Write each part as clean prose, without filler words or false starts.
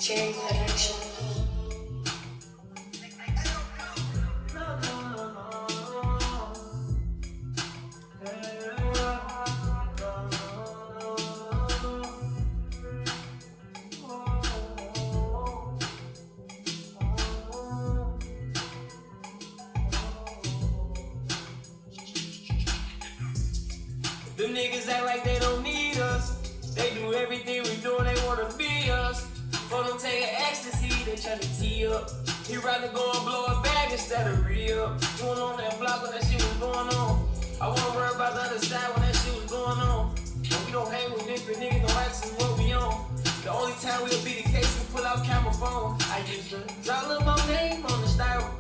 Cherry Production. Them niggas act like they don't need us. They do everything we do, they wanna be us. For them taking ecstasy, they tryna tee up. He rather go and blow a bag instead of re-up. Doing on that block when that shit was going on. I wasn't worried about the other side when that shit was going on. But we don't hang with different niggas, no access what we on. The only time we'll be the case, we pull out camera phone. I used to drop little my name on the style.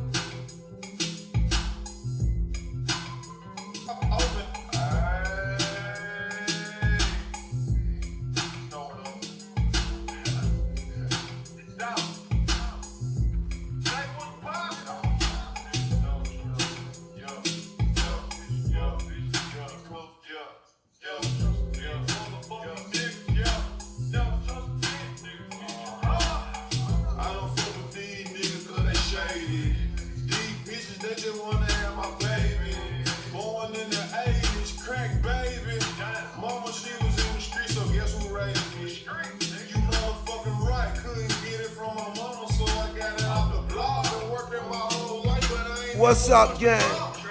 What's up, gang?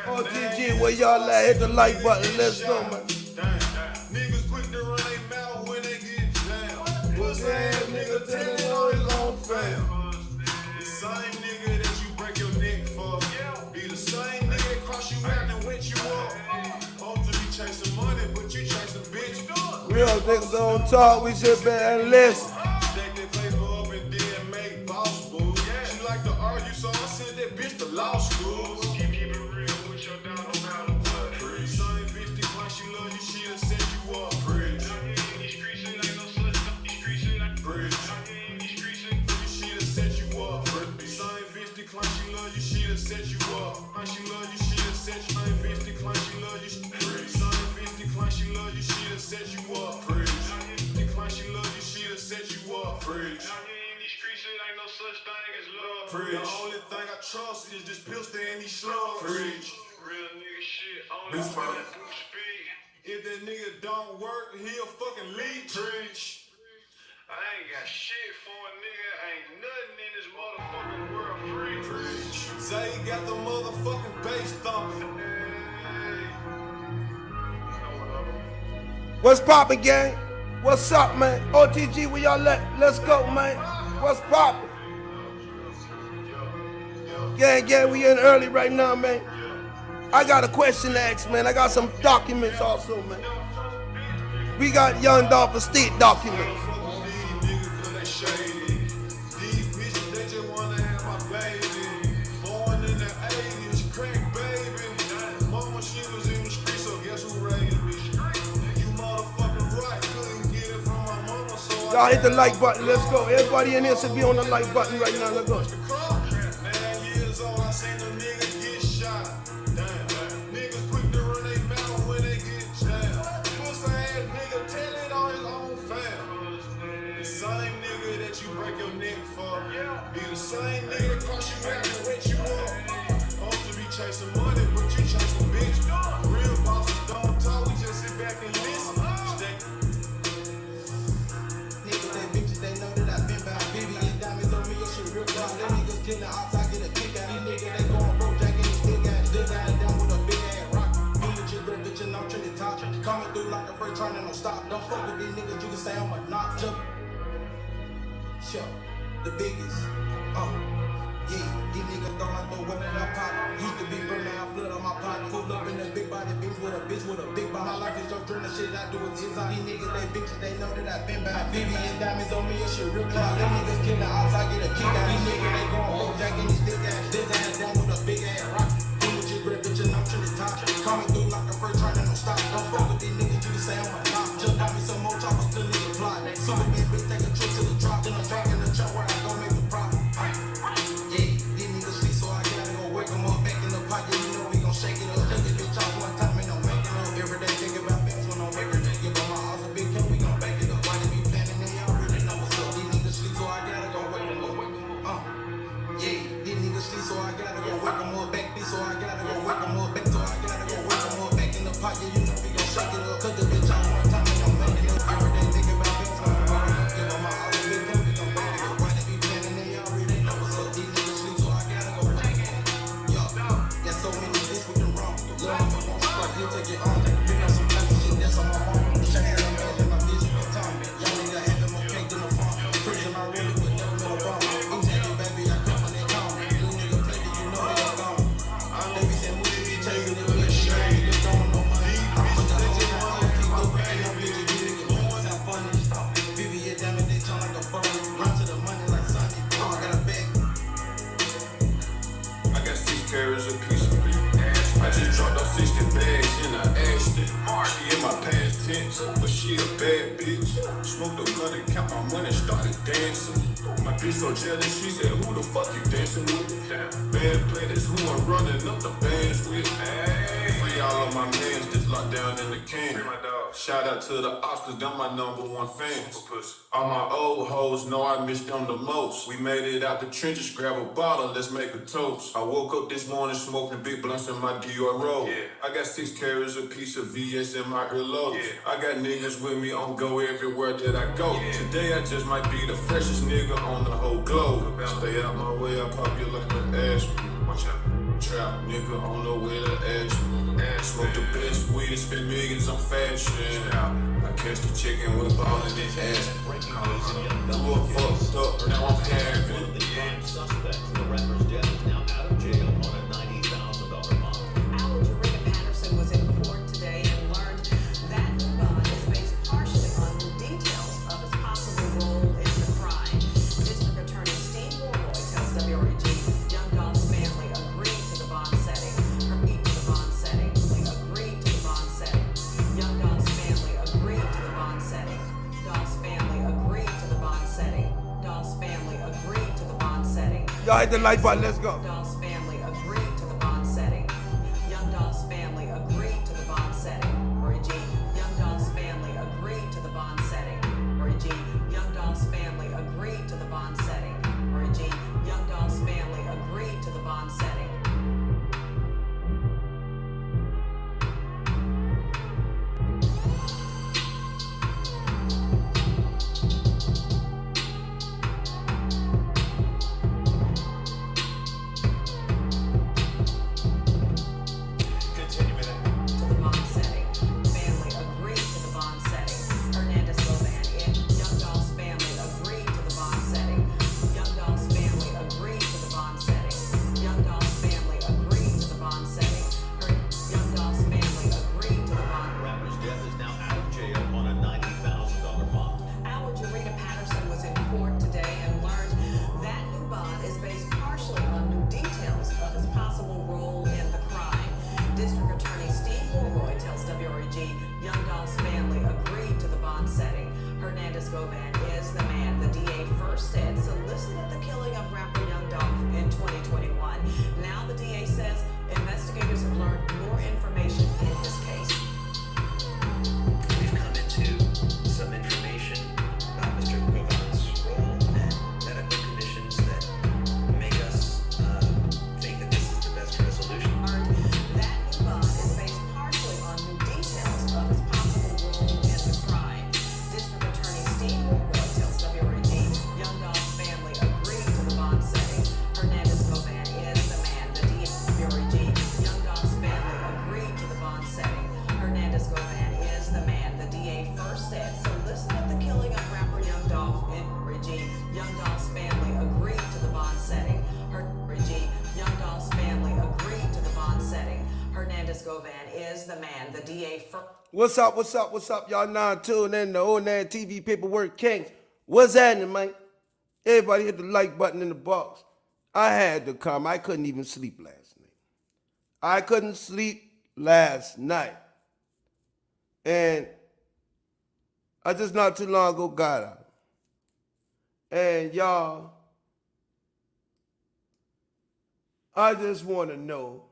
OTG, where y'all at? Hit the like button. Let's go, man. Niggas quick to run their mouth when they get down. Pussy ass nigga telling on his own fam. The same nigga that you break your neck for. Be the same nigga that cross you out and wet you up. Hope to be chasing money, but you chasing bitch. Real niggas don't talk, we sit back and listen. Stack that paper up and then make boss moves. She like to argue, so I sent that bitch to law school. Keep it real with your dog, no matter what. Same bitch that claim she love you, she'll set you up. Bridge. These streets shit ain't no such stuff. These streets shit ain't bridge. These streets shit, she'll set you up. Same bitch that claim she love you, she'll set you up. Claim she love you, she'll set you. Same bitch that claim she love you, same bitch that claim she love you, she'll set you up. Bridge. That claim she love you, she'll set you up. Bridge. These streets shit ain't no such thing as love. Bridge. The only thing I trust is this pistol and these slugs. Bridge. Real nigga shit, only running through speed. If that nigga don't work, he'll fucking leave. Bridge. I ain't got shit for a nigga, ain't nothing in this motherfucking world free. Bridge. Zay got the motherfucking bass thumping. What's poppin', gang? What's up, man? OTG, where y'all at? Let's go, man. What's poppin'? Gang, we in early right now, man. I got a question to ask, man. I got some documents also, man. We got Young Dolph Estate documents. Y'all hit the like button, let's go. Everybody in here should be on the like button right now, let's go. Be the same nigga that cross you out and wet you up. Hope to be chasing money, but you chasing bitch. Real bosses don't talk, we just sit back and listen. Niggas that bitches, they know that I've been by Vivian diamonds on me, your shit real down. Them niggas killing the ops, I get a kick out. These niggas, they going broke, jacking these big ass. This guy down with a big ass rock. Me with your girl, bitch, and I'm trying to top. Coming through like a freight train and don't stop. Don't fuck with these niggas, you can say I'm a knock. Sure. The biggest, yeah, these niggas don't like no weapon I pop. Used to be burning out flood on my pocket. Pull up in a big body bitch with a big body. My life is your dream, the shit I do is inside. These niggas, they bitches, they know that I've been by Vivian diamonds on me, your shit real cloud. Them niggas killing the ops, I get a kick out. These niggas, they going broke, jacking these big ass. This ass down with a big ass rock. Me with your grip, bitch, and I'm trying to top. Coming through like a freight train and don't stop. Don't fuck with these niggas, you can say I'm a knock. Just buy me some more choppers, still need a plot. Super big bitch, take a trip to the drop. Then I'm back in the truck where I go make the profit. Yeah, these niggas sleep, so I gotta go wake them up. Back in the pocket, you know we gon' shake it up. Take a bitch off one time and I'm waking up. Every day think about things when I'm waking up. Give them my house a big cut, we gon' back it up. Why they be planning, they already know what's up. These niggas sleep, so I gotta go on. Right here, take it on. Bring up some type of shit that's on my mom. Check out my man, my bitch, my tongue. Y'all nigga having more cake than the farm. Prison, I really would never met a bum. Exactly, baby, I come from that town. You nigga play that you know that I'm gone. They be saying, we be chasing it, bitch. You know niggas don't know money. I'm put the whole time on, keep the brain up, bitch. You niggas sound funny. Vivian damage, they turn like a bum. Run to the money like Sonny. Oh, I got a bag. I got 6 carats a piece of beef. I just dropped off 60 bags in a Ashton. She in my past tense, but she a bad bitch. Smoked a blunt and count my money, started dancing. My bitch so jealous, she said, who the fuck you dancing with? Bad play, that's who I'm running up the bands with. Free all of my mans just locked down in the can. Shout out to the Oscars, them my #1 fans. All my old hoes know I miss them the most. We made it out the trenches, grab a bottle, let's make a toast. I woke up this morning smoking big blunts in my Dior robe. I got 6 carats a piece of VS in my earlobes. I got niggas with me on go everywhere that I go. Today I just might be the freshest nigga on the whole globe. Stay out my way, I pop you like an aspirin. Trap nigga on the way to Ashland. Smoke the best weed and spend millions on fashion. I catch the chicken with all in his ass. Grew up fucked up, now I'm having. The prime suspect in the rapper's death is now out of jail on a $90,000 bond. Alan Jarrett Patterson was in court today and learned that new bond is based partially on new details of his possible role in the crime. District Attorney Steve Warroy tells WREG Young Dolph's family agreed to the bond setting. Agreed to the bond setting. Agreed to the bond setting. Young Dolph's family agreed to the bond setting. Dolph's family agreed to the bond setting. Dolph's family agreed to the bond setting. Y'all hit the like button, let's go. Dolph's family agreed to the bond setting. Young Dolph's family agreed to the bond setting. Roy G. Young Dolph's family agreed to the bond setting. Roy G. Young Dolph's family agreed to the bond setting. Roy G. Young Dolph's family agreed to the bond setting. To the bond setting. Family agreed to the bond setting. Hernandez Govan in Young Dolph's family agreed to the bond setting. Young Dolph's family agreed to the bond setting. Young Dolph's family agreed to the bond setting. Young Dolph's family agreed to the bond. Rapper's death is now out of jail on a $90,000 bond. Alan Jarrett Patterson was in court today and learned that new bond is based partially on new details of his possible role in the crime. District Attorney Steve Warroy tells WREG Young Dolph's family agreed to the bond setting. Hernandez Govan is the man the DA first said solicited the killing of rapper Young Dolph in 2021. Now the DA says investigators have learned more information in his case. We've come into some information about Mr. Govan's role and medical conditions that make us think that this is the best resolution. Learned that new bond is based partially on new details of his possible role in the crime. District Attorney Steve Warroy tells WREG Young Dolph's family agreed to the bond setting. Hernandez Govan is the man the DA WREG Young Dolph's family agreed to the bond setting. Hernandez Govan is the man the DA first said solicited the killing of rapper Young Dolph in WREG Young Dolph's family agreed to the bond setting. WREG Young Dolph's family agreed to the bond setting. Hernandez Govan is the man the DA first. What's up, what's up, what's up? Y'all now tuned in to Onan TV Paperwork Kings. What's happening, man? Everybody hit the like button in the box. I had to come. I couldn't even sleep last night. I couldn't sleep last night. And I just not too long ago got out. And y'all, I just want to know,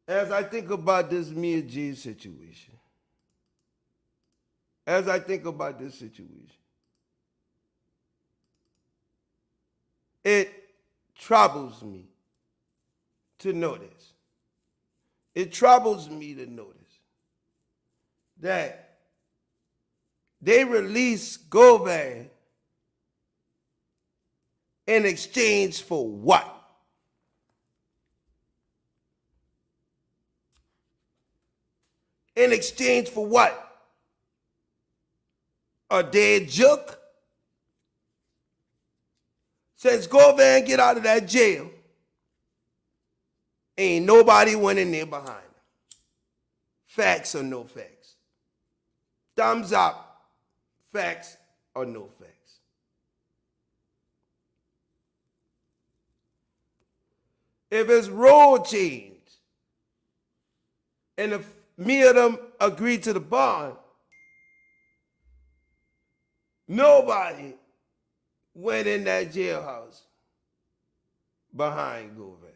as I think about this Mia G situation, as I think about this situation, it troubles me to know this. It troubles me to know this. That they released Govan in exchange for what? In exchange for what? A dead juke? Since Govan get out of that jail, ain't nobody went in there behind him. Facts or no facts? Thumbs up. Facts or no facts? If his role changed, and if me and them agreed to the bond, nobody went in that jailhouse behind Govan.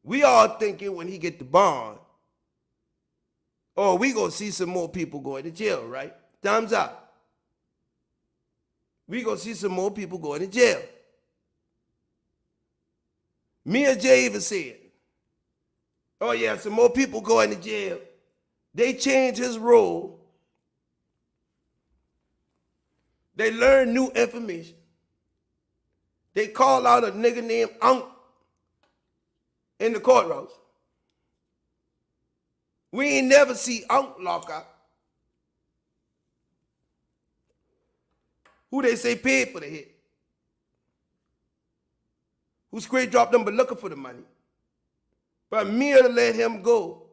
We all thinking when he get the bond, oh, we gonna see some more people going to jail, right? Thumbs up. We gonna see some more people going to jail. Me and Jay even said, oh yeah, some more people going to jail. They changed his role. They learned new information. They called out a nigga named Unc in the courthouse. We ain't never see Unc lock up. Who they say paid for the hit? Who straight dropped them but looking for the money? But me to let him go.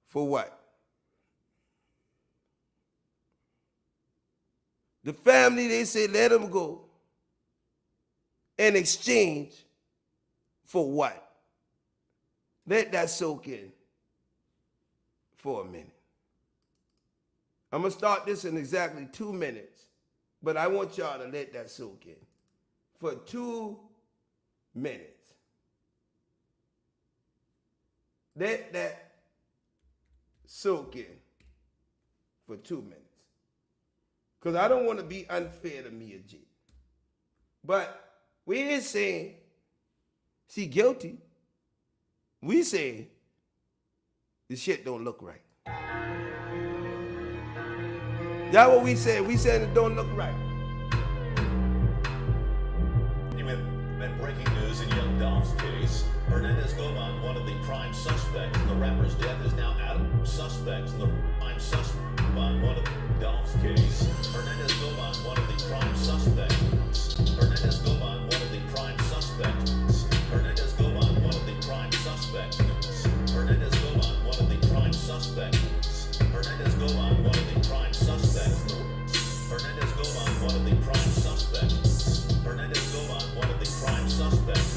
For what? The family, they say let him go. In exchange for what? Let that soak in for a minute. I'm going to start this in exactly 2 minutes, but I want y'all to let that soak in for 2 minutes. Let that soak in for 2 minutes. Because I don't want to be unfair to Mia G. But we ain't saying she guilty. We saying the shit don't look right. That's what we said. We said it don't look right. In breaking news in Young Dolph's case, Hernandez Govan, one of the prime suspects in the rapper's death, is now out of suspects in the prime suspect on one of the Dolph's case. Hernandez Govan, one of the prime suspects. Hernandez Govan, one of the prime suspects. Hernandez Govan, one of the prime suspects. Hernandez Govan, one of the prime suspects. Hernandez Govan, one of the prime suspects. Hernandez Govan, one of the prime suspects. Hernandez Govan, one of the prime suspects.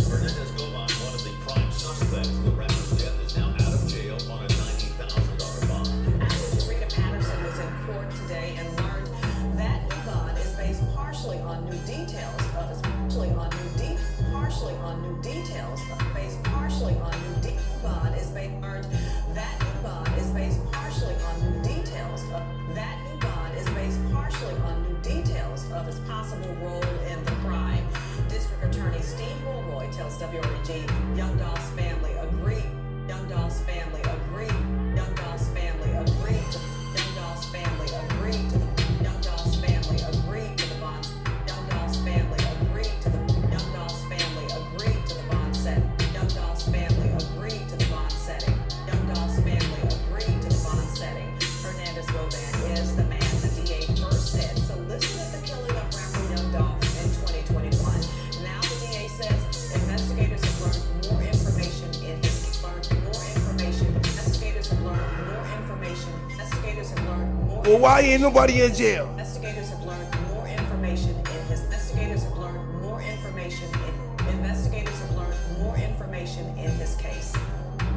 Hernandez Govan, one of the prime suspects. The rapper's death is now out of jail on a $90,000 bond. Actress Rita Patterson was in court today and learned that new bond is based partially on new details of his possible role in the crime. District Attorney Steve Mulroy tells WREG Young Dolph's family agreed. Young Dolph's family agreed. Young Dolph's family agreed. Young Dolph's family agreed to the Young Dolph's family agreed to the bond. Young Dolph's family agreed to the Young Dolph's family agreed to the bond set. Young Dolph's family agreed to the bond setting. Young Dolph's family agreed to the bond setting. Hernandez Govan is the man the DA first said solicited the killing of rapper Young Dolph in 2021. Now the DA says investigators have learned more information in his Investigators have learned more information. Investigators have learned more. Well, why ain't nobody in jail? Investigators have learned more information in his. Investigators have learned more information in. Investigators have learned more information in his case.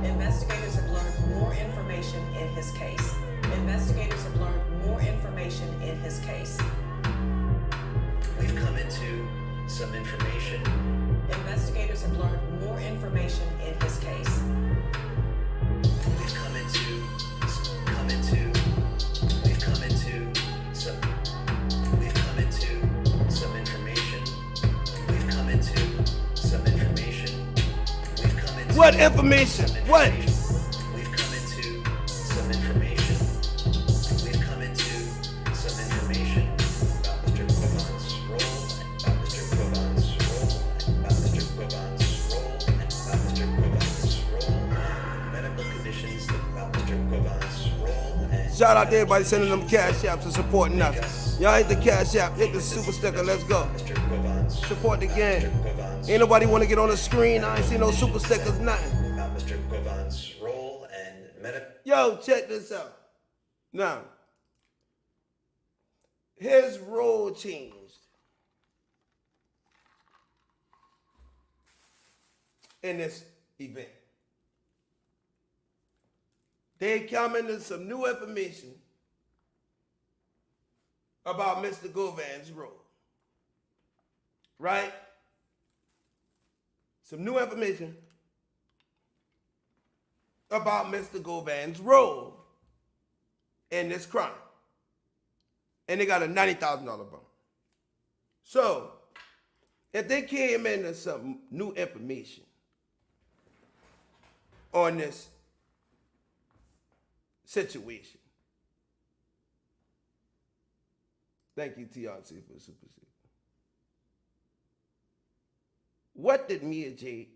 Investigators have learned more information in his case. Investigators have learned more information in his case. We've come into some information. Investigators have learned more information in his case. We've come into some information. We've come into some information. We've come into What information? What? We've come into some information. We've come into some information about Mr. Govan's role, about Mr. Govan's role, about Mr. Govan's role, about Mr. Govan's role. Shout out to everybody sending them cash apps and supporting us. Y'all hit the cash app, hit the super sticker, let's go. Mr. Govan's Support the gang. Mr. Govan's Ain't nobody want to get on the screen. I ain't see no super stickers, nothing. about Mr. Govan's role and medical. Yo, check this out. Now, his role changed. In this event. They come into some new information about Mr. Govan's role. Right? Some new information about Mr. Govan's role in this crime. And they got a $90,000 bond. So, if they came into some new information on this situation. Thank you, TRC, for the super secret. What did Mia J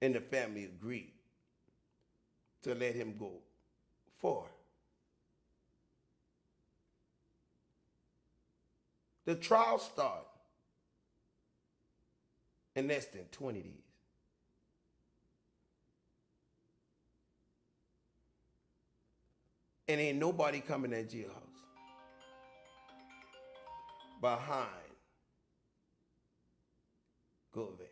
and the family agree to let him go for? The trial started in less than 20 days. And ain't nobody coming at jailhouse behind Govan.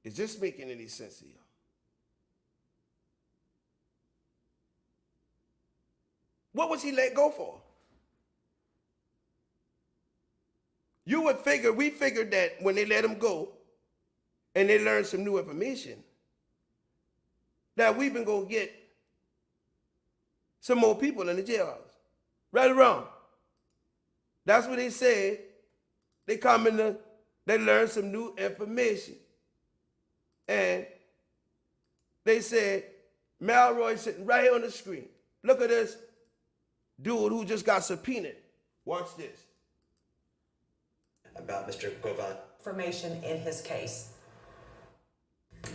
Is this making any sense to y'all? What was he let go for? You would figure, we figured that when they let him go and they learned some new information, that we've been going to get some more people in the jailhouse. Right or wrong? That's what they said. They come in, they learn some new information. And they said, Malroy sitting right here on the screen. Look at this dude who just got subpoenaed. Watch this. About Mr. Govan. Information in his case.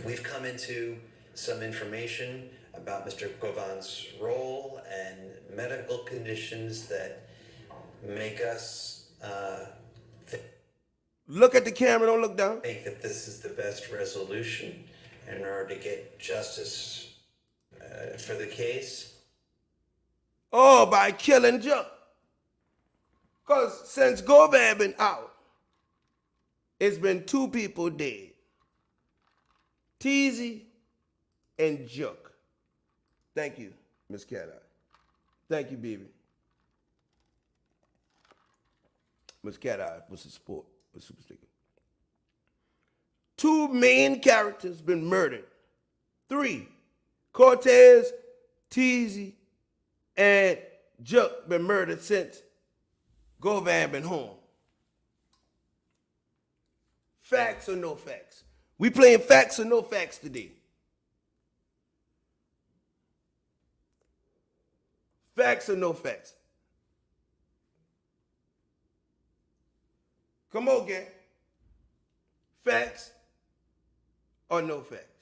We've come into some information about Mr. Govan's role and medical conditions that make us Look at the camera, don't look down. think that this is the best resolution in order to get justice for the case. Oh, by killing Chuck. Because since Govan been out, it's been two people dead. Teasy and Juck. Thank you, Miss Cat Eye. Thank you, baby. Miss Cat Eye for the support for Super Sticker. Two main characters been murdered. 3, Cortez, Teasy, and Juck been murdered since Govan been home. Facts or no facts? We playing facts or no facts today? Facts or no facts? Come on, gang. Facts or no facts?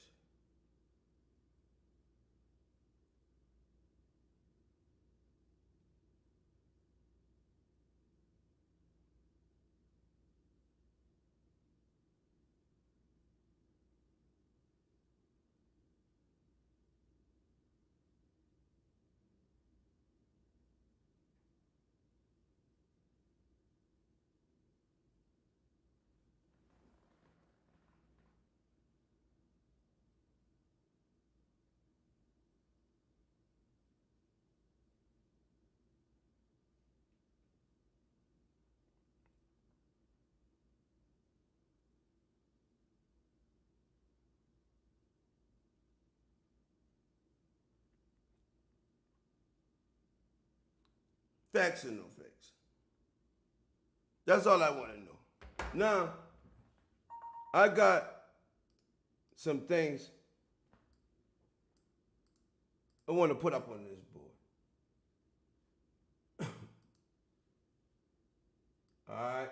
Facts or no facts? That's all I want to know. Now, I got some things I want to put up on this board. All right.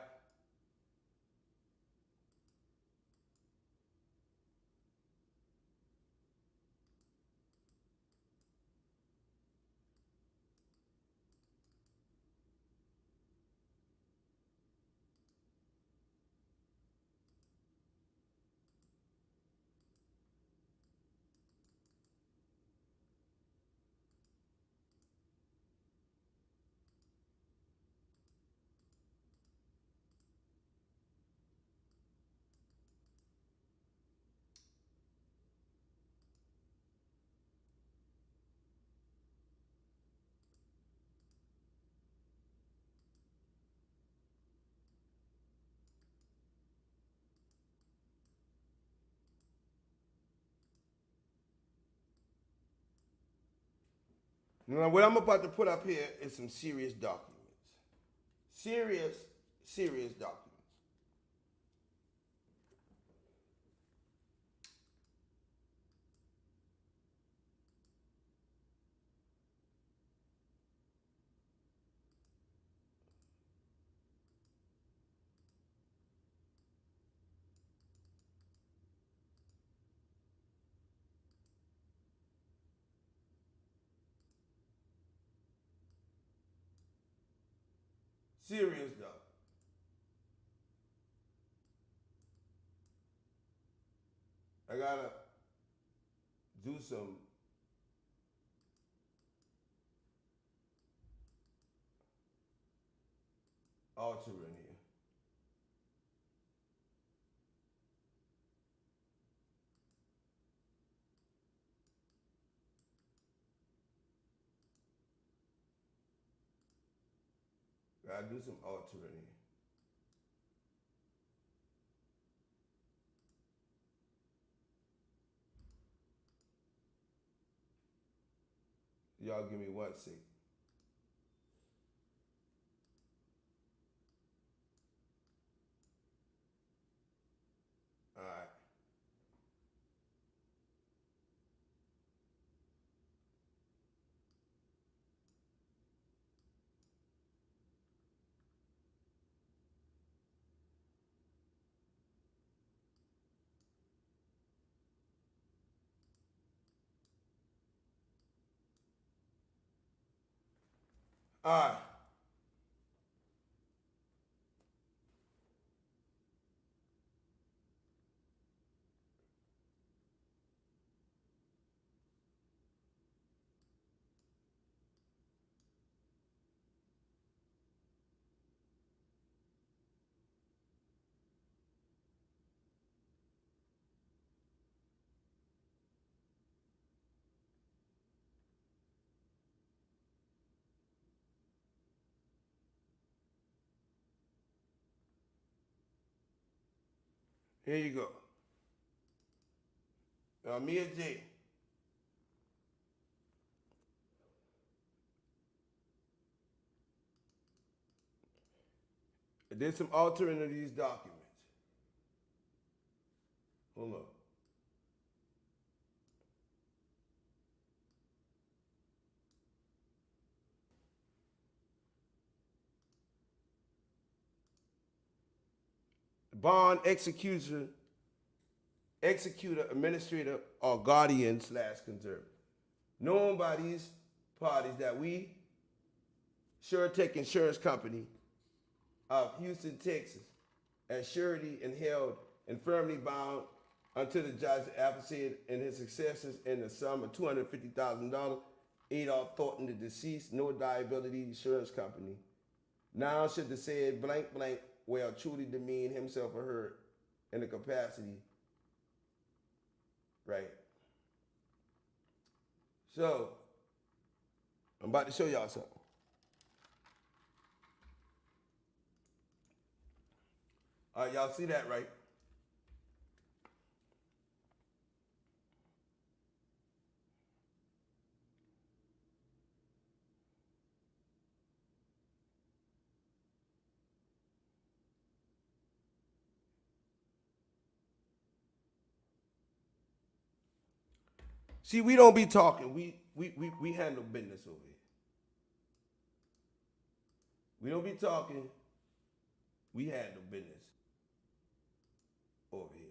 Now, what I'm about to put up here is some serious documents. Serious documents. Serious documents. I gotta do some altering here. Gotta do some altering here. Y'all give me 1 second. All right. All right. Here you go. Mia J. I did some altering of these documents. Hold on. Bond executor, administrator, or guardian / conservator. Known by these parties that we, SureTech Insurance Company of Houston, Texas, as surety and held and firmly bound unto the judge advocate and his successors in the sum of $250,000, Adolph Thornton, the deceased, no liability insurance company. Now should the said blank well truly demean himself or her in the capacity, right? So, I'm about to show y'all something. All right, y'all see that, right? See, we don't be talking. We handle business over here. We don't be talking. We handle business over here.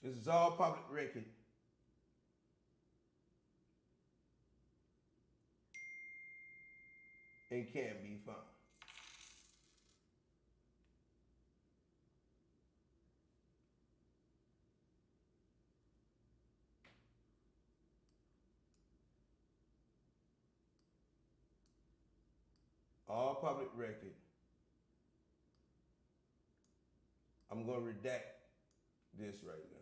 This is all public record. And can be found. public record. I'm going to redact this right now.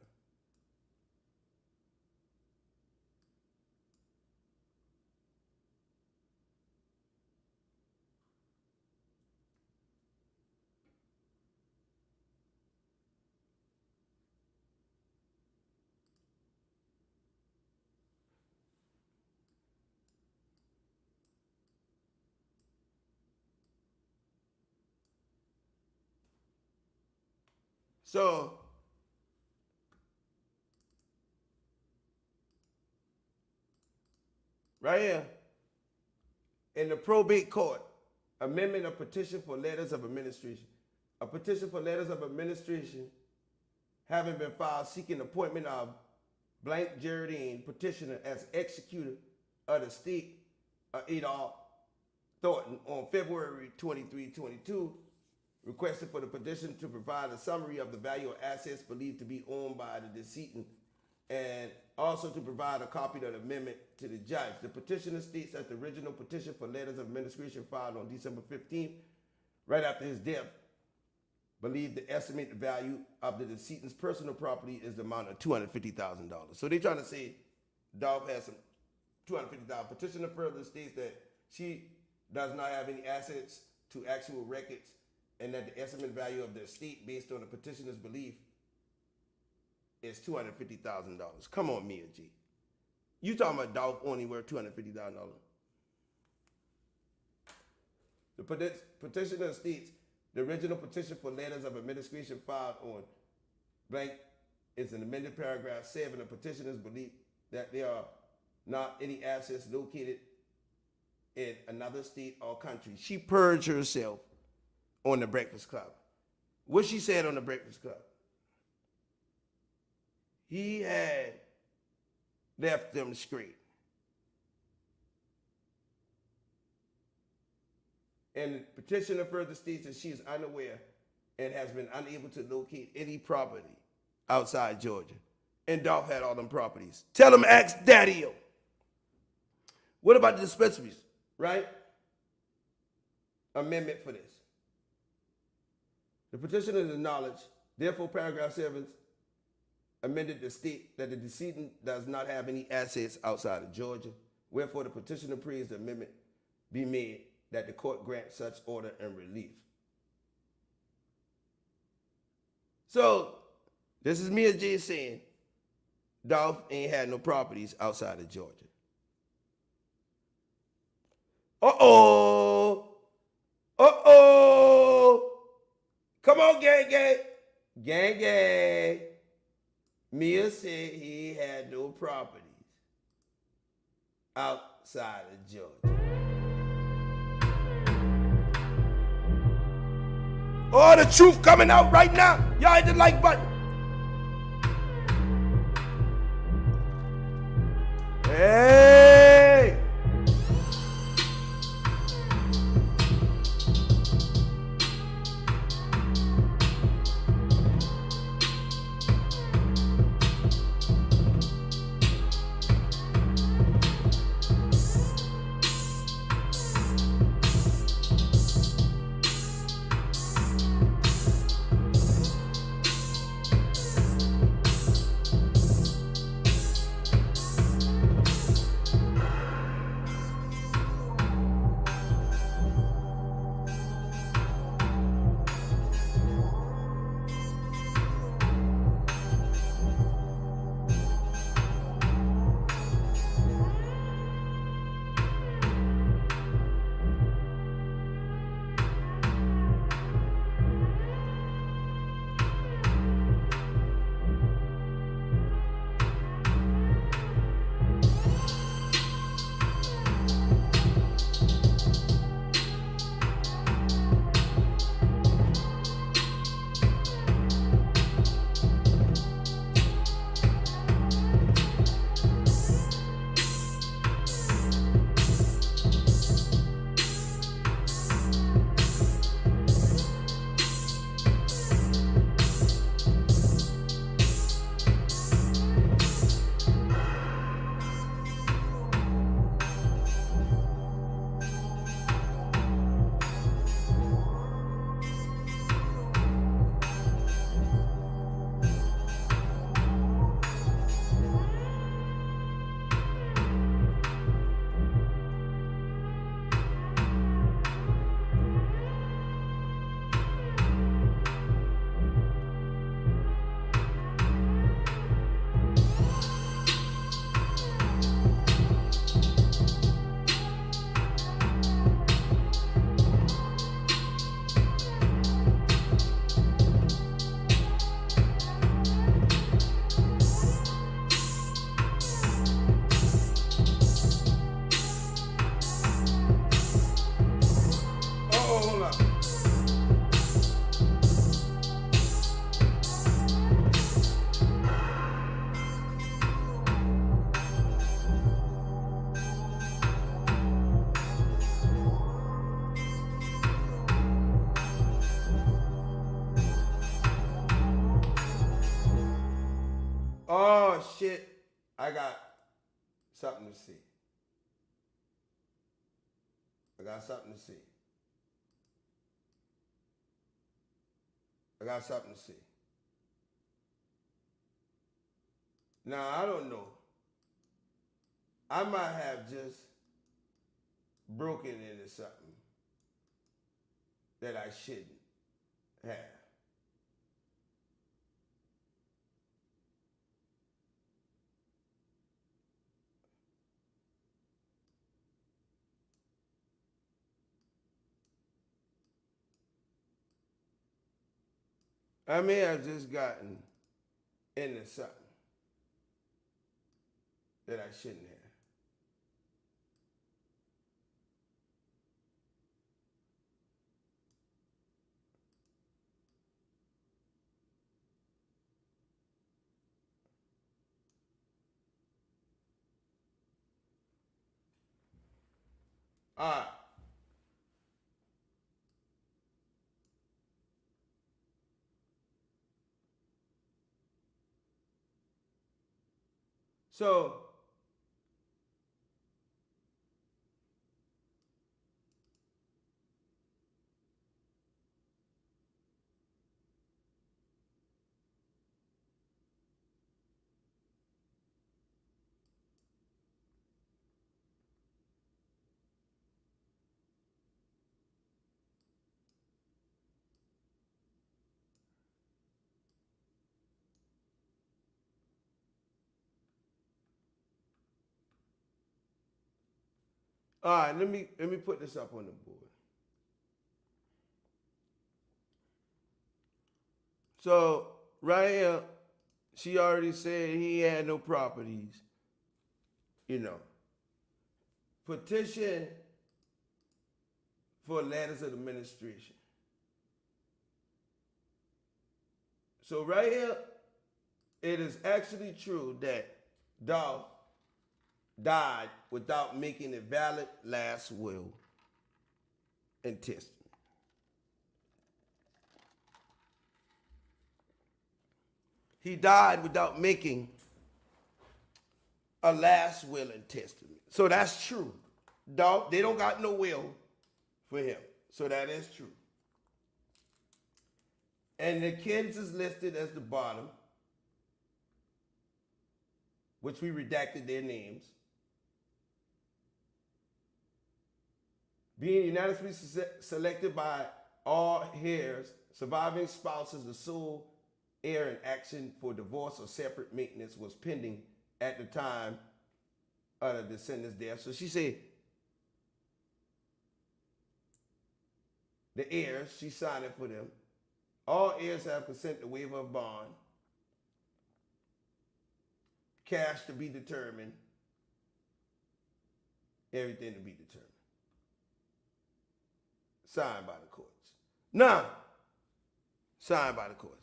So, right here, in the probate court, amendment of petition for letters of administration. A petition for letters of administration having been filed seeking appointment of blank Geraldine petitioner as executor of the state of Adolph Thornton on February 23, 22, requested for the petition to provide a summary of the value of assets believed to be owned by the decedent and also to provide a copy of the amendment to the judge. The petitioner states that the original petition for letters of administration filed on December 15th, right after his death, believed the estimated value of the decedent's personal property is the amount of $250,000. So they're trying to say Dolph has some $250,000. Petitioner further states that she does not have any assets to actual records and that the estimated value of the estate based on the petitioner's belief is $250,000. Come on, Mia G. You talking about Dolph only worth $250,000. The petitioner states the original petition for letters of administration filed on blank is an amended paragraph 7. The petitioner's belief that there are not any assets located in another state or country. She purged herself on the Breakfast Club. What she said on the Breakfast Club? He had left them straight. And the petitioner further states that she is unaware and has been unable to locate any property outside Georgia. And Dolph had all them properties. Tell him, ask Daddy-o. What about the dispensaries, right? Amendment for this. The petitioner acknowledged, therefore, paragraph 7 amended to state that the decedent does not have any assets outside of Georgia. Wherefore, the petitioner prays the amendment be made that the court grant such order and relief. So, this is Mia J saying Dolph ain't had no properties outside of Georgia. Uh-oh. Uh-oh. Come on, gang, gang. Gang, gang. Mia said he had no properties outside of Georgia. Oh, the truth coming out right now. Y'all hit the like button. Hey! shit, I got something to see. I got something to see. I got something to see. Now, I don't know. I might have just broken into something that I shouldn't have. I may have just gotten into something that I shouldn't have. All right. So, all right, let me put this up on the board. So right here, she already said he had no properties. You know. Petition for letters of administration. So right here, it is actually true that Dolph died without making a valid last will and testament. He died without making a last will and testament. So that's true. Dolph, they don't got no will for him. So that is true. And the kids is listed as the bottom, which we redacted their names. Being unanimously selected by all heirs, surviving spouses, the sole heir in action for divorce or separate maintenance was pending at the time of the descendant's death. So she said, the heirs, she signed it for them. All heirs have consent to waiver of bond. Cash to be determined. Everything to be determined. Signed by the courts. Now, signed by the courts.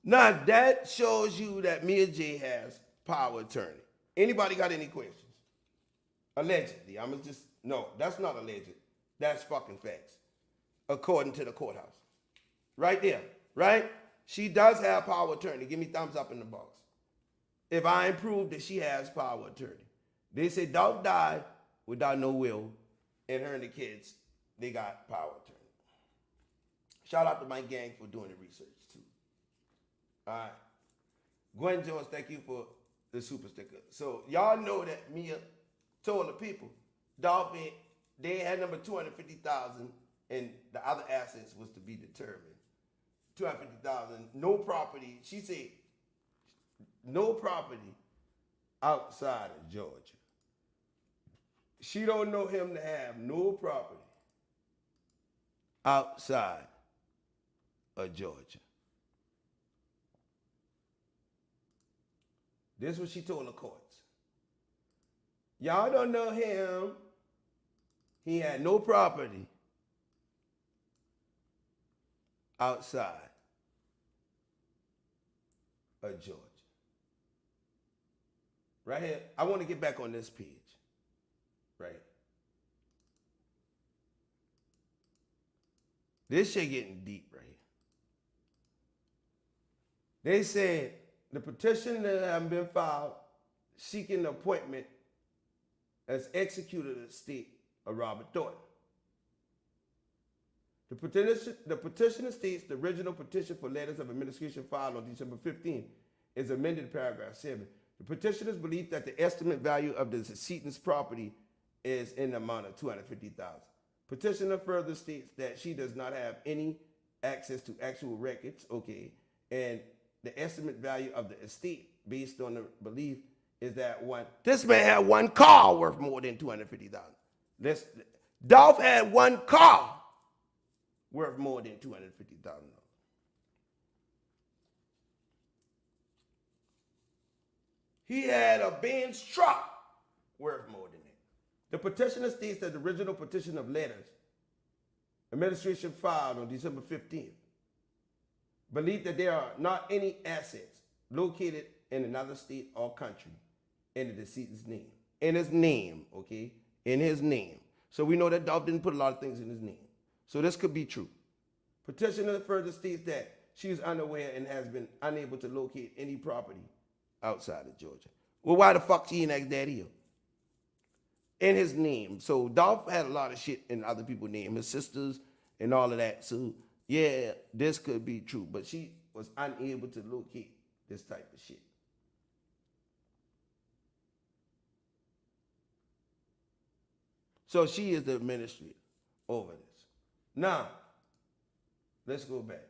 Now, that shows you that Mia J has power of attorney. Anybody got any questions? Allegedly. No, that's not alleged. That's fucking facts. According to the courthouse. Right there, right? She does have power of attorney. Give me thumbs up in the box. If I ain't proved that she has power of attorney. They say Dolph died without no will, and her and the kids, they got power of attorney. Shout out to my gang for doing the research too. All right. Gwen Jones, thank you for the super sticker. So y'all know that Mia told the people, Dolph, they had number 250,000 and the other assets was to be determined. 250,000, no property. She said, no property outside of Georgia. She don't know him to have no property outside of Georgia. This is what she told the courts. Y'all don't know him. He had no property outside of Georgia. Right here, I want to get back on this page. Right. This shit getting deep right here. They said the petition that have been filed seeking the appointment as executor of the estate of Robert Thornton. The petitioner states the original petition for letters of administration filed on December 15 is amended in paragraph 7. The petitioner's belief that the estimate value of the decedent's property is in the amount of $250,000. Petitioner further states that she does not have any access to actual records, and the estimate value of the estate based on the belief is that this man had one car worth more than $250,000. Dolph had one car worth more than $250,000. He had a Benz truck worth more than that. The petitioner states that the original petition of letters, administration filed on December 15th, believed that there are not any assets located in another state or country in the decedent's name. In his name, in his name. So we know that Dolph didn't put a lot of things in his name. So this could be true. Petitioner further states that she is unaware and has been unable to locate any property outside of Georgia. Well, why the fuck she ain't asked that here? In his name. So Dolph had a lot of shit in other people's name, his sisters and all of that. So yeah, this could be true, but she was unable to locate this type of shit. So she is the administrator over this. Now, let's go back.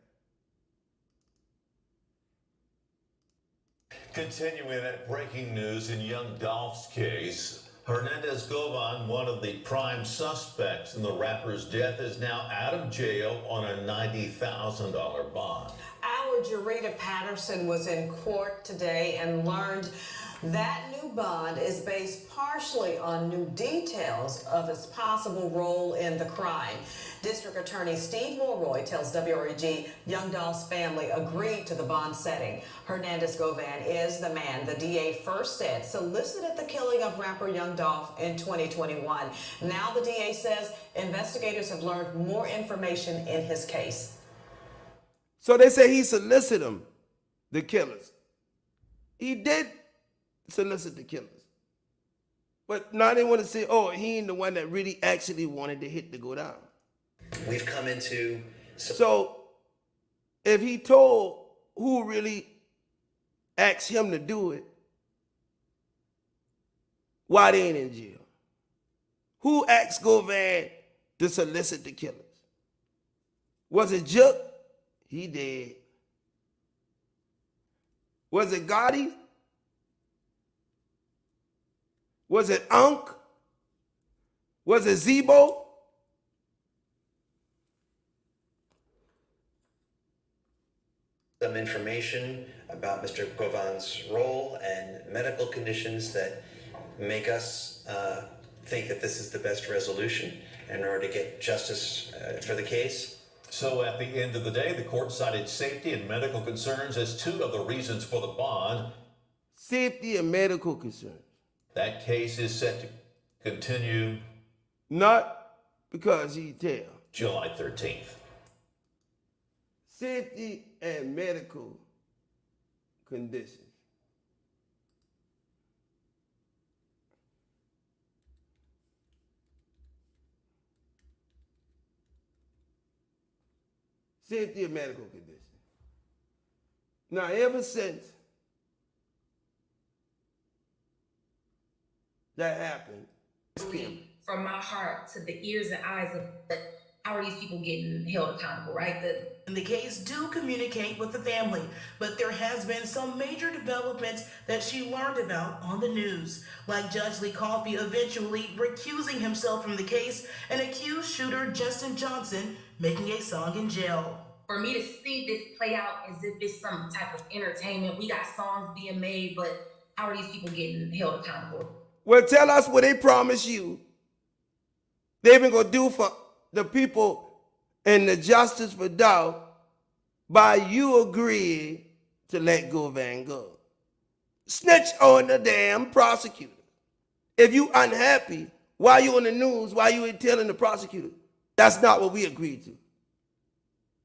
Continuing that breaking news in young Dolph's case, Hernandez Govan, one of the prime suspects in the rapper's death, is now out of jail on a $90,000 bond. Our Jarita Patterson was in court today and learned that new bond is based partially on new details of his possible role in the crime. District Attorney Steve Mulroy tells WREG Young Dolph's family agreed to the bond setting. Hernandez Govan is the man the DA first said solicited the killing of rapper Young Dolph in 2021. Now the DA says investigators have learned more information in his case. So they say he solicited them, the killers. He did solicit the killers. But now they want to say, oh, he ain't the one that really actually wanted the hit to go down. We've come into... So if he told who really asked him to do it, why they ain't in jail? Who asked Govan to solicit the killers? Was it Jook? He did. Was it Gotti? Was it Unc? Was it Zebo? Some information about Mr. Govan's role and medical conditions that make us think that this is the best resolution in order to get justice for the case. So at the end of the day, the court cited safety and medical concerns as two of the reasons for the bond. Safety and medical concerns. That case is set to continue Not because he tell. July 13th. Safety and medical conditions. Safety and medical conditions. Now, ever since that happened, from my heart to the ears and eyes of how are these people getting held accountable, right? In the case, do communicate with the family, but there has been some major developments that she learned about on the news, like Judge Lee Coffey eventually recusing himself from the case and accused shooter Justin Johnson making a song in jail. For me to see this play out as if it's some type of entertainment, we got songs being made, but how are these people getting held accountable? well, tell us what they promised you they've been going to do for the people and the justice for Dolph by you agreeing to let Govan go. Snitch on the damn prosecutor. If you unhappy, why you on the news, why you ain't telling the prosecutor? That's not what we agreed to.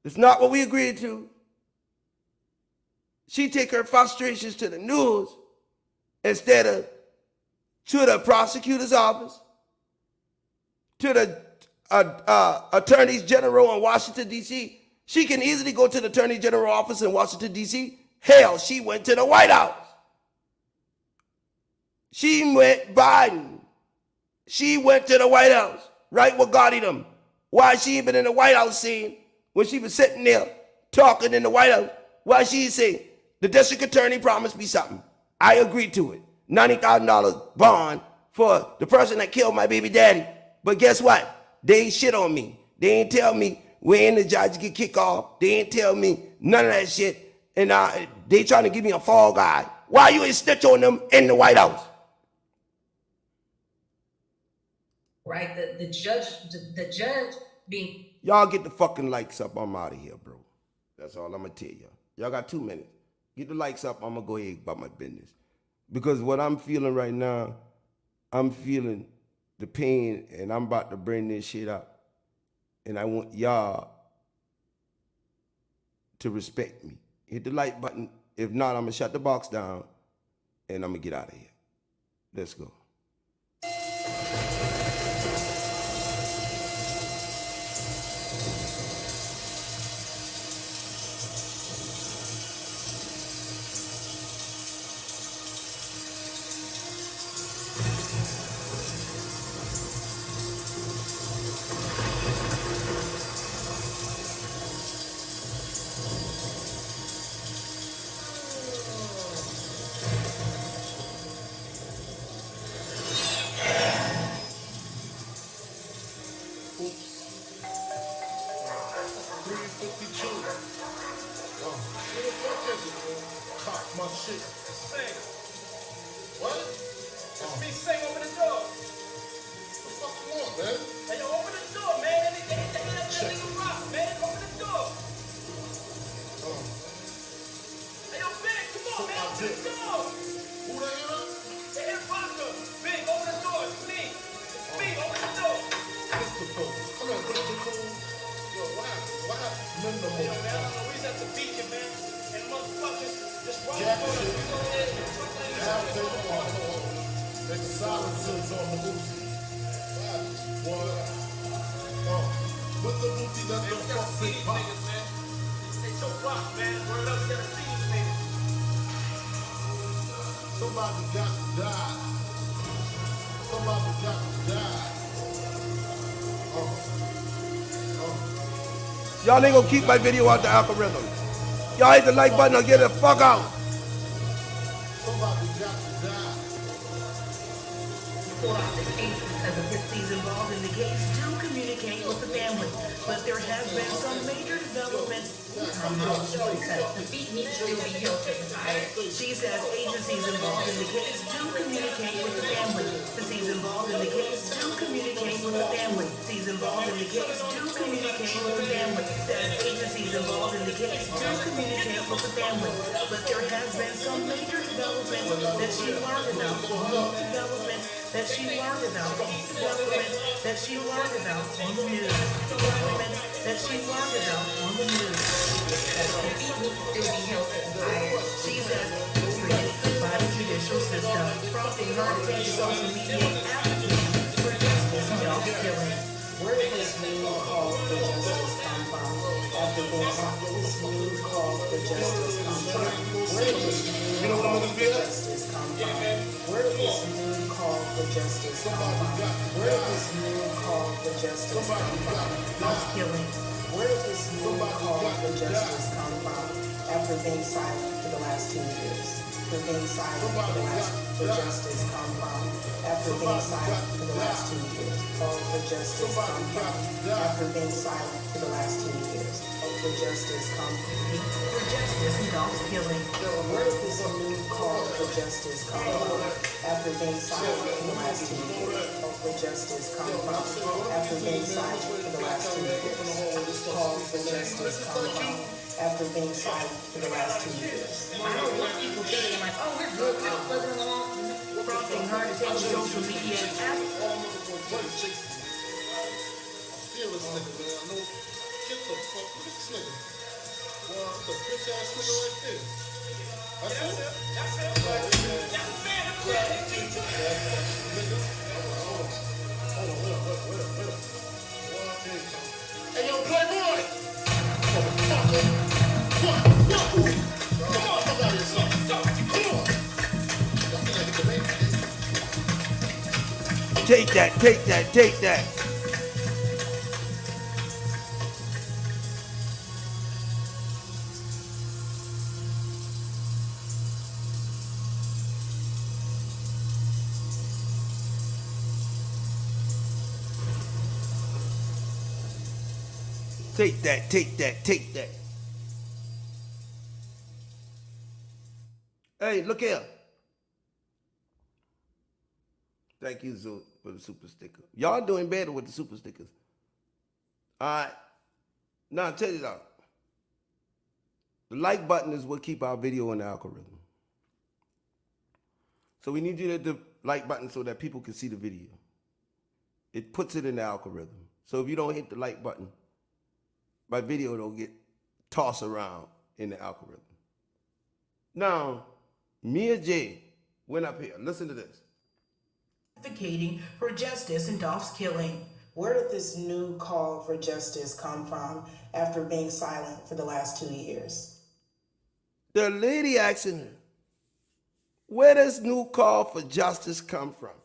It's not what we agreed to. She take her frustrations to the news instead of to the prosecutor's office, to the attorneys general in Washington, D.C. She can easily go to the attorney general office in Washington, D.C. Hell, she went to the White House. She went Biden. She went to the White House, right with Gotti them. Why she ain't been in the White House scene when she was sitting there talking in the White House? Why she say, the district attorney promised me something. I agreed to it. $90,000 bond for the person that killed my baby daddy. But guess what? They ain't shit on me. They ain't tell me when the judge get kicked off. They ain't tell me none of that shit. And they trying to give me a fall guy. Why you ain't snitch on them in the White House? Right? The judge being. Y'all get the fucking likes up. I'm out of here, bro. That's all I'm gonna tell y'all. Y'all got 2 minutes. Get the likes up. I'm gonna go ahead about my business. Because what I'm feeling right now, I'm feeling the pain, and I'm about to bring this shit up. And I want y'all to respect me. Hit the like button. If not, I'm gonna shut the box down and I'm gonna get out of here. Let's go. My shit. Sing. What? It's me sing over the door. What the fuck you want, man? Hey, yo, open the door, man. Anything that nigga rock, man. Open the door. Hey, yo, Big, come on, man. Open the door. Who the hell? Hey, Rocker. Big, open the door. It's me. It's me. Open the door. Christopher. Come on, Christopher. Yo, why? None of them. Hey, yo, man, I don't know. We was at the beach, man. And motherfuckers just walk Jack over. shit. We go there and fuck like That silencer's on the Booty. What? With the Booty, that's the fuck big pop. They so rock, man. Word up, we gotta see these niggas. Somebody got to die. Somebody got to die. Y'all ain't gonna keep my video out the algorithm. Y'all hit the like button or get the fuck out. Somebody got to die. Pull out the case because the entities involved in the case do communicate with the family, but there has been some major developments. The beat needs to be held to the fire. She says agencies involved in the case do communicate with the family. Agencies involved in the case do communicate with the family. Agencies involved in the case do communicate with the family. Says agencies involved in the case do communicate with the family, but there has been some major development that she learned about. Development that she learned about. Development that she learned about on the news. Development that she learned about on the news. The beat needs to be held to the fire. She says it's created by the judicial system, prompting her to take social media advocates for justice and dog killing. Where did this new call for justice come from? After this new call for justice come from? Where did this new call for justice come from? Where did this new call for justice come from? Where did this new call for justice come from? Dog killing. Where did this new call for justice come from? After being silent for the last 2 years. After being silent for justice come from? After being silent for the last 2 years. Call for justice come from? After being silent for the last 2 years. Call for justice come from? For justice and dog killing. Where did this new call for justice come from? After being silent for the last 2 years. Call for justice come from? After being silent for the last 2 years. Call for justice come from? After being silent for the last 2 years. I don't want people thinking like, oh, we're good, we're plugging along. Prompting her to take social media advocates. All motherfuckers play chicks. I feel this nigga, man. I know. Get the fuck with this nigga. Well, the bitch ass nigga right there. That's it? That's it. That's a fan of credit, teacher. Hey, yo, Playboy! Motherfucker! What? Come on, fuck out of here, son. Come on! Y'all think I get the baby? Take that, take that, take that. Take that, take that, take that. Hey, look here. Thank you, Zoo, for the super sticker. Y'all doing better with the super stickers. All right. Now, I'll tell you that. The like button is what keep our video in the algorithm. So we need you to hit the like button so that people can see the video. It puts it in the algorithm. So if you don't hit the like button, my video don't get tossed around in the algorithm. Now, Mia J went up here. Listen to this. Advocating for justice in Dolph's killing. Where did this new call for justice come from after being silent for the last 2 years? The lady asking her, where does new call for justice come from?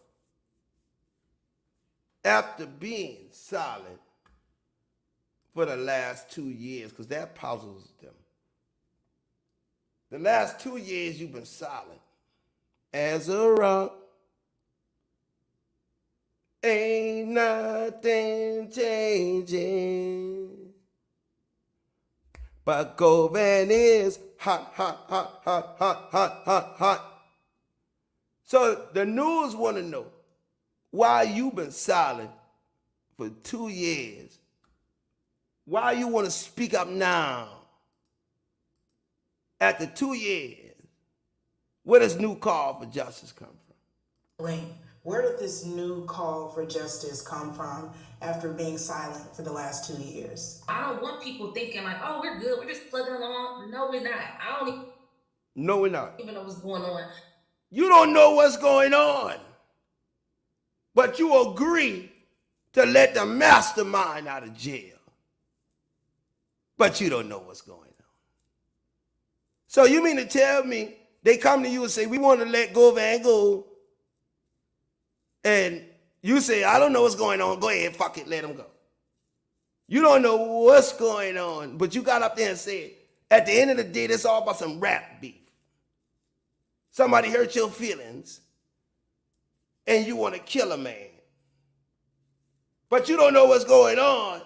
After being silent for the last 2 years, because that puzzles them. The last 2 years you've been silent as a rock. Ain't nothing changing. But Govan is hot, hot, hot, hot, hot, hot, hot, hot. So the news want to know why you been silent for 2 years. Why you want to speak up now? After 2 years, where does new call for justice come from? Lane, where did this new call for justice come from after being silent for the last 2 years? I don't want people thinking like, oh, we're good. We're just plugging along. No, we're not. I don't No, we're not. even know what's going on. You don't know what's going on, but you agree to let the mastermind out of jail. But you don't know what's going on. So you mean to tell me they come to you and say, we want to let Govan go, and you say, I don't know what's going on. Go ahead, fuck it, let him go. You don't know what's going on, but you got up there and said, at the end of the day, this all about some rap beef. Somebody hurt your feelings, and you want to kill a man. But you don't know what's going on,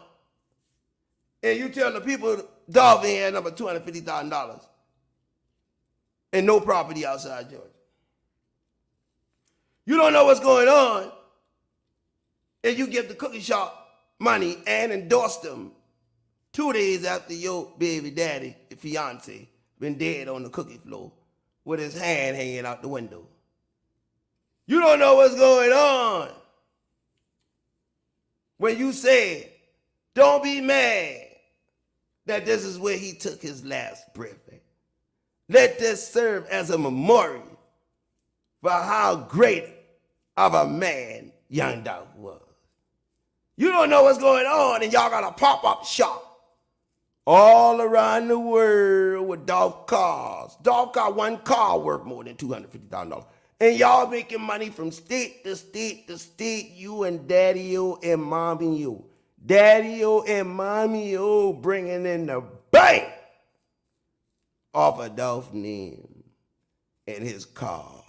and you tell the people Dolphin had number $250,000 and no property outside Georgia. You don't know what's going on, and you give the cookie shop money and endorse them 2 days after your baby daddy, fiance, been dead on the cookie floor with his hand hanging out the window. You don't know what's going on when you said, don't be mad that this is where he took his last breath at. Let this serve as a memorial for how great of a man Young Dolph was. You don't know what's going on, and y'all got a pop-up shop all around the world with Dolph cars. Dolph car, one car worth more than $250,000. And y'all making money from state to state to state, you and Daddy-O and Mommy-O. Daddy-O and Mommy-O bringing in the bank off of Dolph's name and his cars.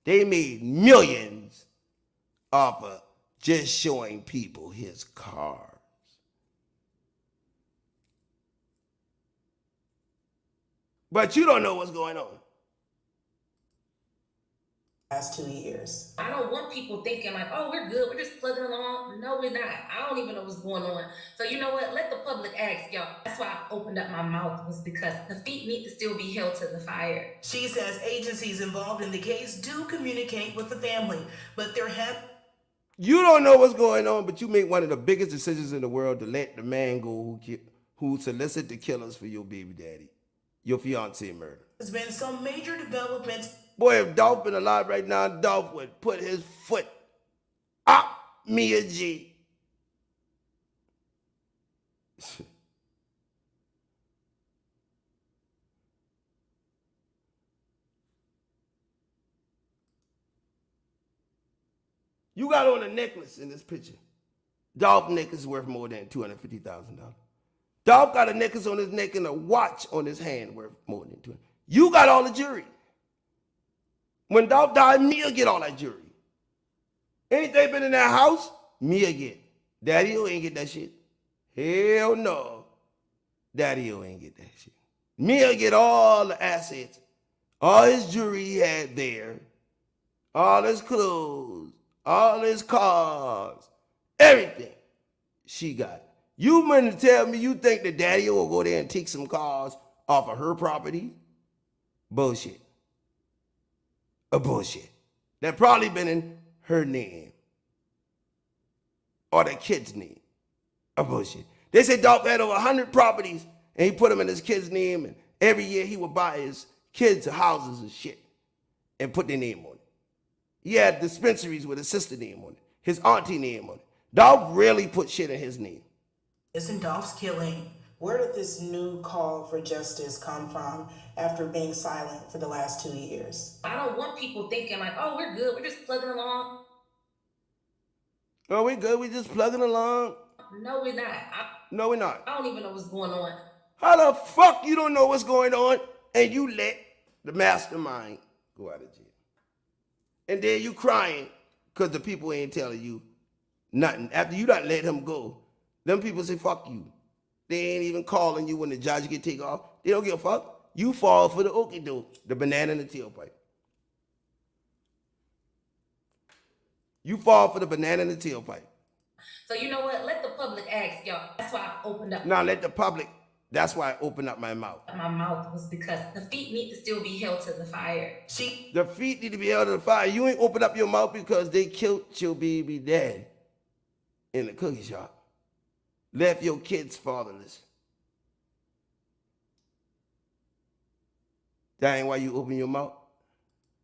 They made millions off of just showing people his cars. But you don't know what's going on. Last 2 years. I don't want people thinking like, oh, we're good. We're just plugging along. No, we're not. I don't even know what's going on. So you know what? Let the public ask, y'all. That's why I opened up my mouth, was because the feet need to still be held to the fire. She says agencies involved in the case do communicate with the family, but there have... You don't know what's going on, but you make one of the biggest decisions in the world to let the man go who solicit the killers for your baby daddy, your fiance murder. There's been some major developments. Boy, if Dolph been alive right now, Dolph would put his foot up Mia G. You got on a necklace in this picture. Dolph necklace is worth more than $250,000. Dolph got a necklace on his neck and a watch on his hand worth more than $200,000. You got all the jewelry. When Dolph died, Mia get all that jewelry. Anything been in that house, Mia get. Daddy-O ain't get that shit. Hell no. Daddy-O ain't get that shit. Mia get all the assets, all his jewelry he had there, all his clothes, all his cars, everything she got. You meant to tell me you think that Daddy-O will go there and take some cars off of her property? Bullshit. A bullshit. That probably been in her name or the kid's name. A bullshit. They said Dolph had over 100 properties and he put them in his kid's name, and every year he would buy his kids houses and shit and put their name on it. He had dispensaries with his sister name on it, his auntie name on it. Dolph rarely put shit in his name. Isn't Dolph's killing? Where did this new call for justice come from after being silent for the last 2 years? I don't want people thinking like, oh, we're good. We're just plugging along. Oh, we good. We just plugging along. No, we're not. No, we're not. I don't even know what's going on. How the fuck you don't know what's going on and you let the mastermind go out of jail? And then you crying because the people ain't telling you nothing. After you done let him go, them people say, fuck you. They ain't even calling you when the judge get take off. They don't give a fuck. You fall for the okie doke, the banana in the tailpipe. You fall for the banana in the tailpipe. So you know what? Let the public ask, y'all. That's why I opened up. Now let the public, that's why I opened up my mouth. My mouth was because the feet need to still be held to the fire. The feet need to be held to the fire. You ain't open up your mouth because they killed your baby dad in the cookie shop. Left your kids fatherless. That ain't why you open your mouth.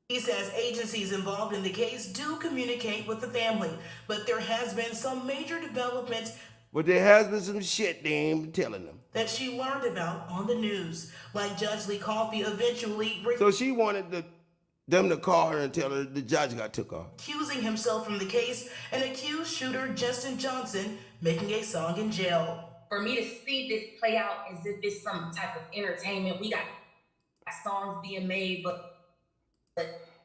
He says agencies involved in the case do communicate with the family, but there has been some major developments. But there has been some shit they ain't telling them. That she learned about on the news, like Judge Lee Coffey eventually So she wanted them to call her and tell her the judge got took off. accusing himself from the case and accused shooter Justin Johnson making a song in jail. For me to see this play out as if it's some type of entertainment, we got songs being made, but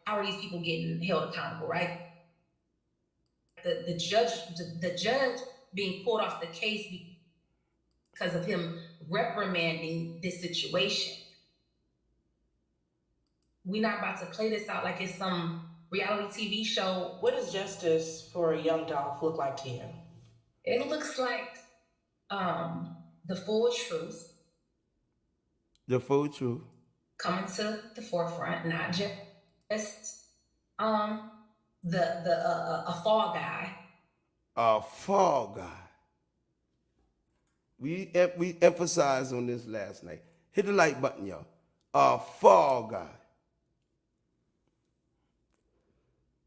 how are these people getting held accountable, right? The judge being pulled off the case because of him reprimanding this situation. We're not about to play this out like it's some reality TV show. What does justice for a young Dolph look like to you? It looks like the full truth. The full truth. Coming to the forefront, not just a fall guy. A fall guy. We emphasized on this last night. Hit the like button, y'all. A fall guy.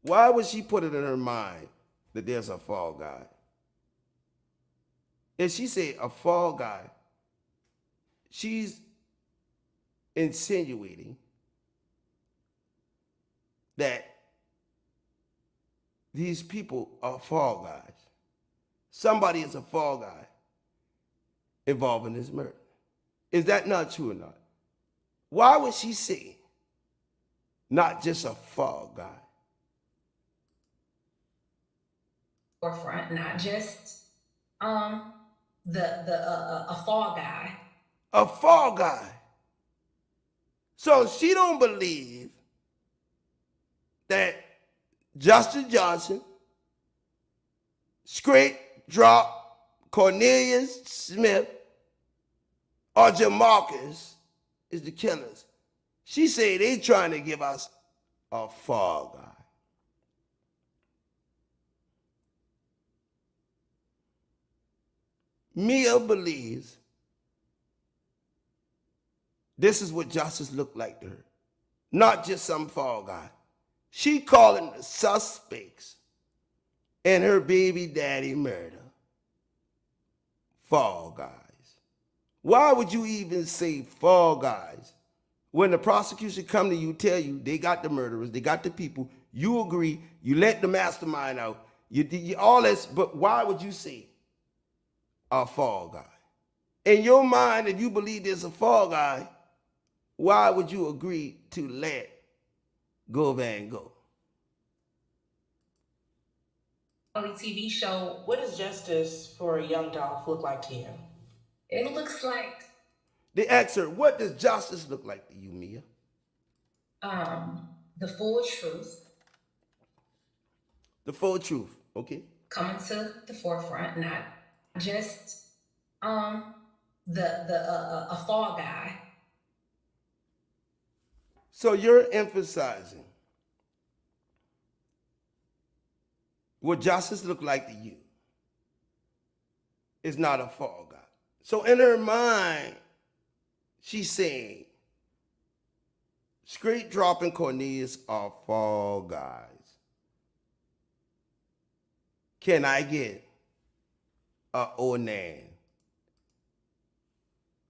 Why would she put it in her mind that there's a fall guy? If she said a fall guy, she's insinuating that these people are fall guys. Somebody is a fall guy involved in this murder. Is that not true or not? Why would she say not just a fall guy? Forefront, not just a fall guy. A fall guy. So she don't believe that Justin Johnson, Straight Drop, Cornelius Smith, or Jamarcus is the killers. She said they trying to give us a fall guy. Mia believes This is what justice looked like to her. Not just some fall guy. She calling the suspects in her baby daddy murder fall guys. Why would you even say fall guys when the prosecution come to you, tell you they got the murderers, they got the people, you agree, you let the mastermind out, you all this, but why would you say a fall guy? In your mind, if you believe there's a fall guy, why would you agree to let Govan go? TV show. What does justice for a young Dolph look like to you? It looks like They asked her, what does justice look like to you, Mia? the full truth The full truth, okay? coming to the forefront, not just a fall guy. So you're emphasizing what justice look like to you is not a fall guy. So in her mind, she's saying, Straight Drop and Cornelius are fall guys. Can I get a Onan?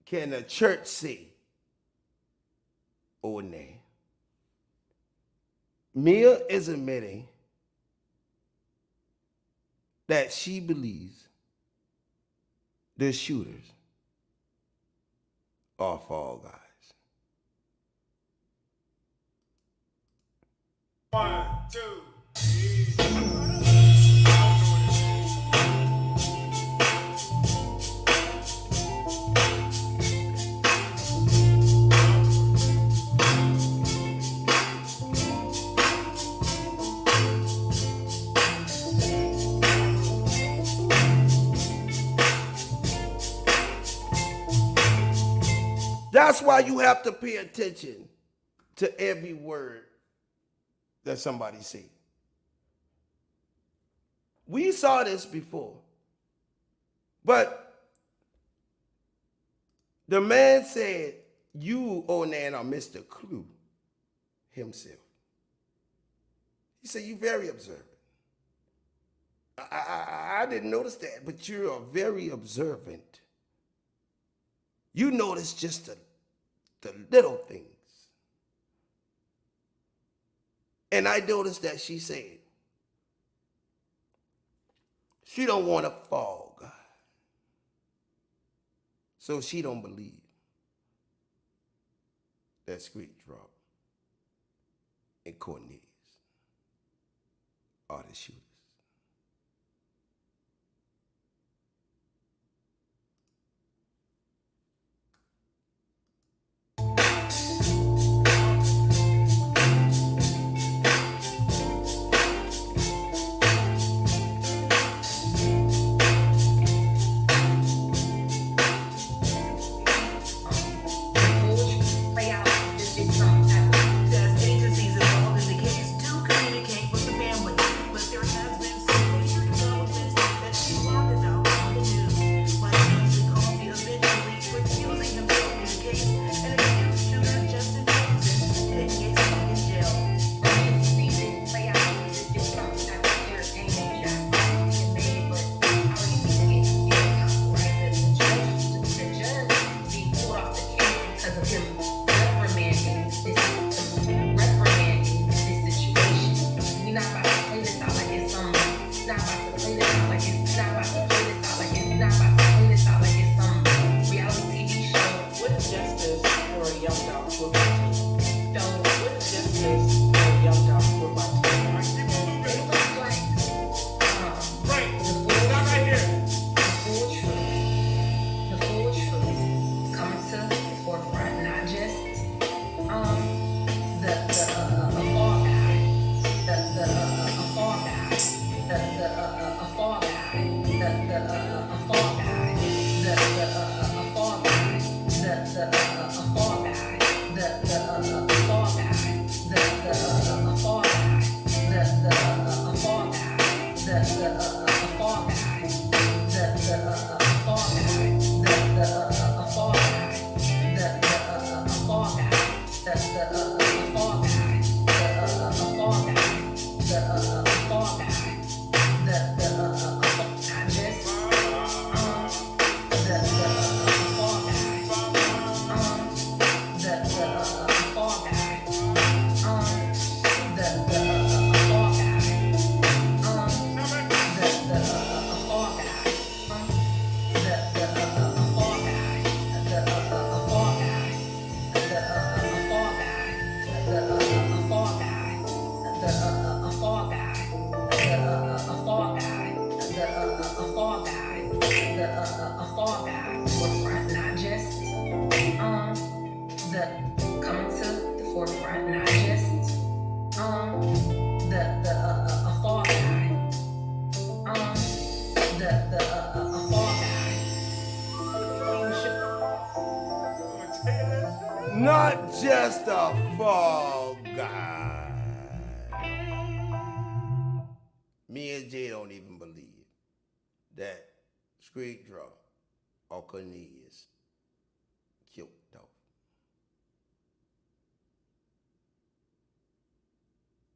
Can the church say Onan? Mia is admitting that she believes the shooters are fall guys. 1, 2. That's why you have to pay attention to every word that somebody says. We saw this before, but the man said, you, Onan, are Mr. Clue himself. He said, you're very observant. I didn't notice that, but you are very observant. You notice just the little things. And I noticed that she said, she don't want a fall guy. So she don't believe that Straight Drop and Cornelius are the shooters. Play out this some type of Says agencies involved in the case do communicate with the family, but there has been some major developments that she learned about on the news, like Judge Coffee eventually recusing himself from the case and accused shooter Justin Johnson that he is in jail. play out this some type of entertainment shot made, but I don't even think it's right. The judge being pulled off the case because of him reprimanding this situation. We're not about to play this out like it's some. Not about to play this out like it's. Not about to play this out like it's. Not about to play this out like it's some reality TV show. What does justice for a young Dolph look like to you? Don't. What does justice for a young Dolph look like to you? It looks like Right. the full Stop right here. the full truth coming to the forefront, not just the fall guy, a fall guy, a fall guy, a fall guy, a fall guy, a fall guy, a fall guy, a fall guy forefront, not just the coming to the forefront, not just a fall guy, a fall guy. Not just a fall guy. Me and Jay don't even believe that Street Draw or Cornelius killed Dolph.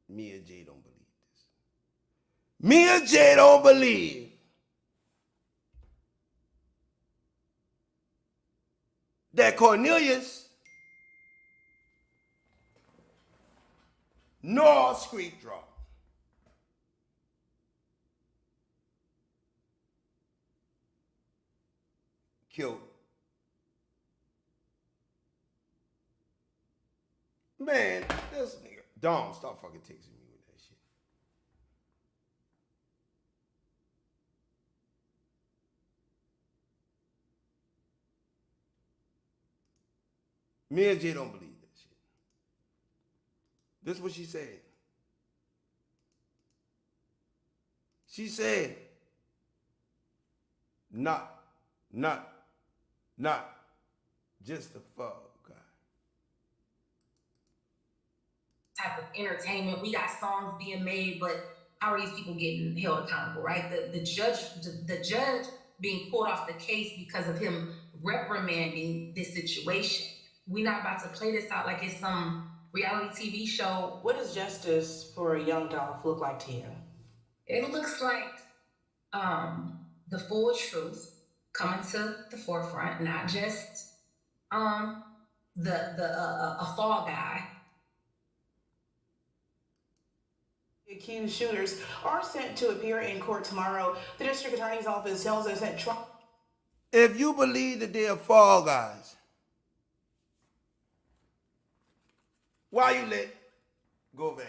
Me and Jay don't believe this. Me and Jay don't believe that Cornelius nor Street Draw killed. Man, this nigga. Dom, stop fucking texting me with that shit. Me and Jay don't believe that shit. This is what she said. She said, not just a fall guy. Type of entertainment. We got songs being made, but how are these people getting held accountable, right? The judge being pulled off the case because of him reprimanding this situation. We're not about to play this out like it's some reality TV show. What does justice for a young Dolph look like to you? It looks like the full truth coming to the forefront, not just a fall guy. Accused shooters are set to appear in court tomorrow. The district attorney's office tells us that Trump. If you believe that they're fall guys, why you let Govan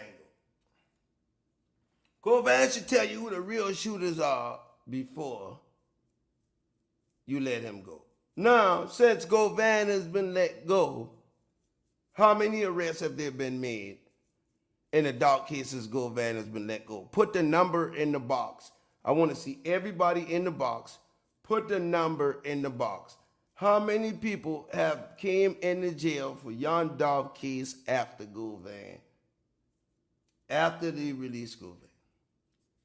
go? Govan should tell you who the real shooters are before you let him go. Now, since Govan has been let go, how many arrests have there been made in the dark cases Govan has been let go? Put the number in the box. I want to see everybody in the box. Put the number in the box. How many people have came into jail for Yon Dolph case after Govan? After they released Govan.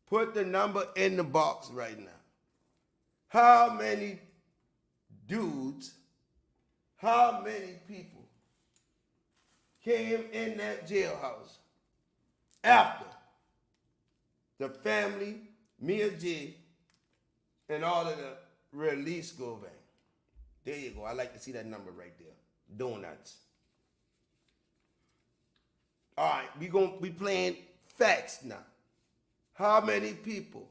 Put the number in the box right now. How many dudes, how many people came in that jailhouse after the family, Mia J, and all of the release Govan? There you go. I like to see that number right there. Donuts. All right, we playing facts now. How many people?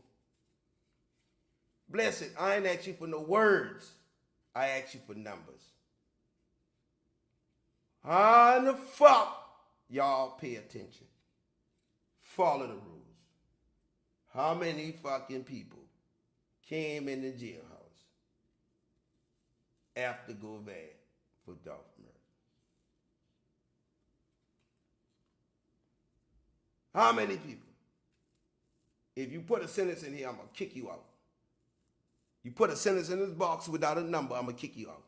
Bless it. I ain't ask you for no words. I ask you for numbers. How the fuck y'all pay attention? Follow the rules. How many fucking people came in the jailhouse after Govan for Dolph murder? How many people? If you put a sentence in here, I'm going to kick you out. You put a sentence in this box without a number, I'm going to kick you out.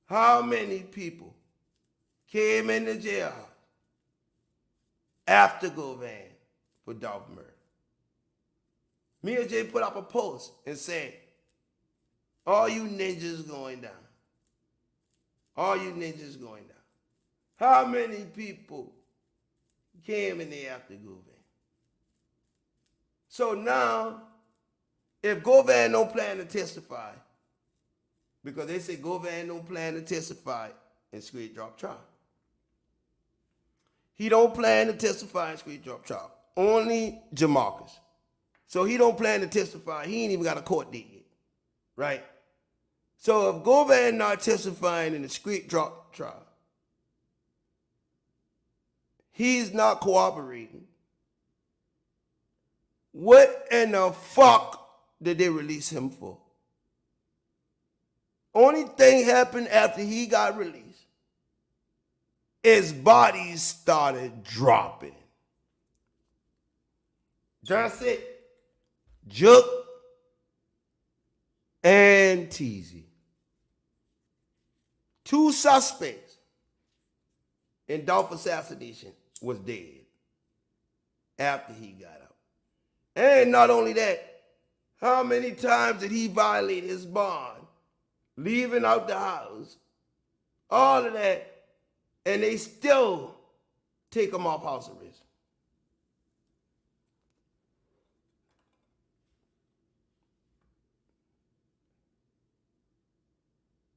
How many people came in the jailhouse after Govan for Dolph murder? Mia J put up a post and said, all you ninjas going down. All you ninjas going down. How many people came in there after Govan? So now, if Govan don't plan to testify, because they say Govan don't plan to testify in Street Drop trial. He don't plan to testify in Street Drop trial. Only Jamarcus. So he don't plan to testify. He ain't even got a court date yet, right? So if Govan not testifying in the Street Drop trial, He's not cooperating. What in the fuck did they release him for? Only thing happened after he got released is bodies started dropping. That's it. Jook and Teezy. 2 suspects in Dolph assassination was dead after he got out. And not only that, how many times did he violate his bond? Leaving out the house, all of that, and they still take him off house arrest.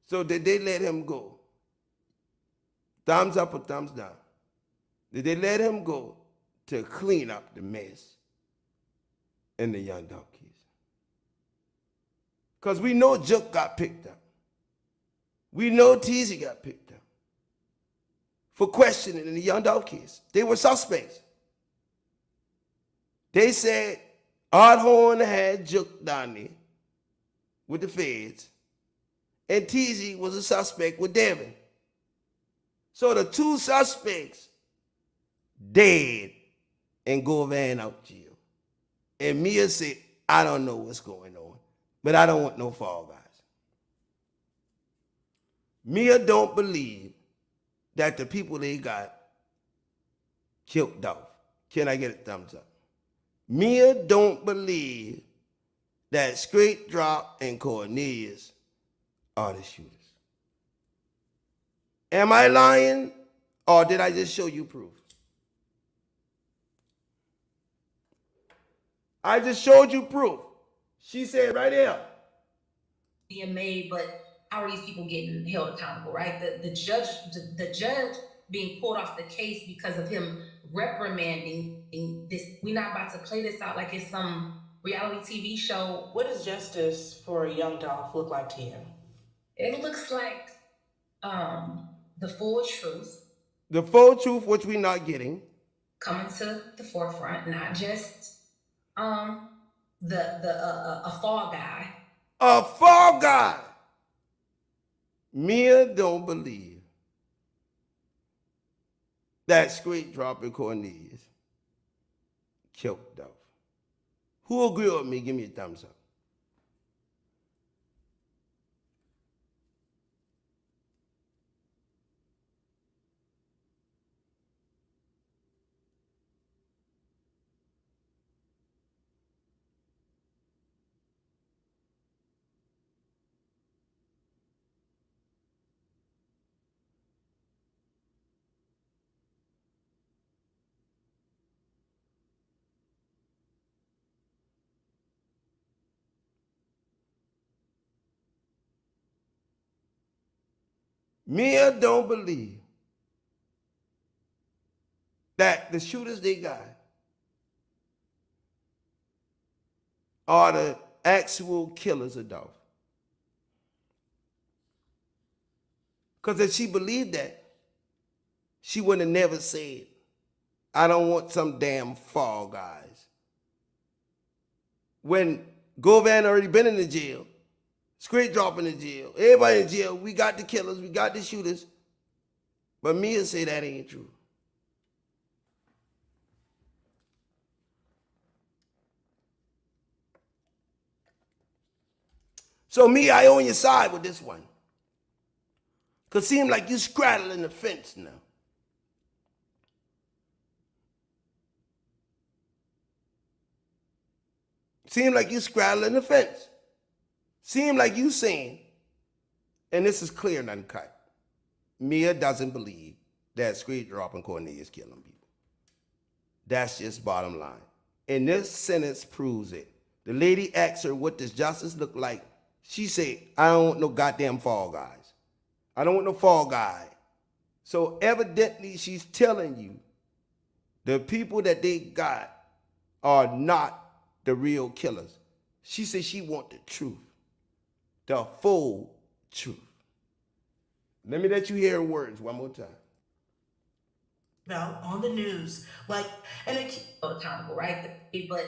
So did they let him go? Thumbs up or thumbs down? Did they let him go to clean up the mess in the Young Dolph case? Because we know Jook got picked up. We know Teezy got picked up for questioning in the Young Dolph case. They were suspects. They said Art Horn had Jook down there with the feds, and Teezy was a suspect with Devin. So the 2 suspects dead and Govan out jail. And Mia said, I don't know what's going on, but I don't want no fall guys. Mia don't believe that the people they got killed Dolph. Can I get a thumbs up? Mia don't believe that Straight Drop and Cornelius are the shooters. Am I lying, or did I just show you proof? I just showed you proof. She said right there. Being made, but how are these people getting held accountable, right? The judge being pulled off the case because of him reprimanding this. We're not about to play this out like it's some reality TV show. What does justice for Young Dolph look like to you? It looks like the full truth. The full truth, which we're not getting. Coming to the forefront, not just a fall guy. A fall guy. Mia don't believe that Straight Drop and Cornelius killed Dolph. Who agree with me? Give me a thumbs up. Mia don't believe that the shooters they got are the actual killers of Dolph. Because if she believed that, she would have never said, I don't want some damn fall guys. When Govan already been in the jail, Straight Drop in the jail, everybody in jail, we got the killers, we got the shooters. But Mia say that ain't true. So Mia, I on your side with this one. Cause seem like you straddling the fence now. Seem like you straddling the fence. Seem like you saying, and this is clear and uncut, Mia doesn't believe that Straight Drop and Cornelius killing people. That's just bottom line. And this sentence proves it. The lady asked her, what does justice look like? She said, I don't want no goddamn fall guys. I don't want no fall guy. So evidently she's telling you the people that they got are not the real killers. She said she want the truth. The full truth. Let me let you hear her words one more time. about on the news, like accountable, right? But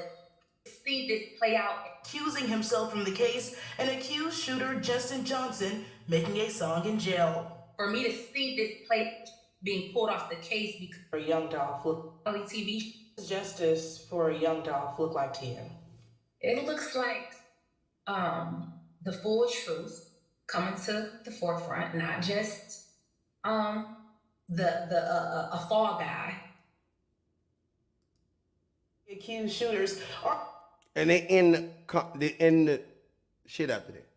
see this play out. accusing himself from the case and accused shooter Justin Johnson making a song in jail. For me to see this play being pulled off the case because For Young Dolph, look, TV, justice for Young Dolph look like to you? it looks like the full truth coming to the forefront, not just a fall guy. Accused shooters are. And they end the shit after that.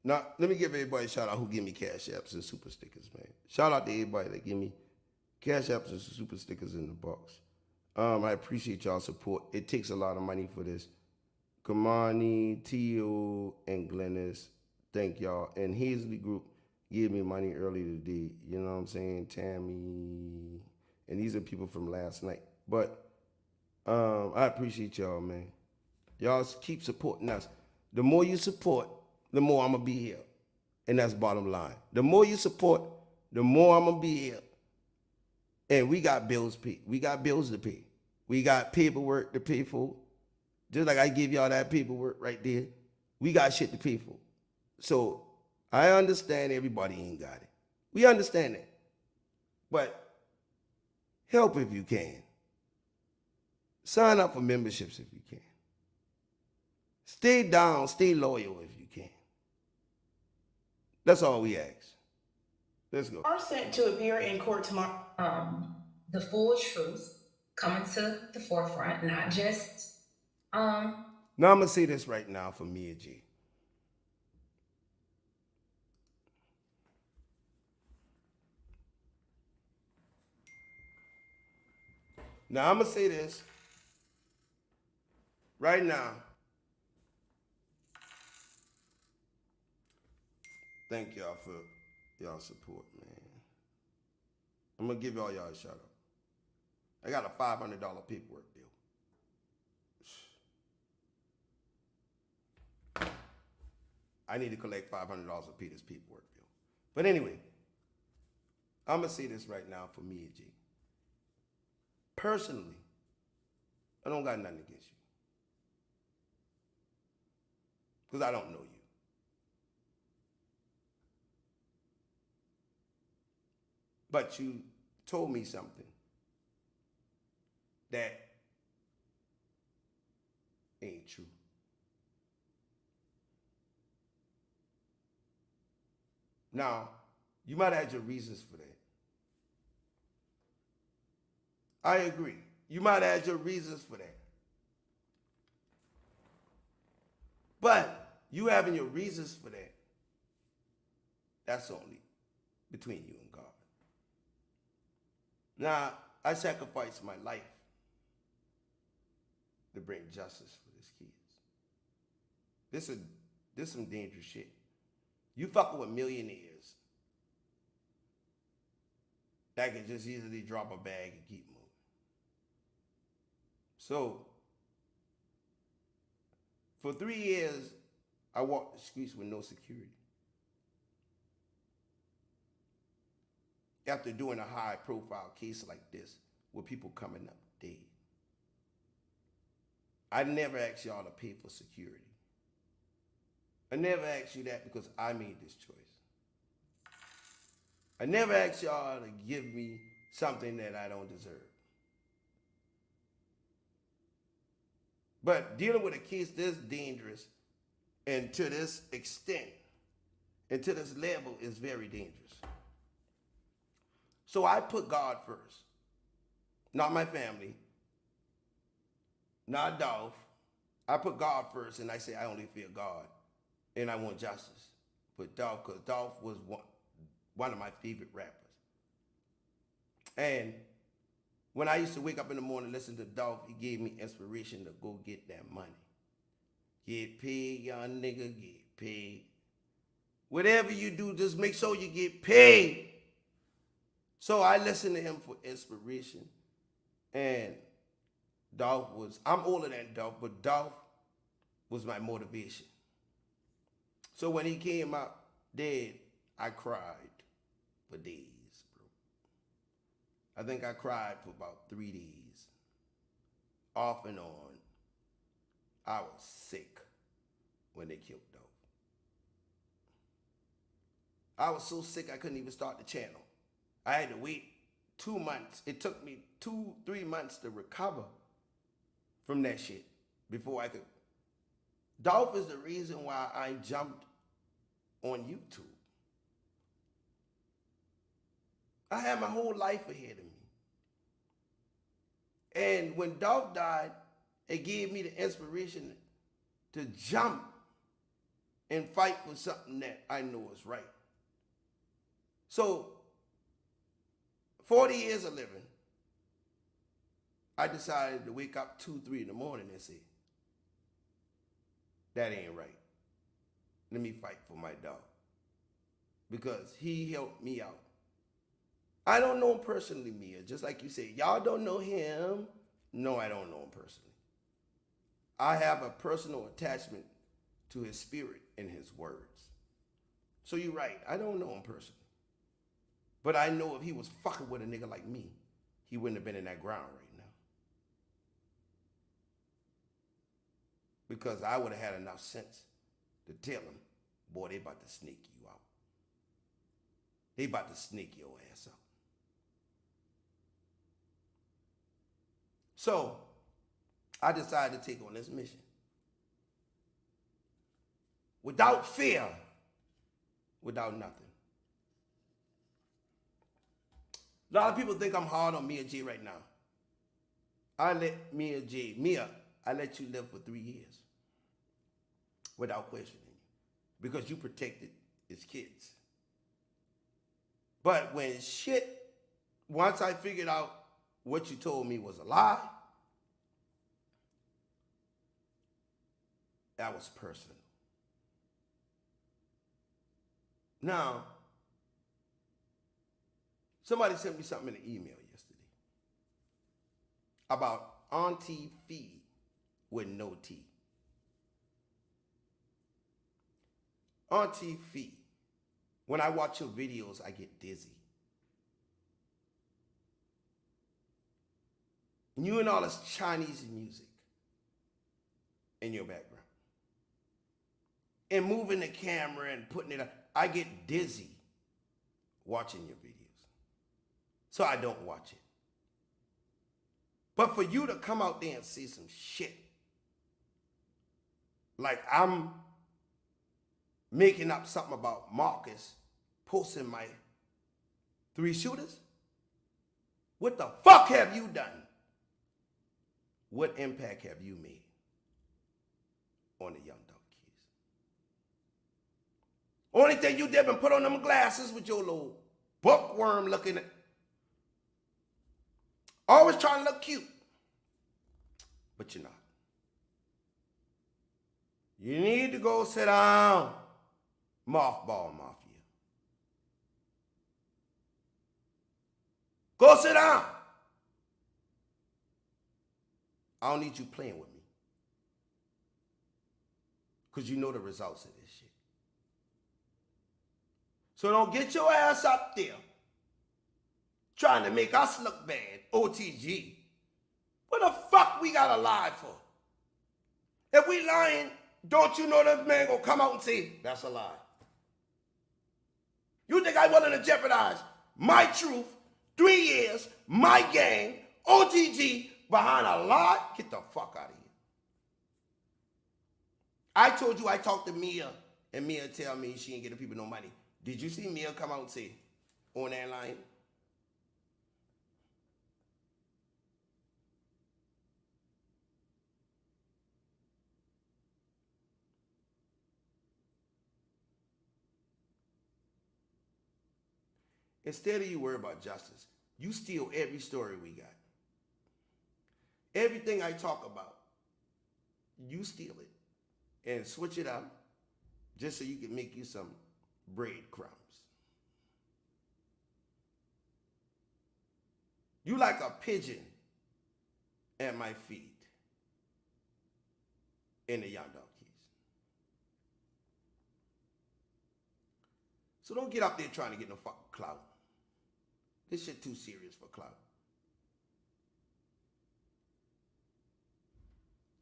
Now, let me give everybody a shout out who give me cash apps and super stickers, man. Shout out to everybody that give me cash apps and super stickers in the box. I appreciate y'all's support. It takes a lot of money for this. Kamani, Tio, and Glennis, thank y'all. And Hazley Group gave me money earlier today. You know what I'm saying? Tammy. And these are people from last night. But I appreciate y'all, man. Y'all keep supporting us. The more you support, the more I'm going to be here. And that's bottom line. The more you support, the more I'm going to be here. And we got bills to pay. We got bills to pay. We got paperwork to pay for. Just like I give y'all that paperwork right there. We got shit to pay for. So I understand everybody ain't got it. We understand that. But help if you can. Sign up for memberships if you can. Stay down, stay loyal if you can. That's all we ask. Let's go. Are set to appear in court tomorrow. The full truth coming to the forefront, not just Now I'm gonna say this right now for Mia G. Now I'm gonna say this right now. Thank y'all for y'all support, man. I'm gonna give y'all a shout out. I got a $500 paperwork bill. I need to collect $500 to pay this paperwork bill. But anyway, I'm gonna say this right now for Mia G. Personally, I don't got nothing against you. Because I don't know you. But you told me something that ain't true. Now, you might have had your reasons for that. I agree. You might have had your reasons for that. But you having your reasons for that, that's only between you and God. Now, I sacrificed my life to bring justice for these kids. This some dangerous shit. You fucking with millionaires that can just easily drop a bag and keep moving. So, for 3 years, I walked the streets with no security. After doing a high-profile case like this, with people coming up dead. I never asked y'all to pay for security. I never asked you that because I made this choice. I never asked y'all to give me something that I don't deserve. But dealing with a case this dangerous and to this extent and to this level is very dangerous. So I put God first. Not my family. Not Dolph. I put God first and I say I only fear God. And I want justice for Dolph because Dolph was one of my favorite rappers. And when I used to wake up in the morning and listen to Dolph, he gave me inspiration to go get that money. Get paid, young nigga, get paid. Whatever you do, just make sure you get paid. So I listened to him for inspiration. And Dolph I'm older than Dolph, but Dolph was my motivation. So when he came out dead, I cried for days, bro. I think I cried for about 3 days. Off and on. I was sick when they killed Dolph. I was so sick I couldn't even start the channel. I had to wait 2 months. It took me 2-3 months to recover from that shit before I could. Dolph is the reason why I jumped on YouTube. I had my whole life ahead of me. And when Dolph died, it gave me the inspiration to jump and fight for something that I know is right. So, 40 years of living, I decided to wake up 2-3 in the morning and say, that ain't right. Let me fight for my dog. Because he helped me out. I don't know him personally, Mia. Just like you say, y'all don't know him. No, I don't know him personally. I have a personal attachment to his spirit and his words. So you're right. I don't know him personally. But I know if he was fucking with a nigga like me, he wouldn't have been in that ground right now. Because I would have had enough sense to tell him, boy, they about to snake you out. They about to snake your ass out. So, I decided to take on this mission. Without fear, without nothing. A lot of people think I'm hard on Mia J right now. I let I let you live for 3 years without questioning you because you protected his kids. But when once I figured out what you told me was a lie, that was personal. Now, somebody sent me something in an email yesterday about Auntie Fee with no T. Auntie Fee, when I watch your videos, I get dizzy. And you and all this Chinese music in your background. And moving the camera and putting it up, I get dizzy watching your videos. So I don't watch it. But for you to come out there and see some shit, like I'm making up something about Marcus posting my 3 shooters, what the fuck have you done? What impact have you made on the young dog kids? Only thing you did been put on them glasses with your little bookworm looking at. Always trying to look cute. But you're not. You need to go sit down, Mothball Mafia. Go sit down. I don't need you playing with me. Because you know the results of this shit. So don't get your ass up there trying to make us look bad, OTG. What the fuck we gotta lie for? If we lying, don't you know this man gonna come out and say, that's a lie? You think I'm willing to jeopardize my truth, 3 years, my gang, OTG, behind a lie? Get the fuck out of here. I told you I talked to Mia, and Mia tell me she ain't getting people no money. Did you see Mia come out and say, on that line? Instead of you worry about justice, you steal every story we got. Everything I talk about, you steal it and switch it up just so you can make you some breadcrumbs. You like a pigeon at my feet in the Young Dog Keys. So don't get up there trying to get no fucking clout. This shit too serious for clout.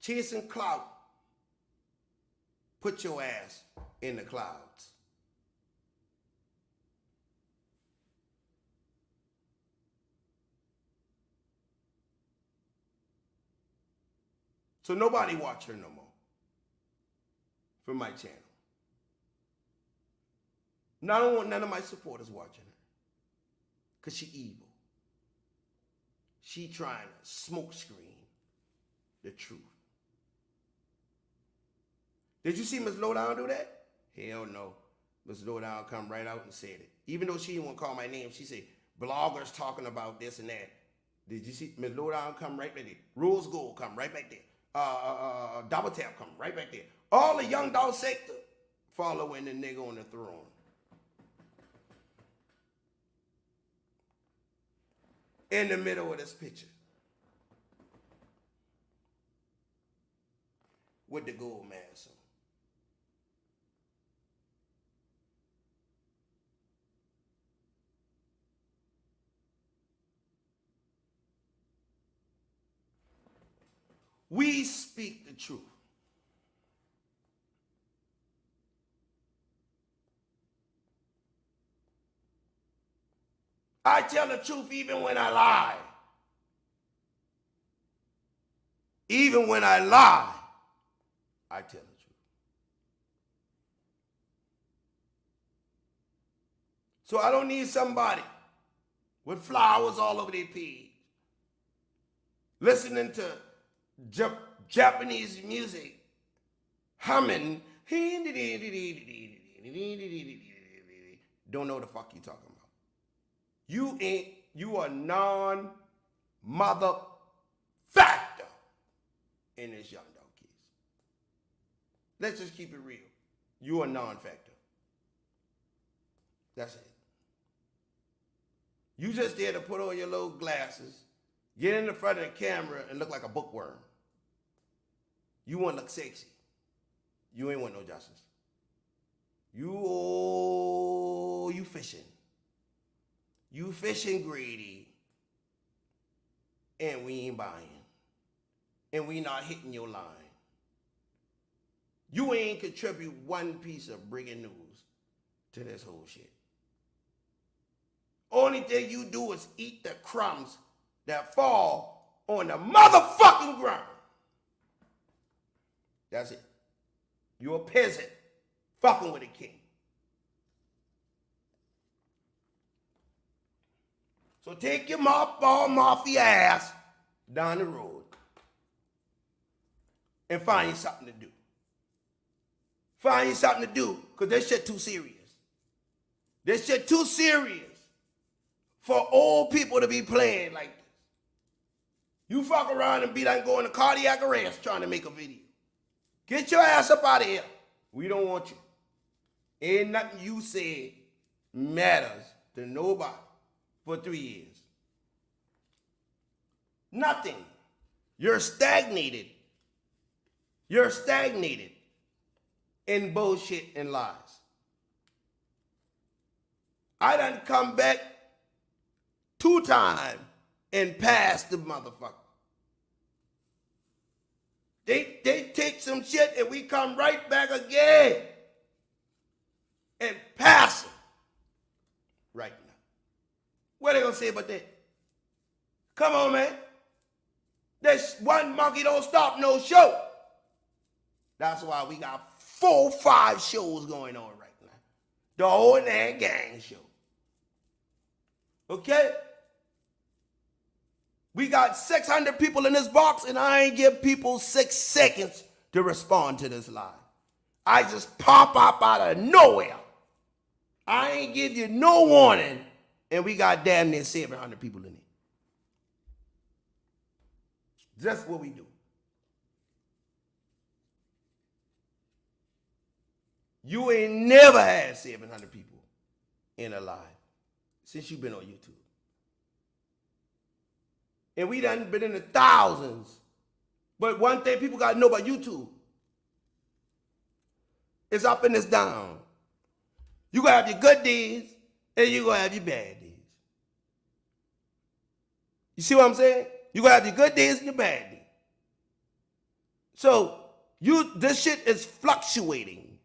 Chasing clout. Put your ass in the clouds. So nobody watch her no more from my channel. I don't want none of my supporters watching her because she evil. She trying to smoke screen the truth. Did you see Ms. Lowdown do that? Hell no. Ms. Lowdown come right out and said it. Even though she didn't want to call my name, she said, bloggers talking about this and that. Did you see Ms. Lowdown come right back there? Rose Gold come right back there. Double Tap come right back there. All the young dog sector following the nigga on the throne. In the middle of this picture. With the gold mask on. We speak the truth. I tell the truth even when I lie. Even when I lie, I tell the truth. So I don't need somebody with flowers all over their page, listening to Japanese music, humming, don't know what the fuck you talking about. You are non-mother factor in this young dog case. Let's just keep it real. You are non-factor. That's it. You just there to put on your little glasses, get in the front of the camera and look like a bookworm. You want to look sexy. You ain't want no justice. You fishing. You fishing greedy. And we ain't buying. And we not hitting your line. You ain't contribute one piece of breaking news to this whole shit. Only thing you do is eat the crumbs that fall on the motherfucking ground. That's it. You're a peasant fucking with a king. So take your mothball mafia ass down the road and find you something to do. Find you something to do, because this shit too serious. This shit too serious for old people to be playing like this. You fuck around and be like going to cardiac arrest trying to make a video. Get your ass up out of here. We don't want you. Ain't nothing you said matters to nobody for 3 years. Nothing. You're stagnated. You're stagnated in bullshit and lies. I done come back 2 times and passed the motherfucker. They take some shit and we come right back again and pass them right now. What are they gonna say about that? Come on, man. This one monkey don't stop no show. That's why we got 4 or 5 shows going on right now. The whole damn gang show. Okay? We got 600 people in this box, and I ain't give people 6 seconds to respond to this live. I just pop up out of nowhere. I ain't give you no warning, and we got damn near 700 people in it. That's what we do. You ain't never had 700 people in a live since you've been on YouTube. And we done been in the thousands. But one thing people got to know about YouTube, it's up and it's down. You going to have your good days and you going to have your bad days. You see what I'm saying? You gonna have your good days and your bad days. So this shit is fluctuating.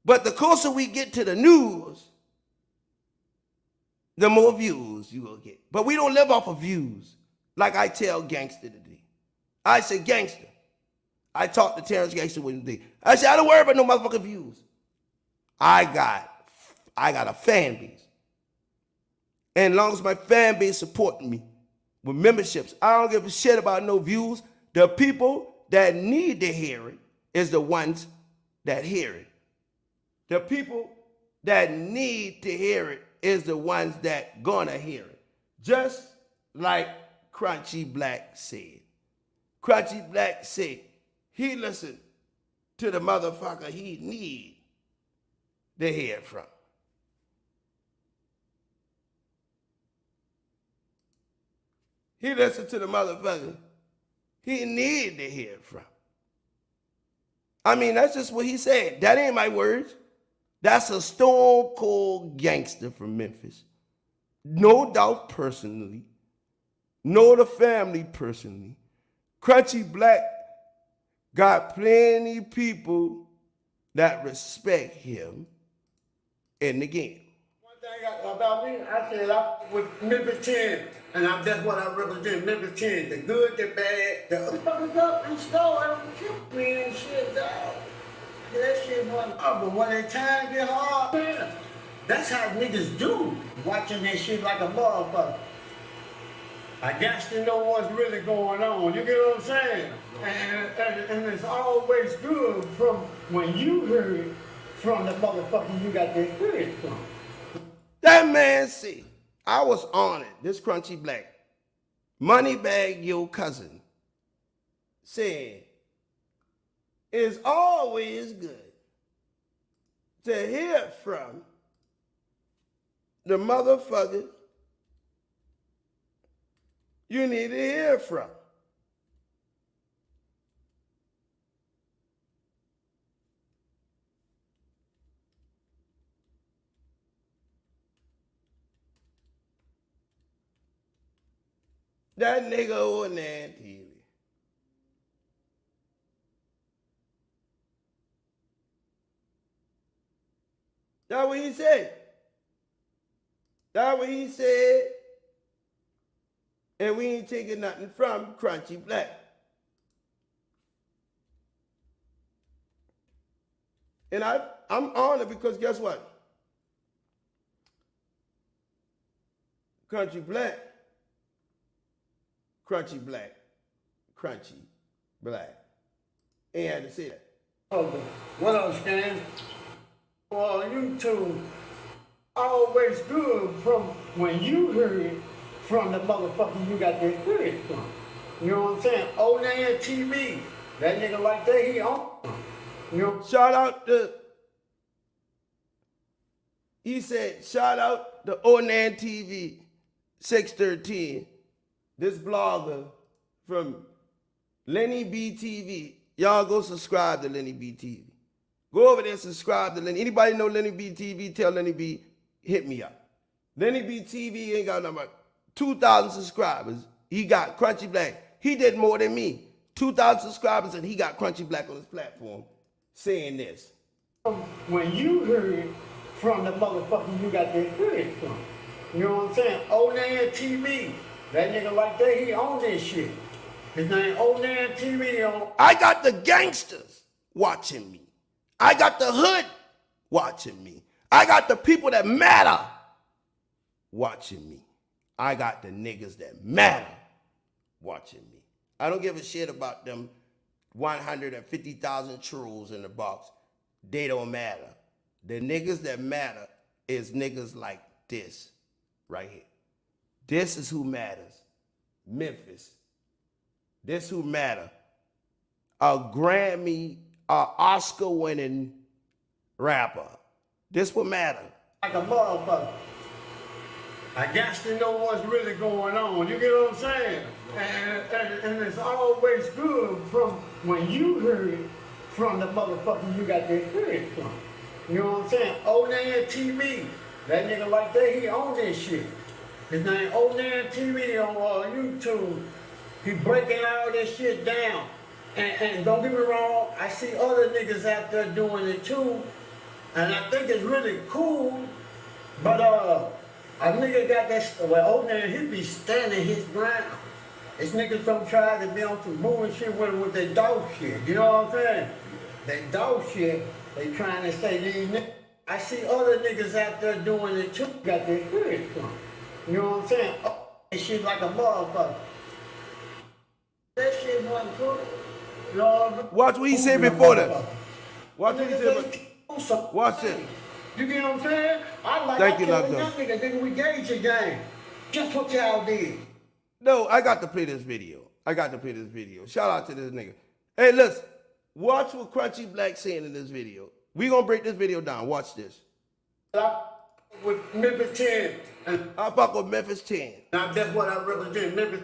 But the closer we get to the news, the more views you gonna get. But we don't live off of views. Like I tell Gangster today. I say, Gangster. I talked to Terrence Gangster with him today. I said, I don't worry about no motherfucking views. I got a fan base. And as long as my fan base supporting me with memberships, I don't give a shit about no views. The people that need to hear it is the ones that hear it. The people that need to hear it is the ones that gonna hear it. Just like Crunchy Black said. Crunchy Black said he listened to the motherfucker he need to hear from. He listened to the motherfucker he need to hear from. I mean, that's just what he said. That ain't my words. That's a stone cold gangster from Memphis. No doubt personally. Know the family personally. Crunchy Black got plenty people that respect him in the game. One thing about me, I said I'm with Memphis 10, and that's what I represent, Memphis 10. The good, the bad, the fuckers up and stole and killed me and shit, dog. That shit wasn't up, but when the time get hard, man, that's how niggas do, watching that shit like a motherfucker. I guess to know what's really going on, you get what I'm saying? And it's always good from when you heard it from the motherfucker you got the experience from. That man said, I was on it, this Crunchy Black, Moneybag Yo cousin, said, it's always good to hear from the motherfuckers you need to hear from. That nigga on that TV. That's what he said. That's what he said. And we ain't taking nothing from Crunchy Black. And I'm honored because guess what? Crunchy Black. Ain't had to say that. Okay. What else, Stan? Well, you two, always good from when you heard it from the motherfucker you got the experience from. You know what I'm saying? Onan TV, that nigga like that, he on. You know? Shout out to, he said, shout out to Onan TV 613, this blogger from Lenny B TV. Y'all go subscribe to Lenny B TV. Go over there and subscribe to Lenny. Anybody know Lenny B TV? Tell Lenny B, hit me up. Lenny B TV ain't got number 2,000 subscribers. He got Crunchy Black. He did more than me. 2,000 subscribers and he got Crunchy Black on his platform saying this. When you heard it from the motherfucker you got the experience from. You know what I'm saying? Onan TV, that nigga like that, he on this shit. His name Onan TV on. I got the gangsters watching me. I got the hood watching me. I got the people that matter watching me. I got the niggas that matter watching me. I don't give a shit about them 150,000 trolls in the box. They don't matter. The niggas that matter is niggas like this right here. This is who matters. Memphis. This who matter. A Grammy, Oscar-winning rapper. This what matter. Like a motherfucker. I got to know what's really going on. You get what I'm saying? And it's always good from when you heard it from the motherfucker you got the experience from. You know what I'm saying? Onan TV, that nigga like that, he on this shit. His name Onan TV on YouTube. He breaking all this shit down. And don't get me wrong, I see other niggas out there doing it too. And I think it's really cool. But a nigga got that, well, Onan, he be standing his ground. These niggas don't try to be on some bullshit with their dog shit. You know what I'm saying? They dog shit, they trying to say these niggas. I see other niggas out there doing it too. Got their experience from. You know what I'm saying? Oh, that shit like a motherfucker. That shit wasn't cool. You know what I'm saying? Watch what he said before that. Watch what he said before. Watch it. You get what I'm saying? I like Thank you, young Lockdown. nigga, we gauge the game. Just what y'all did. No, I got to play this video. Shout out to this nigga. Hey, listen. Watch what Crunchy Black saying in this video. We gonna break this video down. Watch this. With Memphis 10. And I fuck with Memphis 10. now that's what I represent. Memphis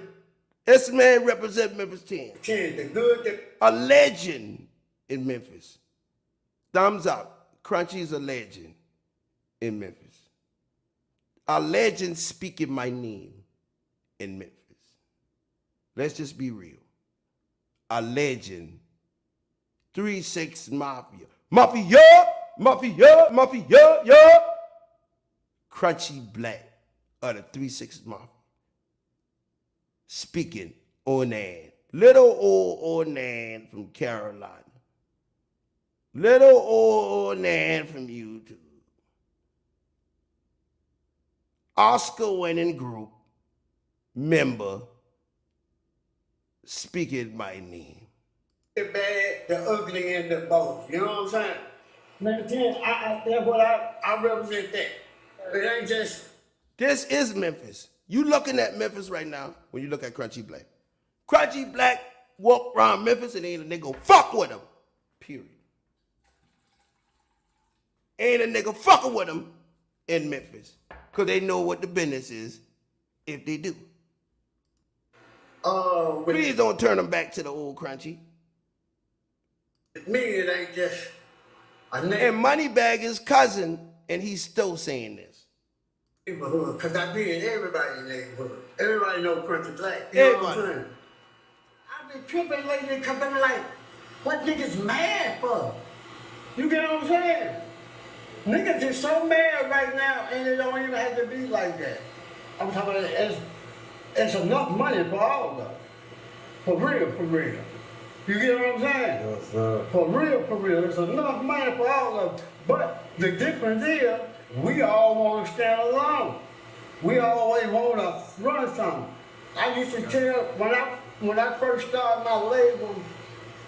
This man represent Memphis 10. 10. The good, the A legend in Memphis. Thumbs up. Crunchy's a legend in Memphis. A legend speaking my name in Memphis. Let's just be real. A legend. 3-6 Mafia. Mafia! Crunchy Black of the 3-6 Mafia. Speaking Onan. Little old Onan from Carolina. Little old Onan from YouTube. Oscar winning group member speaking my name. the bad, the ugly, and the both. You know what I'm saying? Memphis 10, that's what I represent that. It ain't just. This is Memphis. You looking at Memphis right now when you look at Crunchy Black. Crunchy Black walk around Memphis and ain't a nigga fuck with him. Period. Ain't a nigga fucking with him in Memphis. Because they know what the business is if they do. Please don't turn them back to the old Crunchy. With me, it ain't just a name. And Moneybag is cousin, and he's still saying this. Neighborhood, because I be in everybody's neighborhood. Everybody know Crunchy Black. You know what I'm saying? I've been tripping lately because I'm like, what niggas mad for? You get what I'm saying? Niggas is so mad right now, and it don't even have to be like that. I'm talking about it's enough money for all of us. For real, for real. You get what I'm saying? Yes, sir. For real, it's enough money for all of us. But the difference is, we all want to stand alone. We always want to run something. I used to tell, when I first started my label,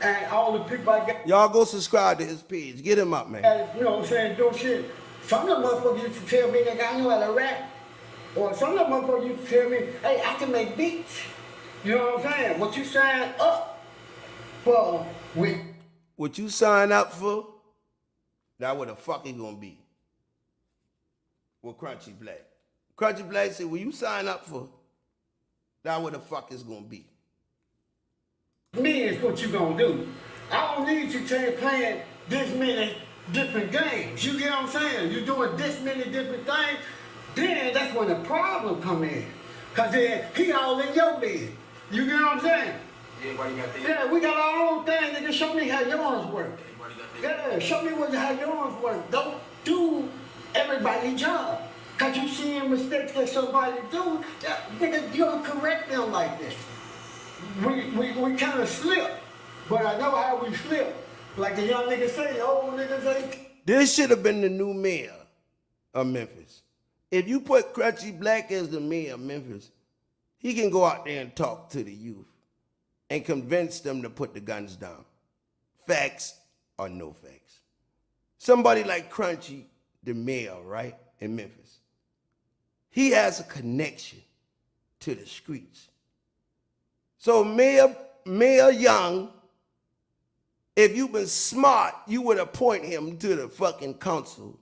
and all the people I got, Y'all go subscribe to his page. Get him up, man. you know what I'm saying, do shit. Some of the motherfuckers used to tell me that I knew how to rap. Or some of the motherfuckers used to tell me, hey, I can make beats. You know what I'm saying? What you sign up for with. What you sign up for, that what the fuck it gonna be. With Crunchy Black. Crunchy Black said, what you sign up for, that what the fuck is gonna be. Me is what you gonna do. I don't need you playing this many different games. You get what I'm saying? You're doing this many different things, then that's when the problem come in. Cause then he all in your bed. You get what I'm saying? Everybody got their. Yeah, we got our own thing, nigga. Show me how yours work. Everybody got their. Yeah, show me how yours work. Don't do everybody's job. Cause you seeing mistakes that somebody do, nigga, you don't correct them like that. We kind of slip, but I know how we slip. Like the young niggas say, old niggas say. This should have been the new mayor of Memphis. If you put Crunchy Black as the mayor of Memphis, he can go out there and talk to the youth and convince them to put the guns down. Facts or no facts. Somebody like Crunchy, the mayor, right, in Memphis, he has a connection to the streets. So Mayor Young, if you've been smart, you would appoint him to the fucking council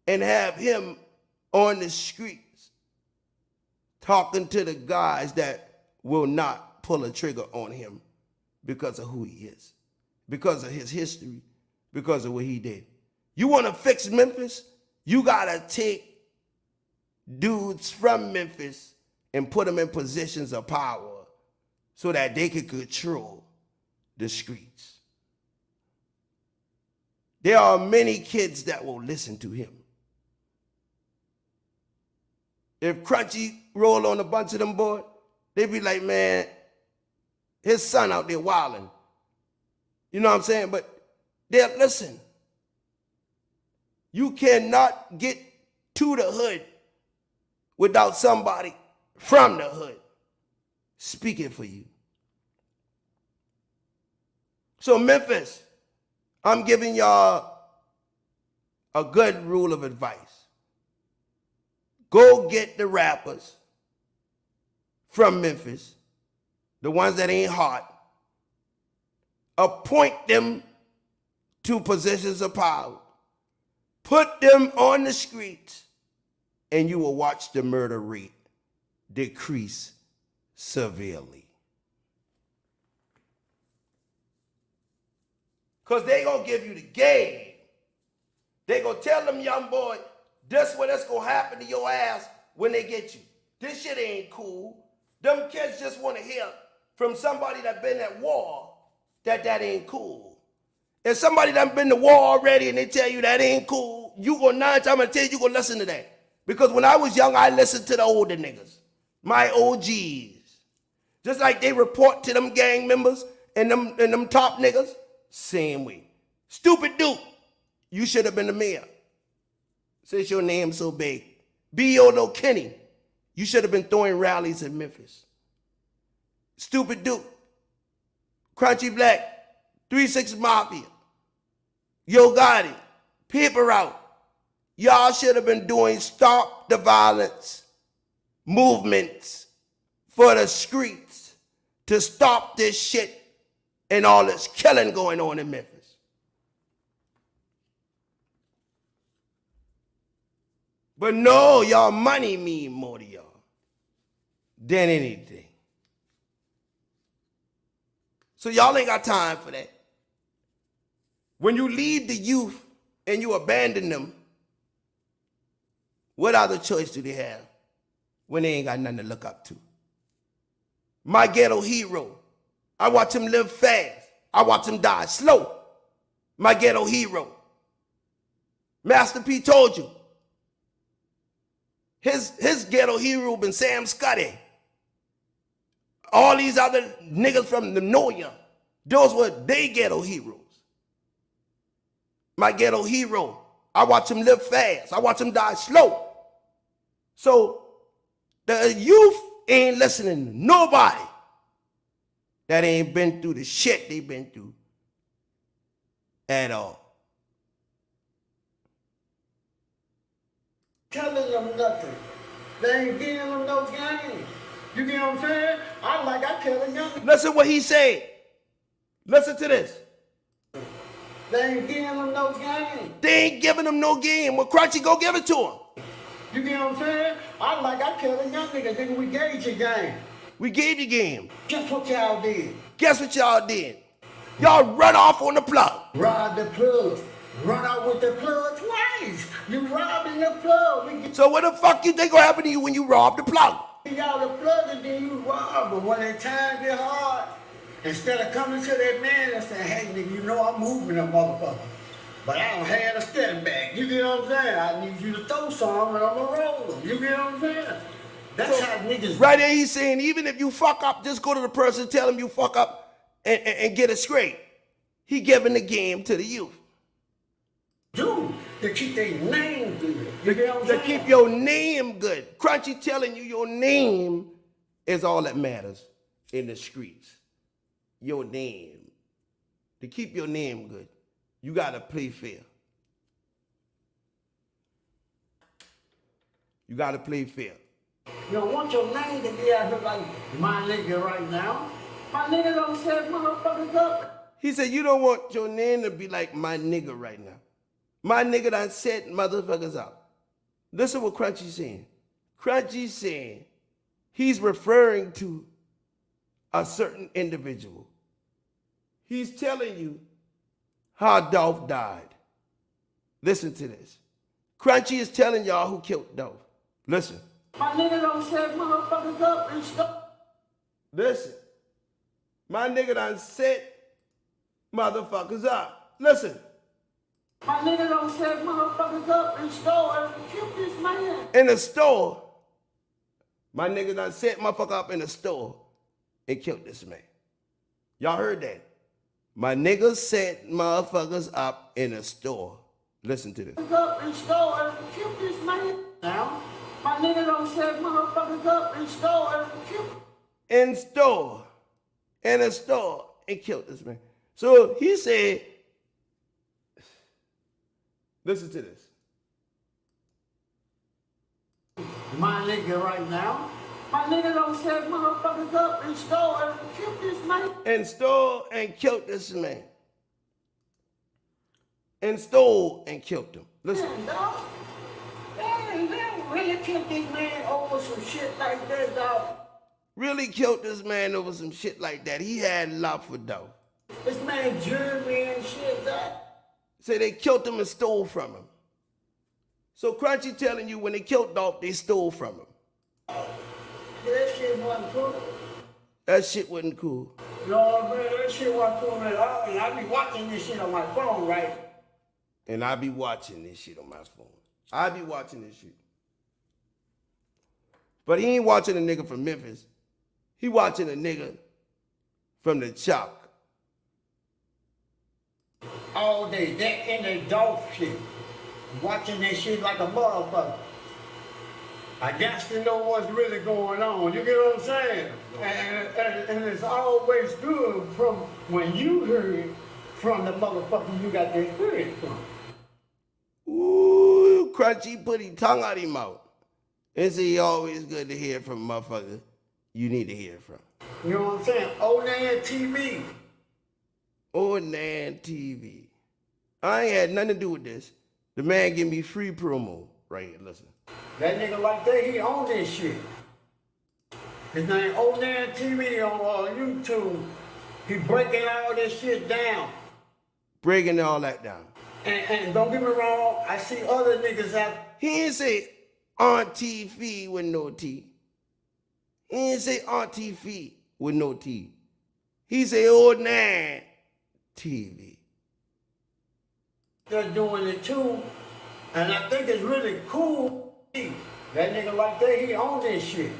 and have him on the streets talking to the guys that will not pull a trigger on him because of who he is, because of his history, because of what he did. You want to fix Memphis? You got to take dudes from Memphis and put them in positions of power so that they could control the streets. There are many kids that will listen to him. If Crunchy roll on a bunch of them boys, they be like, man, his son out there wilding. You know what I'm saying? But they'll listen. You cannot get to the hood without somebody from the hood speaking for you. So Memphis, I'm giving y'all a good rule of advice. Go get the rappers from Memphis, the ones that ain't hot, appoint them to positions of power, put them on the streets, and you will watch the murder rate decrease severely. Because they going to give you the game. They going to tell them young boy, this what that's going to happen to your ass when they get you. This shit ain't cool. Them kids just want to hear from somebody that been at war that ain't cool. If somebody done been to war already and they tell you that ain't cool, you go 9 times out of 10, you gonna listen to that. Because when I was young, I listened to the older niggas, my OGs. Just like they report to them gang members and them top niggas, same way. Stupid Duke, you should have been the mayor. Since your name's so big. B.O. Kenny, you should have been throwing rallies in Memphis. Stupid Duke, Crunchy Black, 3-6 Mafia, Yo Gotti, Paper Out. Y'all should have been doing stop the violence movements for the streets to stop this shit and all this killing going on in Memphis. But no, y'all money mean more to y'all than anything. So y'all ain't got time for that. When you leave the youth and you abandon them, what other choice do they have when they ain't got nothing to look up to? My ghetto hero, I watch him live fast. I watch him die slow. My ghetto hero. Master P told you. His ghetto hero been Sam Scotty. All these other niggas from the Noya, those were they ghetto heroes. My ghetto hero, I watch him live fast. I watch him die slow. So the youth ain't listening to nobody that ain't been through the shit they been through at all. Telling them nothing. They ain't giving them no game. You get what I'm saying? I telling them. Listen what he said. Listen to this. They ain't giving them no game. They ain't giving them no game. Well, Crunchy, go give it to him. You get what I'm saying? I telling young niggas, nigga, we gave you game. We gave you game. Guess what y'all did? Guess what y'all did? Y'all run off on the plug. Rob the plug. Run out with the plug twice. You robbing the plug. So what the fuck you think will happen to you when you rob the plug? Y'all the plug and then you rob. But when that time get hard, instead of coming to that man and saying, hey nigga, you know I'm moving a motherfucker. But I don't have a step back. You get what I'm saying? I need you to throw some and I'm gonna roll them. You get what I'm saying? That's how niggas. Right there he's saying, even if you fuck up, just go to the person, tell him you fuck up and get it straight. He giving the game to the youth. Dude, to keep their name good. You get what I'm saying? To keep your name good. Crunchy telling you your name is all that matters in the streets. Your name. To keep your name good, you gotta play fair. You gotta play fair. You don't want your name to be out here like my nigga right now. My nigga don't set motherfuckers up. He said, you don't want your name to be like my nigga right now. My nigga done set motherfuckers up. Listen what Crunchy's saying. Crunchy's saying he's referring to a certain individual. He's telling you how Dolph died. Listen to this. Crunchy is telling y'all who killed Dolph. Listen. My nigga done set motherfuckers up and stuff. Listen. My nigga done set motherfuckers up. Listen. My nigga done set motherfuckers up and stole and killed this man. In the store. My nigga done set motherfucker up in the store and killed this man. Y'all heard that? My nigga set motherfuckers up in a store. Listen to this. Up and stole and killed this man. Now, my nigga done set motherfuckers up and stole and killed. In a store, and killed this man. So he said, listen to this. My nigga right now. My nigga done set motherfuckers up and stole and killed this man. And stole and killed this man. And stole and killed him. Listen. Man, dog. They really killed this man over some shit like that, dog. Really killed this man over some shit like that. He had love for dough. This man Jeremy and shit, dog. Say they killed him and stole from him. So Crunchy telling you when they killed Dolph, they stole from him. That shit wasn't cool. That shit wasn't cool. No, man, that shit wasn't cool at all. And I be watching this shit on my phone, right? And I be watching this shit on my phone. I be watching this shit. But he ain't watching a nigga from Memphis. He watching a nigga from the Chalk. All day, that in the dog shit. Watching this shit like a motherfucker. I got to know what's really going on. You get what I'm saying? And it's always good from when you hear it from the motherfucker you got to hear it from. Ooh, Crunchy put his tongue out his mouth. And say always good to hear from a motherfucker you need to hear from. You know what I'm saying? Onan TV. Onan TV. I ain't had nothing to do with this. The man give me free promo right here. Listen. That nigga like that, he own this shit. His name Onan TV on YouTube. He breaking all this shit down. Breaking all that down. And don't get me wrong, I see other niggas out. He ain't say Auntie Fee with no T. He ain't say Auntie Fee with no T. He say Onan TV. They're doing it too, and I think it's really cool. That nigga like that, he own this shit.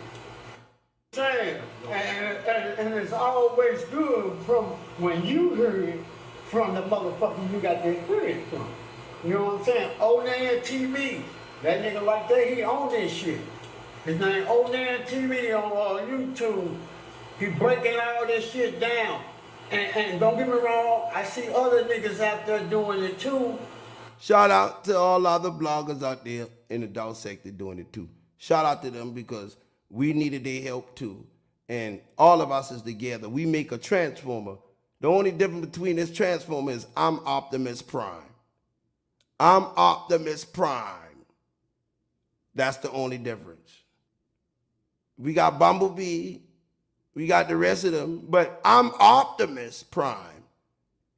Saying, and it's always good from when you hear it from the motherfucker you got to hear it from. You know what I'm saying? Onan TV. That nigga like that, he own this shit. His name Onan TV on YouTube. He breaking all this shit down. And don't get me wrong, I see other niggas out there doing it too. Shout out to all other bloggers out there in the dog sector doing it too. Shout out to them because we needed their help too. And all of us is together. We make a transformer. The only difference between this transformer is I'm Optimus Prime. I'm Optimus Prime. That's the only difference. We got Bumblebee. We got the rest of them. But I'm Optimus Prime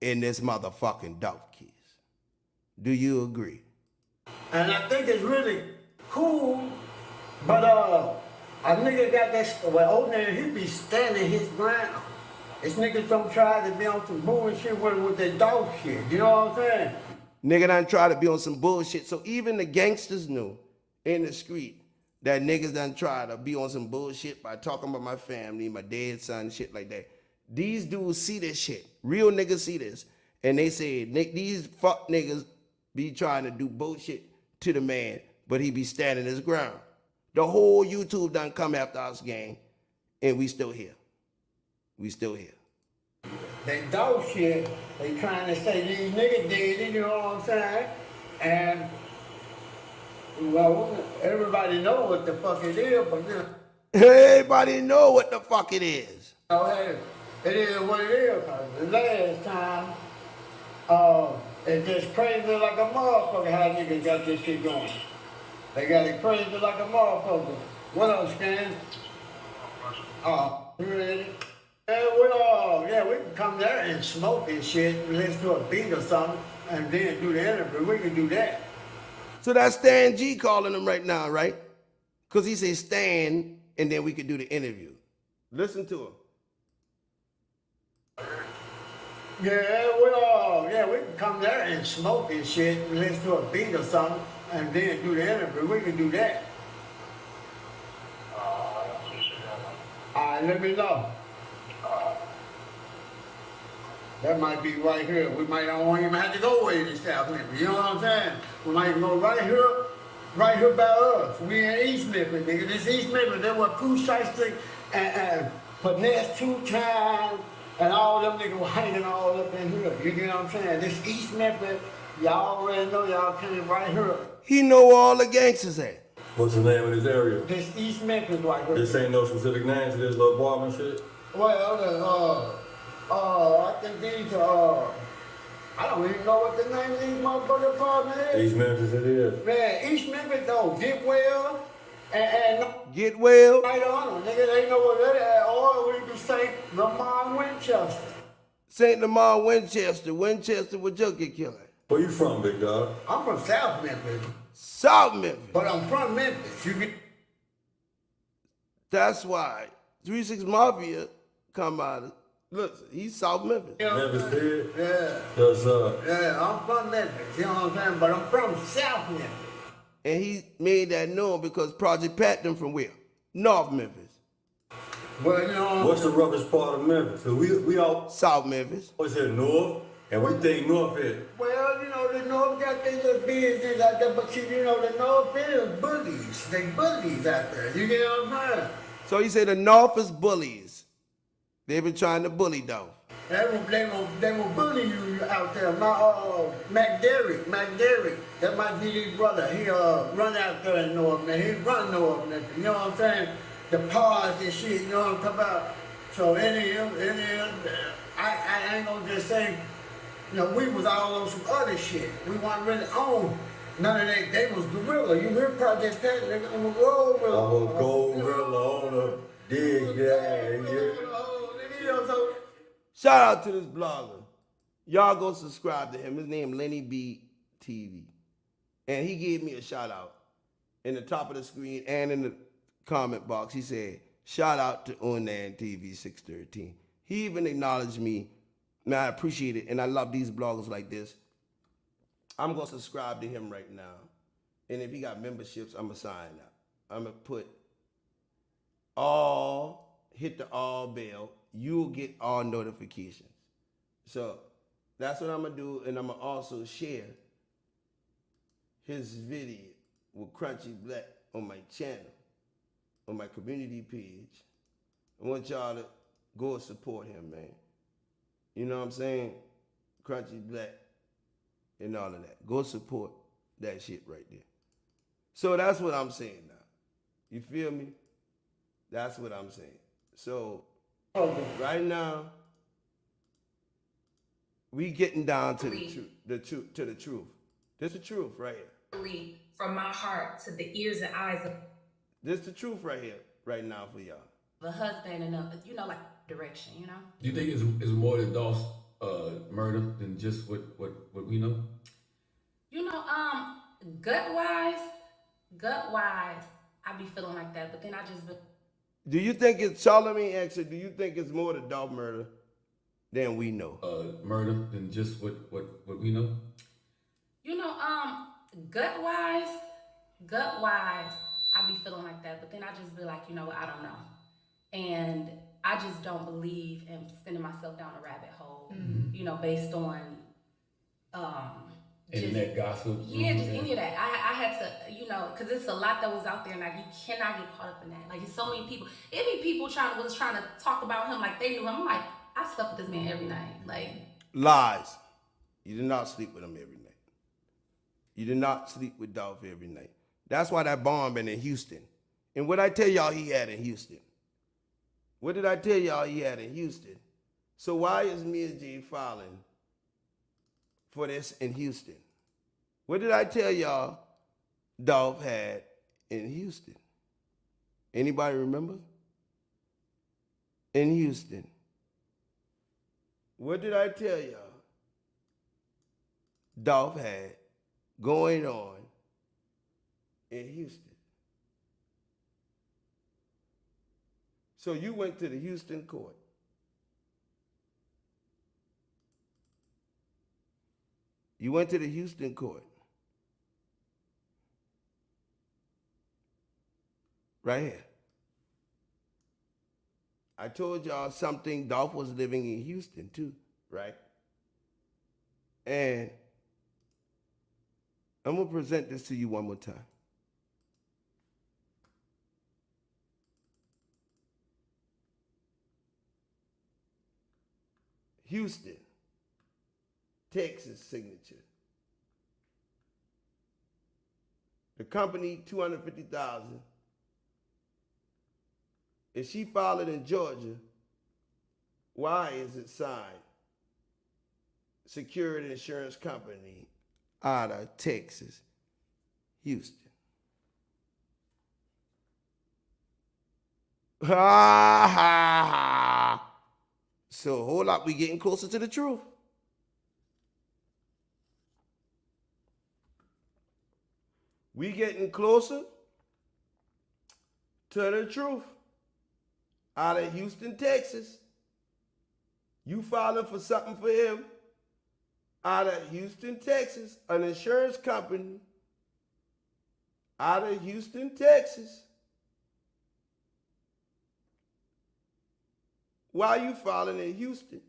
in this motherfucking dope keys. Do you agree? And I think it's really cool, but a nigga got that, well, Onan, he be standing his ground. This niggas don't try to be on some bullshit with that dog shit, you know what I'm saying? Nigga done try to be on some bullshit, so even the gangsters knew in the street that niggas done try to be on some bullshit by talking about my family, my dead son, shit like that. These dudes see this shit. Real niggas see this. And they say, these fuck niggas be trying to do bullshit to the man, but he be standing his ground. The whole YouTube done come after us, gang, and we still here. We still here. They dog shit, they trying to say these niggas did it, you know what I'm saying? And, well, everybody know what the fuck it is, but you know. Everybody know what the fuck it is. Oh, hey, it is what it is, cause the last time, it's just crazy like a motherfucker how niggas got this shit going. They got it crazy like a motherfucker. What else, Stan? You ready? Yeah, we can come there and smoke and shit, listen to a beat or something, and then do the interview. We can do that. So that's Stan G calling him right now, right? Because he said stand, and then we could do the interview. Listen to him. Yeah, we can come there and smoke and shit, and listen to a beat or something, and then do the interview. We can do that. Alright, let me know. That might be right here. We might not even have to go way to South Memphis. You know what I'm saying? We might go right here by us. We in East Memphis, nigga. This East Memphis, that's what Pooh Shiesty and Finesse 2 Times and all them niggas were hanging all up in here. You get what I'm saying? This East Memphis, y'all already know y'all came right here. He know where all the gangsters at. What's the name of this area? This East Memphis right here. This ain't no specific name to this little bar and shit? Well, I think these, I don't even know what the name of these motherfucking apartments is. East Memphis it is. Man, East Memphis though, Get Well, and Get Well. Right on them. Nigga, they know what that is. Or we can say Lamar Winchester. St. Lamar Winchester. Winchester with Junkie Killer. Where you from, big dog? I'm from South Memphis. South Memphis. But I'm from Memphis. That's why 3-6 Mafia come out of, look, he's South Memphis. Memphis did? Yeah. Yes, sir. Yeah, I'm from Memphis. You know what I'm saying? But I'm from South Memphis. And he made that known because Project Pat them from where? North Memphis. Well, you know. What's the roughest part of Memphis? Cause we all South Memphis. always said North, and we think North is. Well, you know, the North got their little business out there, but you know, the North is bullies. They bullies out there. You get what I'm saying? So he said the North is bullies. They've been trying to bully though. They will bully you out there. Mac Derrick, that might be his brother. He run out there in North Memphis. He run North Memphis. You know what I'm saying? The pods and shit. You know what I'm talking about? So any of them, I ain't gonna just say. You know, we was all on some other shit. We weren't really on none of that. They was gorilla. You heard Project Pat? I'm a gorilla. I'm a gorilla on a dig, yeah. Shout out to this blogger. Y'all go subscribe to him. His name Lenny B TV. And he gave me a shout out in the top of the screen and in the comment box. He said, shout out to Onan TV 613. He even acknowledged me. Man, I appreciate it. And I love these bloggers like this. I'm going to subscribe to him right now. And if he got memberships, I'm going to sign up. I'm going to put hit the all bell. You'll get all notifications. So that's what I'm going to do. And I'm going to also share his video with Crunchy Black on my channel, on my community page. I want y'all to go and support him, man. You know what I'm saying? Crunchy Black and all of that. Go support that shit right there. So that's what I'm saying now. You feel me? That's what I'm saying. So right now, we getting down to the truth. This is the truth right here. From my heart to the ears and eyes of this is the truth right here, right now for y'all. the husband and like direction, you know. Do you think it's more than Dolph's murder than just what we know? You know, gut wise, I be feeling like that, but then I just. Do you think it's Charlamagne actually? Do you think it's more the Dolph murder than we know? Murder than just what we know? You know, gut wise, I be feeling like that, but then I just be like, you know what, I don't know. And I just don't believe in sending myself down a rabbit hole, you know, based on internet gossip. Yeah, just any of that. I had to, you know, because it's a lot that was out there, and like you cannot get caught up in that. Like, there's so many people. It be people was trying to talk about him like they knew him. I'm like, I slept with this man every night. Like, lies. You did not sleep with him every night. You did not sleep with Dolph every night. That's why that bomb been in Houston. And what I tell y'all he had in Houston? What did I tell y'all he had in Houston? So why is Mia J filing for this in Houston? What did I tell y'all Dolph had in Houston? Anybody remember? In Houston. What did I tell y'all Dolph had going on in Houston? So you went to the Houston court. You went to the Houston court. Right here. I told y'all something. Dolph was living in Houston too, right? And I'm going to present this to you one more time. Houston, Texas signature. The company, $250,000. If she filed it in Georgia, why is it signed? Security Insurance Company out of Texas, Houston. Ha ha ha. So hold up, we getting closer to the truth. We getting closer to the truth. Out of Houston, Texas. You filing for something for him. Out of Houston, Texas. An insurance company. Out of Houston, Texas. Why are you filing in Houston?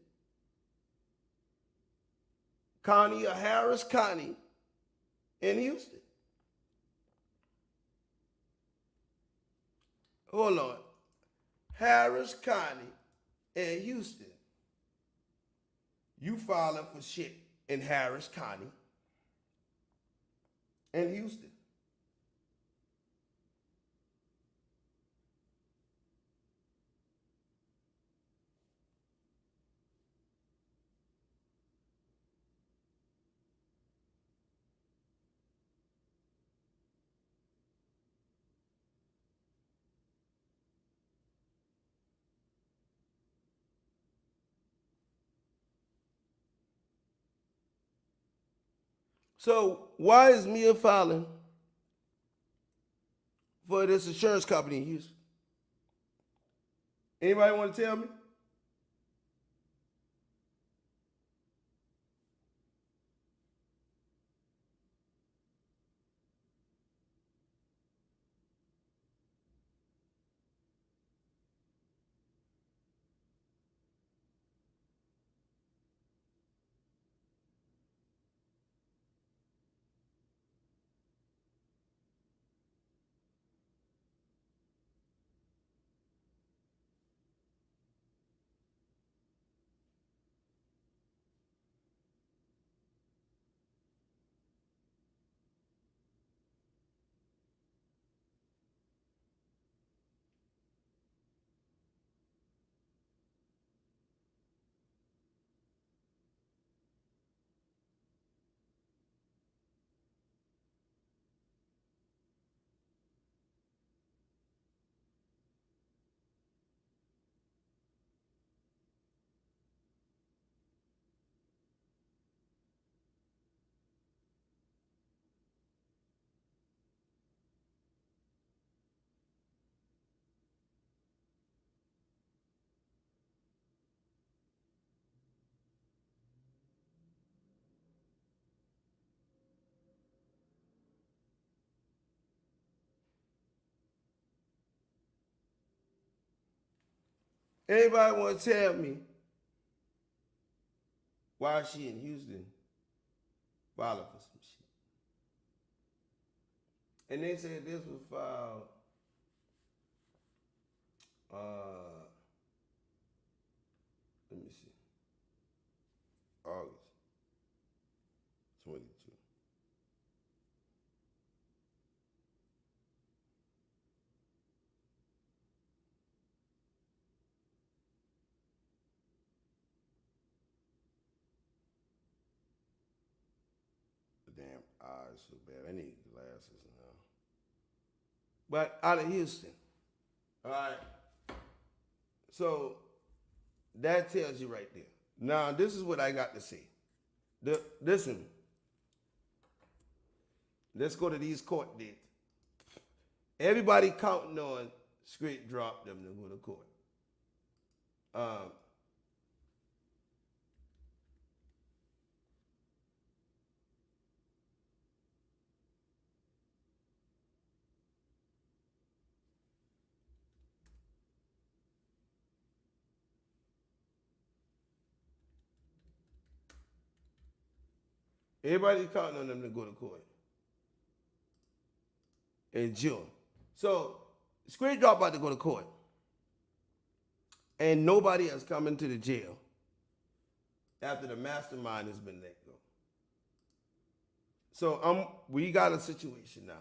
County of Harris County in Houston. Hold on. Harris County in Houston. You filing for shit in Harris County in Houston. So why is Mia filing for this insurance company in Houston? Anybody want to tell me? Anybody want to tell me why she in Houston filing for some shit? And they said this was filed let me see, August 22. The damn eyes so bad. I need glasses now. But out of Houston. All right. So that tells you right there. Now, this is what I got to say. Listen. Let's go to these court dates. Everybody counting on Script dropped them to go to court. Um, Everybody's counting on them to go to court in June. So Square Drop about to go to court. And nobody has come into the jail after the mastermind has been let go. So we got a situation now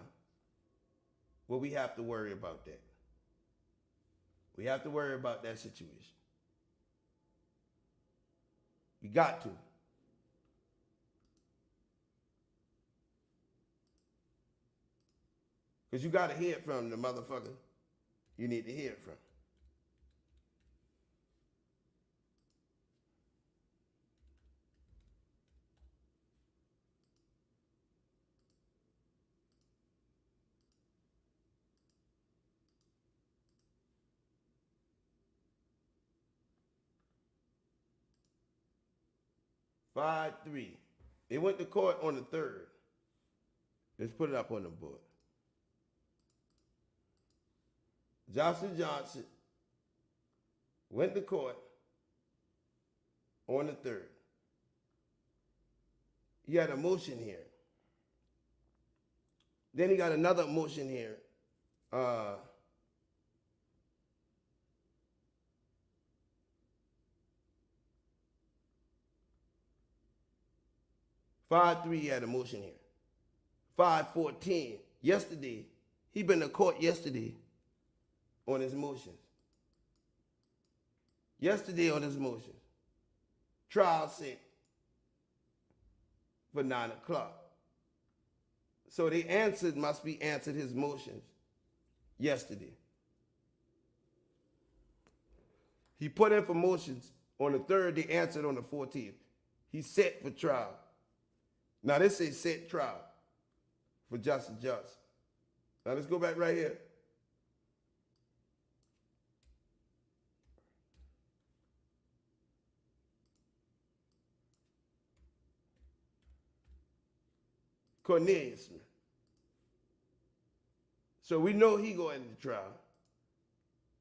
where we have to worry about that. We have to worry about that situation. We got to. Because you got to hear it from the motherfucker you need to hear it from. Five, 3. They went to court on the 3rd. Let's put it up on the board. Johnson Johnson went to court on the 3rd. He had a motion here. Then he got another motion here. 5-3 had a motion here. 5-14. Yesterday, he been to court yesterday on his motions. Yesterday on his motions. Trial set for 9 o'clock. So they must be answered his motions yesterday. He put in for motions on the 3rd, they answered on the 14th. He's set for trial. Now this is set trial for Justin Johnson. Now let's go back right here. Cornelius Smith. So we know he going into trial.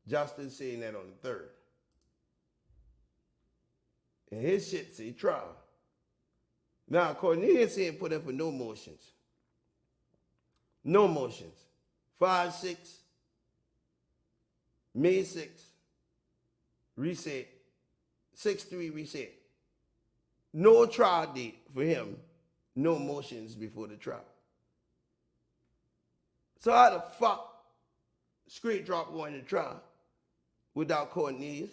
Justin saying that on the 3rd. And his shit say trial. Now Cornelius ain't put up for no motions. No motions. 5-6, May 6, reset. 6-3 reset. No trial date for him. No motions before the trial. So how the fuck Straight Drop going to trial without Cornelius?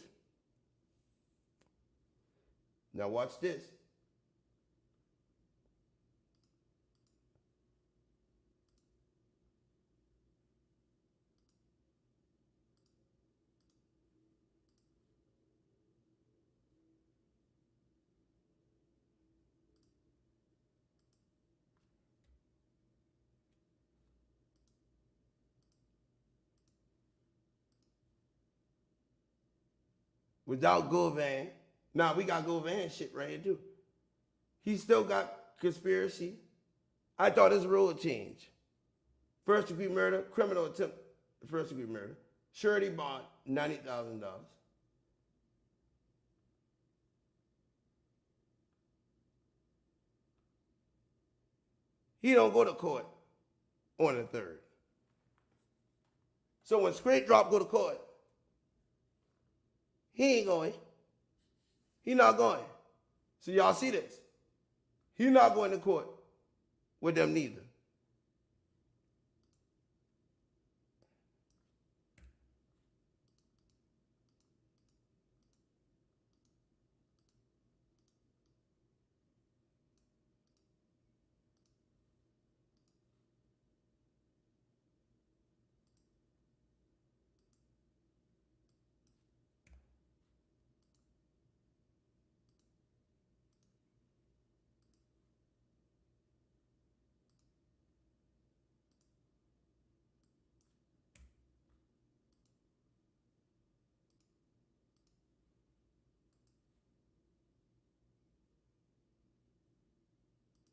Now watch this. Without Govan, now we got Govan shit right here too. He still got conspiracy. I thought his rule changed. First degree murder, criminal attempt, first degree murder. Surety bond, $90,000. He don't go to court on the 3rd. So when Straight Drop go to court, he ain't going. He not going. So y'all see this. He not going to court with them neither.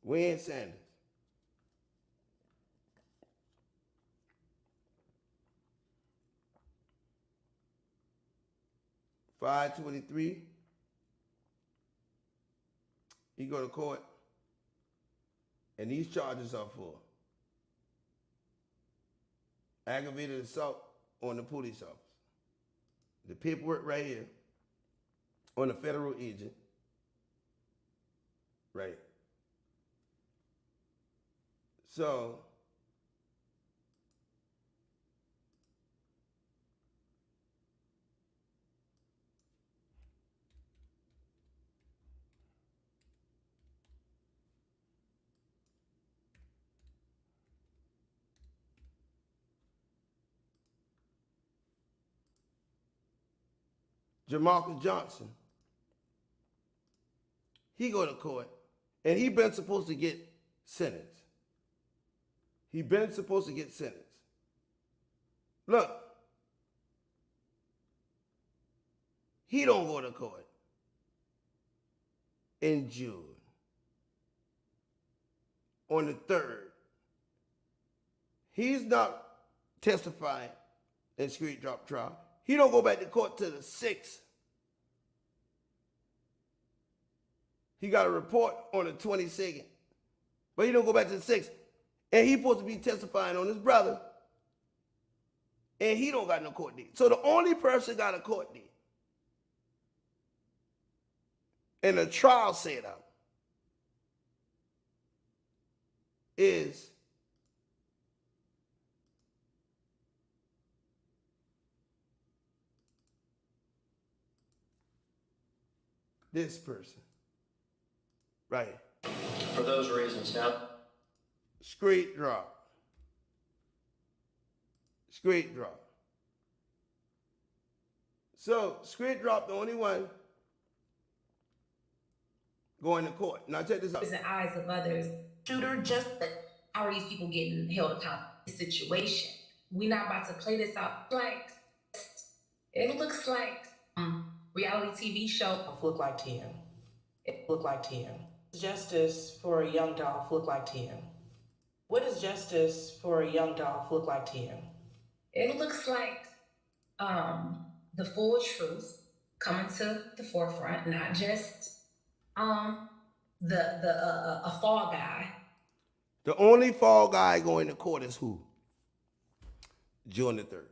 Wayne Sanders. $523. He go to court, and these charges are for aggravated assault on the police officer. The paperwork right here on the federal agent. Right. So, Jamarcus Johnson, he go to court, and he been supposed to get sentenced. He been supposed to get sentenced. Look, he don't go to court in June. On the 3rd, he's not testifying in street drop trial. He don't go back to court till the 6th. He got a report on the 22nd, but he don't go back to the 6th. And he supposed to be testifying on his brother, and he don't got no court date. So the only person got a court date and a trial set up is this person right here. For those reasons, now. Straight drop. Straight drop. So, straight drop, the only one going to court. Now, check this out. In the eyes of others, Shooter just how are these people getting held accountable? This situation. We're not about to play this out. Like, it looks like reality TV show. Look like to you. It look like to you. Justice for a young Dolph look like to you? What does justice for a young Dolph look like to you? It looks like the full truth coming to the forefront, not just a fall guy. The only fall guy going to court is who? June the 3rd.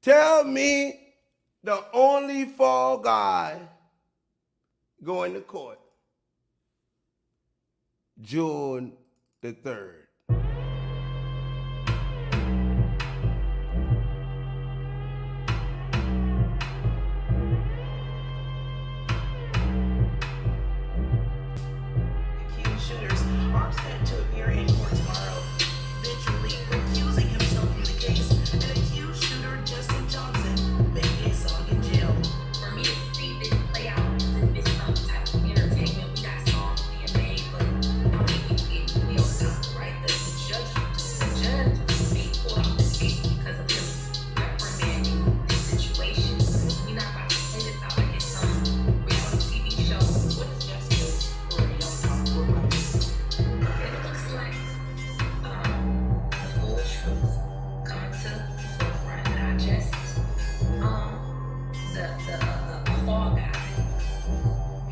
Tell me the only fall guy going to court June the 3rd. accused shooters are set to appear in court tomorrow, eventually recusing himself from the case. An accused shooter, Justin Johnson, made a song in jail. For me to see this play out, this some type of entertainment. We got songs being made, but how many people getting held accountable, right? The judge being pulled off the case because of him reprimanding this situation. We're not about to play this out like it's some reality TV show. What is justice for a young Dolph look like? It looks like the full truth coming to the forefront, not just the fall guy.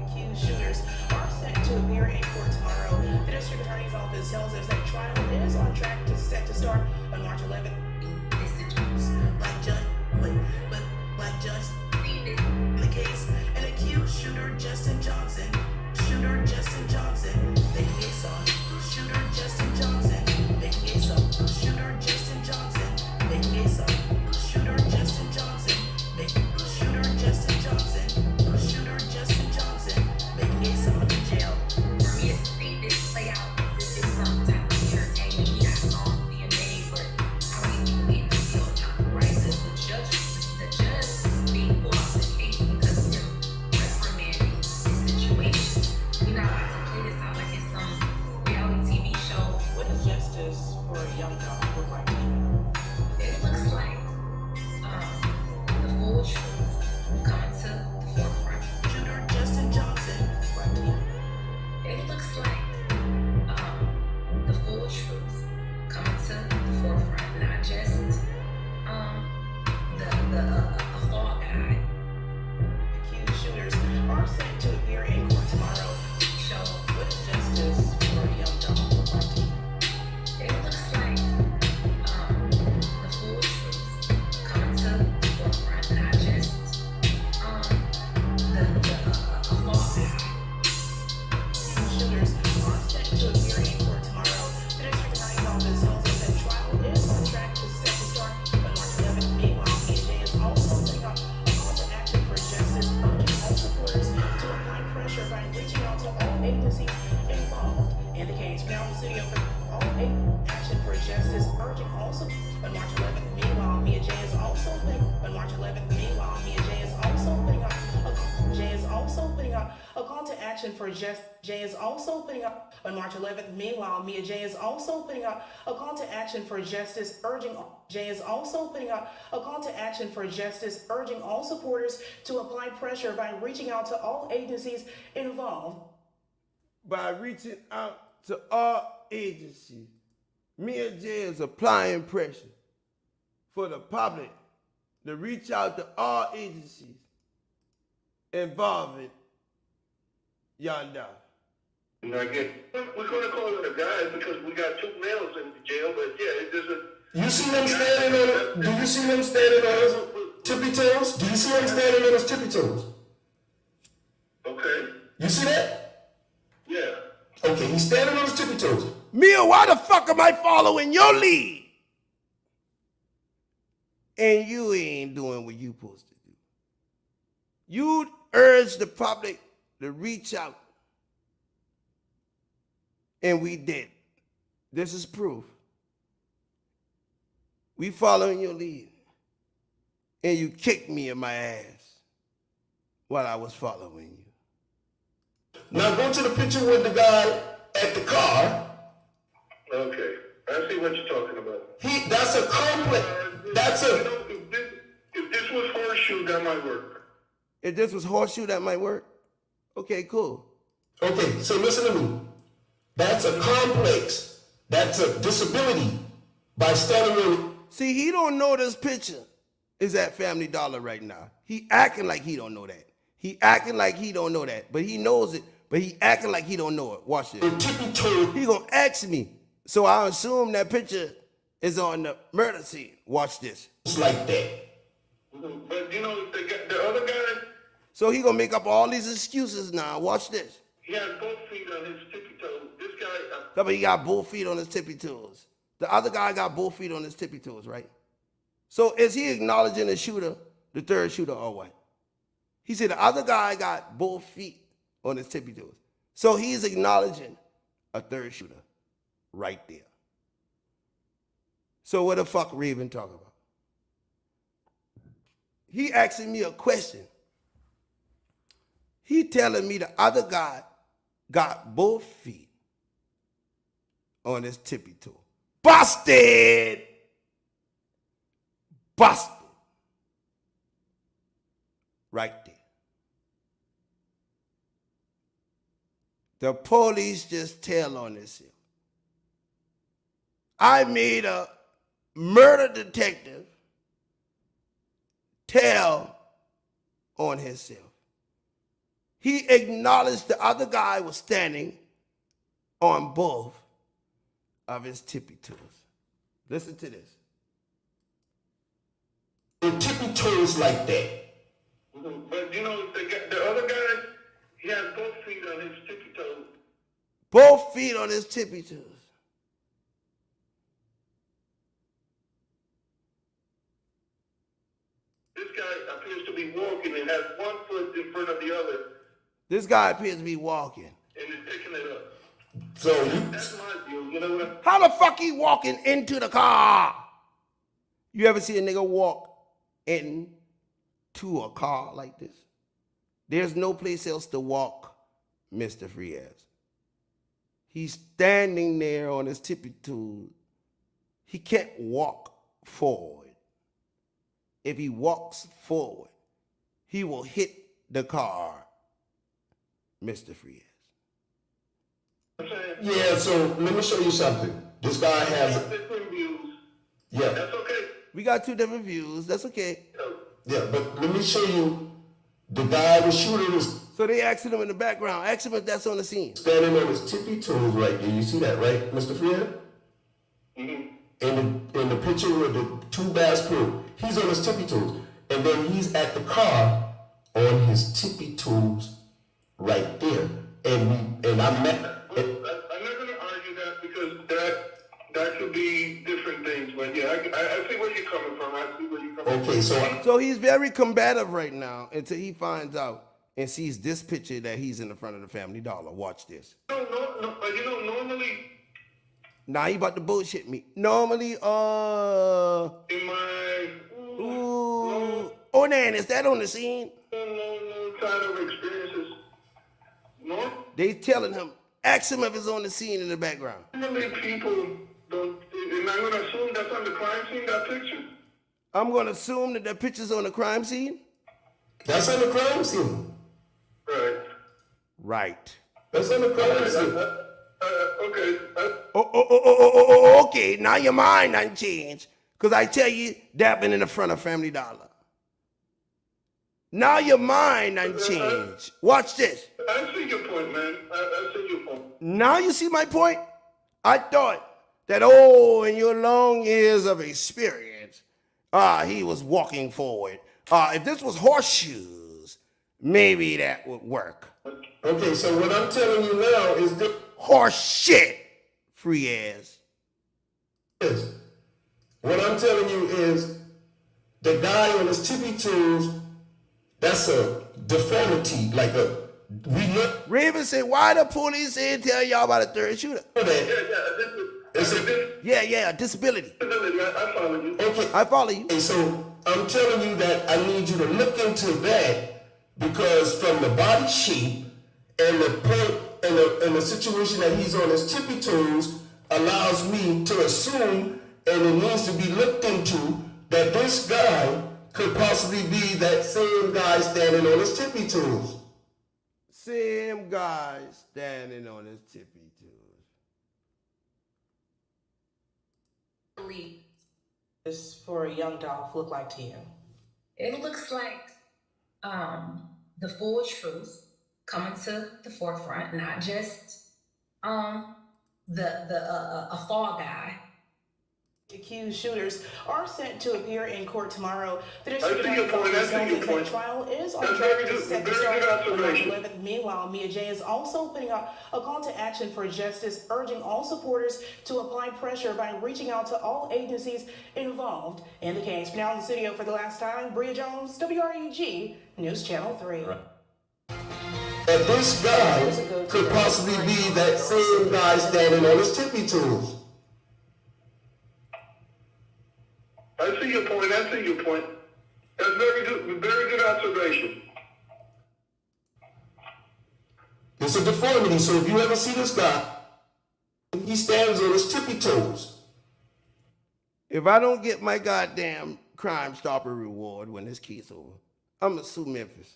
Accused shooters are set to appear in court tomorrow. The district attorney's office tells us that trial is on track to start on March 11th. This situation. Like Judge in the case, an accused shooter, Justin Johnson, making a song. Shooter Justin Johnson, making a song. Shooter Justin Johnson, making a song. Shooter Justin Johnson, Shooter Justin Johnson, making a song in jail. For me to see this play out, this is some type of entertainment. We got songs being made, but how are these people getting held accountable, right? The judge being pulled off the case because of him reprimanding this situation. We're not about to play this out like it's some reality also on March 11th. Meanwhile, Mia J is also putting on March 11th. Meanwhile, Mia J is also putting out a call to action for Jay is also putting out on March 11th. Meanwhile, Mia J is also putting out a call to action for justice, urging Jay is also putting out a call to action for justice, urging all supporters to apply pressure by reaching out to all agencies involved. By reaching out to all agencies, Mia J is applying pressure for the public to reach out to all agencies involving Young Dolph. We're going to call it a guy because we got 2 males in jail, but yeah, it doesn't. You see them standing on? Do you see them standing on his tippy toes? Do you see him standing on his tippy toes? Okay. You see that? Yeah. Okay, he's standing on his tippy toes. Mia, why the fuck am I following your lead? And you ain't doing what you supposed to do. You urge the public to reach out. And we did. This is proof. We following your lead. And you kicked me in my ass while I was following you. Now go to the picture with the guy at the car. Okay. I see what you're talking about. That's a complex. That's a. If this was Horseshoe, that might work. If this was Horseshoe, that might work. Okay, cool. Okay, so listen to me. That's a complex. That's a disability by standing in. See, he don't know this picture is at Family Dollar right now. He acting like he don't know that. He acting like he don't know that, but he knows it. But he acting like he don't know it. Watch this. He gonna ask me, so I assume that picture is on the murder scene. Watch this. It's like that. But you know, the other guy. So he gonna make up all these excuses now. Watch this. He has both feet on his tippy toes. This guy. But he got both feet on his tippy toes. The other guy got both feet on his tippy toes, right? So is he acknowledging the shooter, the third shooter, or what? He said the other guy got both feet on his tippy toes. So he's acknowledging a third shooter right there. So what the fuck Raven talking about? He asking me a question. He telling me the other guy got both feet on his tippy toe. Busted! Busted. Right there. The police just tell on themselves. I made a murder detective tell on himself. He acknowledged the other guy was standing on both of his tippy toes. Listen to this. The tippy toes like that. But you know, the other guy, he has both feet on his tippy toes. Both feet on his tippy toes. This guy appears to be walking and has one foot in front of the other. This guy appears to be walking. And is picking it up. So that's my view. You know what I'm How the fuck he walking into the car? You ever see a nigga walk into a car like this? There's no place else to walk, Mr. Frias. He's standing there on his tippy toes. He can't walk forward. If he walks forward, he will hit the car, Mr. Frias. Yeah, so let me show you something. This guy has. different views. Yeah. That's okay. We got two different views. That's okay. Yeah, but let me show you. The guy, the shooter, is. So they asking him in the background. Ask him if that's on the scene. Standing on his tippy toes right there. You see that, right, Mr. Frias? In the picture with the two bass pro, he's on his tippy toes. And then he's at the car on his tippy toes right there. And I'm not. I'm not going to argue that because that could be different things. But yeah, I see where you're coming from. I see where you're coming from. Okay, so he's very combative right now until he finds out and sees this picture that he's in the front of the Family Dollar. Watch this. No, but you know, normally Now he about to bullshit me. Normally, In my Onan, is that on the scene? long kind of experiences. No? They telling him, ask him if it's on the scene in the background. Normally people don't, and I'm gonna assume that's on the crime scene, that picture? I'm gonna assume that the picture's on the crime scene? That's on the crime scene. Right. Right. That's on the crime scene. Okay. Okay, now your mind done changed. Because I tell you, that been in the front of Family Dollar. Now your mind done changed. Watch this. I see your point, man. I see your point. Now you see my point? I thought that, in your long years of experience, he was walking forward. If this was horseshoes, maybe that would work. Okay, so what I'm telling you now is this. Horse shit, free ass. What I'm telling you is the guy on his tippy toes, that's a deformity, like a, we look. Raven said, why the police ain't tell y'all about a third shooter? Yeah, disability. I follow you. Okay. I follow you. And so I'm telling you that I need you to look into that, because from the body shape and the point and the situation that he's on his tippy toes allows me to assume, and it needs to be looked into, that this guy could possibly be that same guy standing on his tippy toes. Same guy standing on his tippy toes. This for a young Dolph look like to you? It looks like the full truth coming to the forefront, not just a fall guy. Accused shooters are set to appear in court tomorrow. The I see your point. trial is on That's track very to good. set the Very good start on March observation. 11th. Meanwhile, Mia Jay is also putting out a call to action for justice, urging all supporters to apply pressure by reaching out to all agencies involved in the case. Now in the studio for the last time, Bria Jones, WREG News Channel 3. That this guy could possibly be that same guy standing on his tippy toes. I see your point. That's very good observation. It's a deformity, so if you ever see this guy, he stands on his tippy toes. If I don't get my goddamn Crime Stopper reward when this case over, I'm gonna sue Memphis.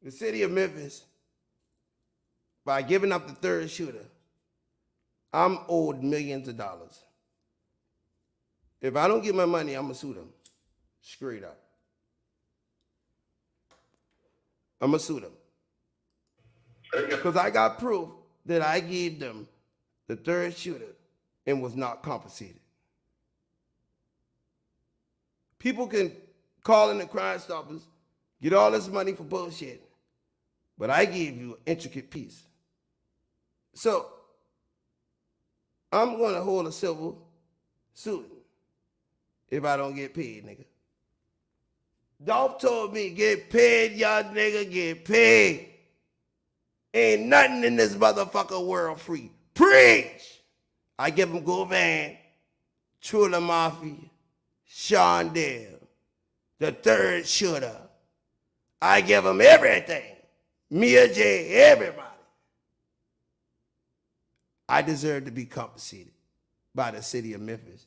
The city of Memphis, by giving up the third shooter, I'm owed millions of dollars. If I don't get my money, I'm gonna sue them. Straight up. I'm gonna sue them. Because I got proof that I gave them the third shooter and was not compensated. People can call in the Crime Stoppers, get all this money for bullshit, but I gave you an intricate piece. So, I'm gonna hold a civil suit if I don't get paid, nigga. Dolph told me, get paid, y'all nigga, get paid. Ain't nothing in this motherfucker world free. Preach! I give him Govan, Trula Mafia, Sean Dale, the third shooter. I give him everything. Mia J, everybody. I deserve to be compensated by the city of Memphis.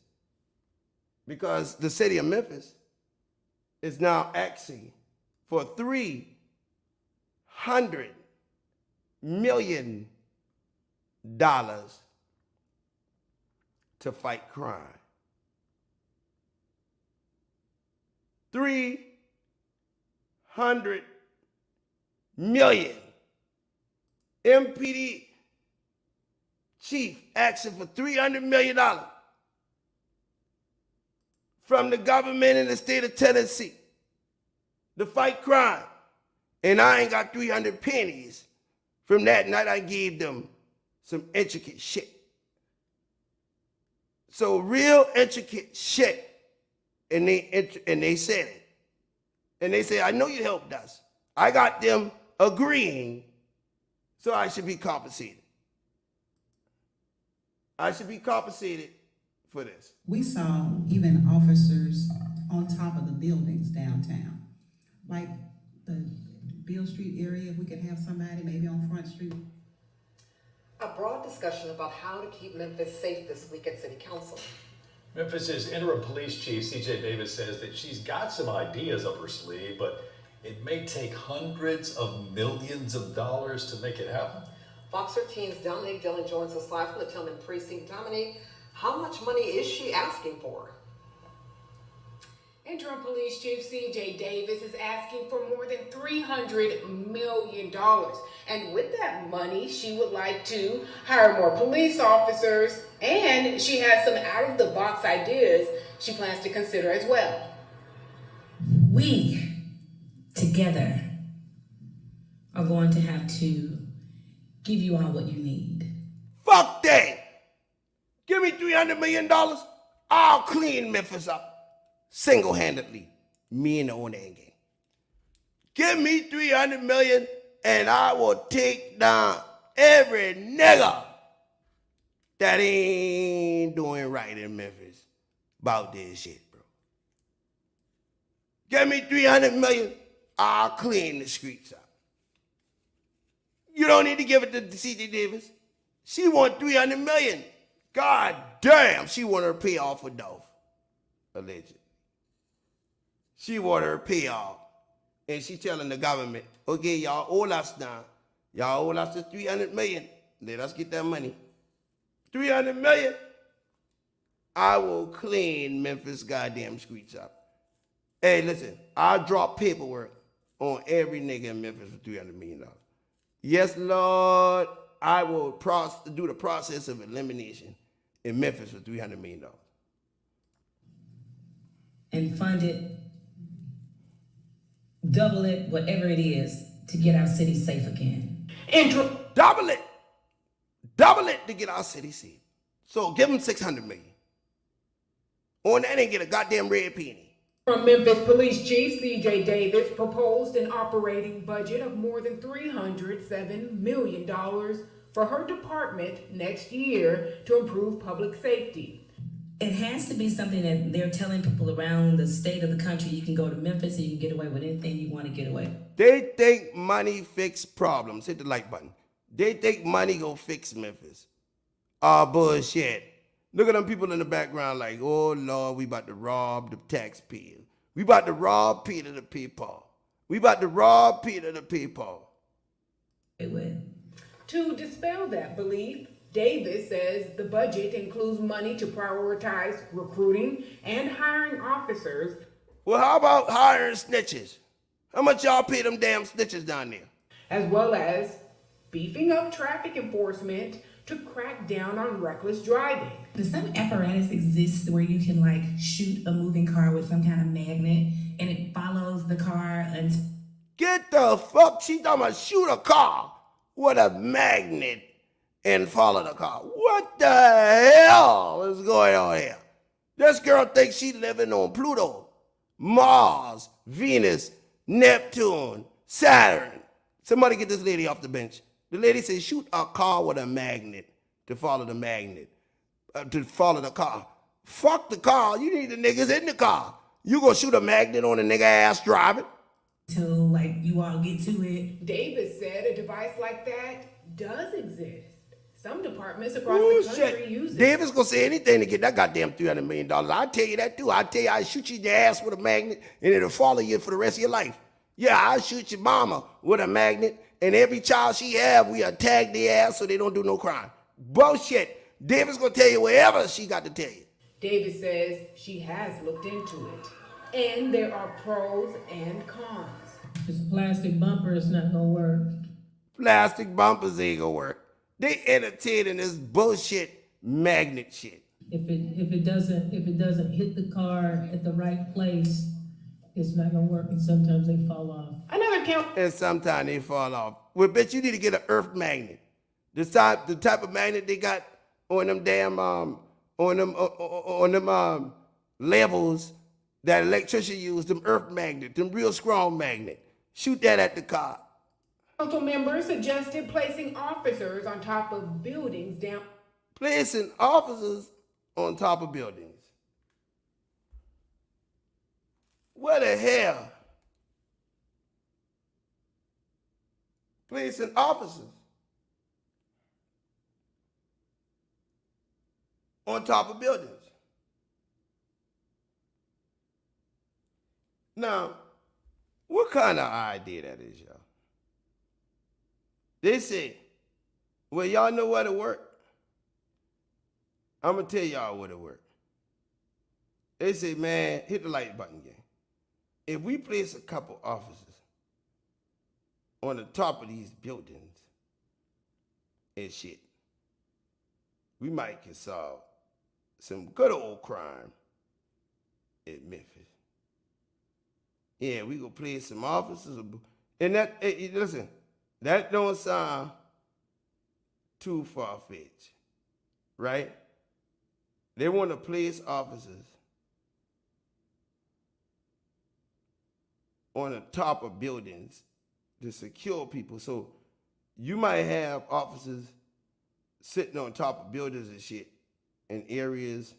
Because the city of Memphis is now asking for $300 million to fight crime. $300 million. MPD chief asking for $300 million from the government in the state of Tennessee to fight crime. And I ain't got 300 pennies from that night I gave them some intricate shit. So real intricate shit. And they said it. And they said, I know you helped us. I got them agreeing, so I should be compensated. I should be compensated for this. We saw even officers on top of the buildings downtown. Like the Beale Street area, we could have somebody maybe on Front Street. A broad discussion about how to keep Memphis safe this week at City Council. Memphis's interim police chief, CJ Davis, says that she's got some ideas up her sleeve, but it may take hundreds of millions of dollars to make it happen. Fox 13's Dominique Dillon joins us live from the Tillman precinct. Dominique, how much money is she asking for? Interim Police Chief CJ Davis is asking for more than $300 million. And with that money, she would like to hire more police officers, and she has some out-of-the-box ideas she plans to consider as well. We, together, are going to have to give you all what you need. Fuck that! Give me $300 million, I'll clean Memphis up. Single-handedly, me and the owner gang. Give me $300 million and I will take down every nigga that ain't doing right in Memphis about this shit, bro. Give me $300 million, I'll clean the streets up. You don't need to give it to CJ Davis. She want $300 million. God damn, she want her to pay off for Dolph, allegedly. She want her payoff. And she telling the government, okay, y'all owe us now. Y'all owe us the $300 million. Let us get that money. $300 million. I will clean Memphis goddamn streets up. Hey, listen, I'll drop paperwork on every nigga in Memphis for $300 million. Yes, Lord, I will do the process of elimination in Memphis for $300 million. And fund it, double it, whatever it is, to get our city safe again. Double it. Double it to get our city safe. So give them $600 million. On that ain't get a goddamn red penny. From Memphis Police Chief CJ Davis proposed an operating budget of more than $307 million for her department next year to improve public safety. It has to be something that they're telling people around the state of the country. You can go to Memphis and you can get away with anything you want to get away. They think money fix problems. Hit the like button. They think money go fix Memphis. Bullshit. Look at them people in the background like, oh, Lord, we about to rob the taxpayer. We about to rob Peter to pay Paul. We about to rob Peter to pay Paul. To dispel that belief, Davis says the budget includes money to prioritize recruiting and hiring officers. Well, how about hiring snitches? How much y'all pay them damn snitches down there? As well as beefing up traffic enforcement to crack down on reckless driving. Does some apparatus exist where you can like shoot a moving car with some kind of magnet and it follows the car until... Get the fuck, she talking about shoot a car with a magnet and follow the car. What the hell is going on here? This girl thinks she living on Pluto, Mars, Venus, Neptune, Saturn. Somebody get this lady off the bench. The lady said shoot a car with a magnet to follow the magnet, to follow the car. Fuck the car, you need the niggas in the car. You gonna shoot a magnet on a nigga ass driving? Till like you all get to it. Davis said a device like that does exist. Some departments across the country use it. Davis gonna say anything to get that goddamn $300 million. I'll tell you that too. I'll tell you I'll shoot you in the ass with a magnet and it'll follow you for the rest of your life. Yeah, I'll shoot your mama with a magnet and every child she have, we tag their ass so they don't do no crime. Bullshit. Davis gonna tell you whatever she got to tell you. Davis says she has looked into it. And there are pros and cons. This plastic bumper is not gonna work. Plastic bumpers ain't gonna work. They entertaining this bullshit magnet shit. If it doesn't hit the car at the right place, it's not gonna work, and sometimes they fall off. Another count. And sometimes they fall off. Well, bitch, you need to get an earth magnet. The type of magnet they got on them damn on them levels that electrician use, them earth magnet, them real strong magnet. Shoot that at the car. Council members suggested placing officers on top of buildings down. placing officers on top of buildings. What the hell? Placing officers on top of buildings. Now, what kind of idea that is, y'all? They say, well, y'all know what it work? I'm going to tell y'all what it work. They say, man, hit the like button again. If we place a couple officers on the top of these buildings and shit, we might can solve some good old crime in Memphis. Yeah, we gonna place some officers, and that, listen, that don't sound too far-fetched, right? They want to place officers on the top of buildings to secure people. So you might have officers sitting on top of buildings and shit in areas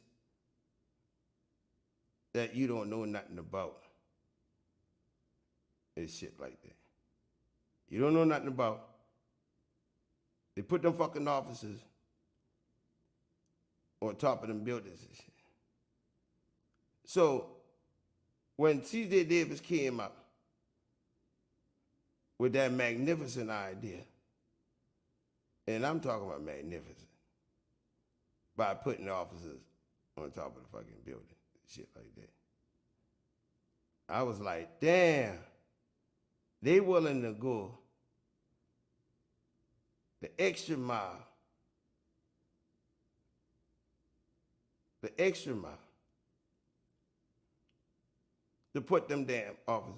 that you don't know nothing about. And shit like that. You don't know nothing about. They put them fucking officers on top of them buildings and shit. So when C.J. Davis came up with that magnificent idea, and I'm talking about magnificent, by putting officers on top of the fucking building, shit like that, I was like, damn, they willing to go the extra mile, to put them damn officers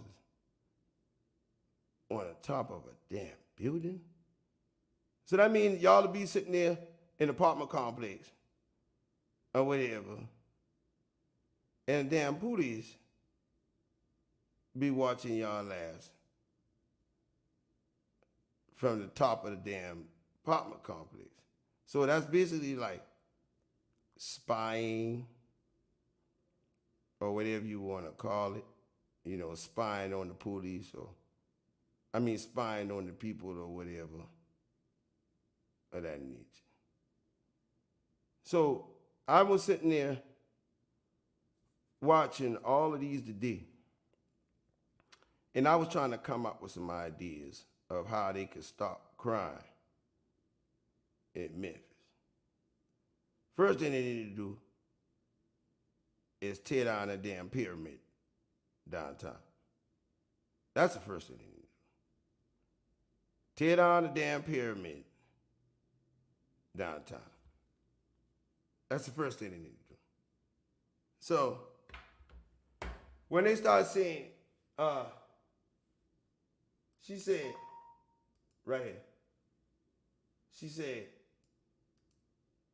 on the top of a damn building. So that means y'all to be sitting there in an apartment complex or whatever, and damn police be watching y'all ass from the top of the damn apartment complex. So that's basically like spying, or whatever you want to call it, you know, spying on the police, or spying on the people or whatever of that nature. So I was sitting there watching all of these today, and I was trying to come up with some ideas of how they could stop crime in Memphis. First thing they need to do is tear down a damn pyramid downtown. That's the first thing they need to do. Tear down the damn pyramid downtown. That's the first thing they need to do. So when they start saying, she said, right here, she said,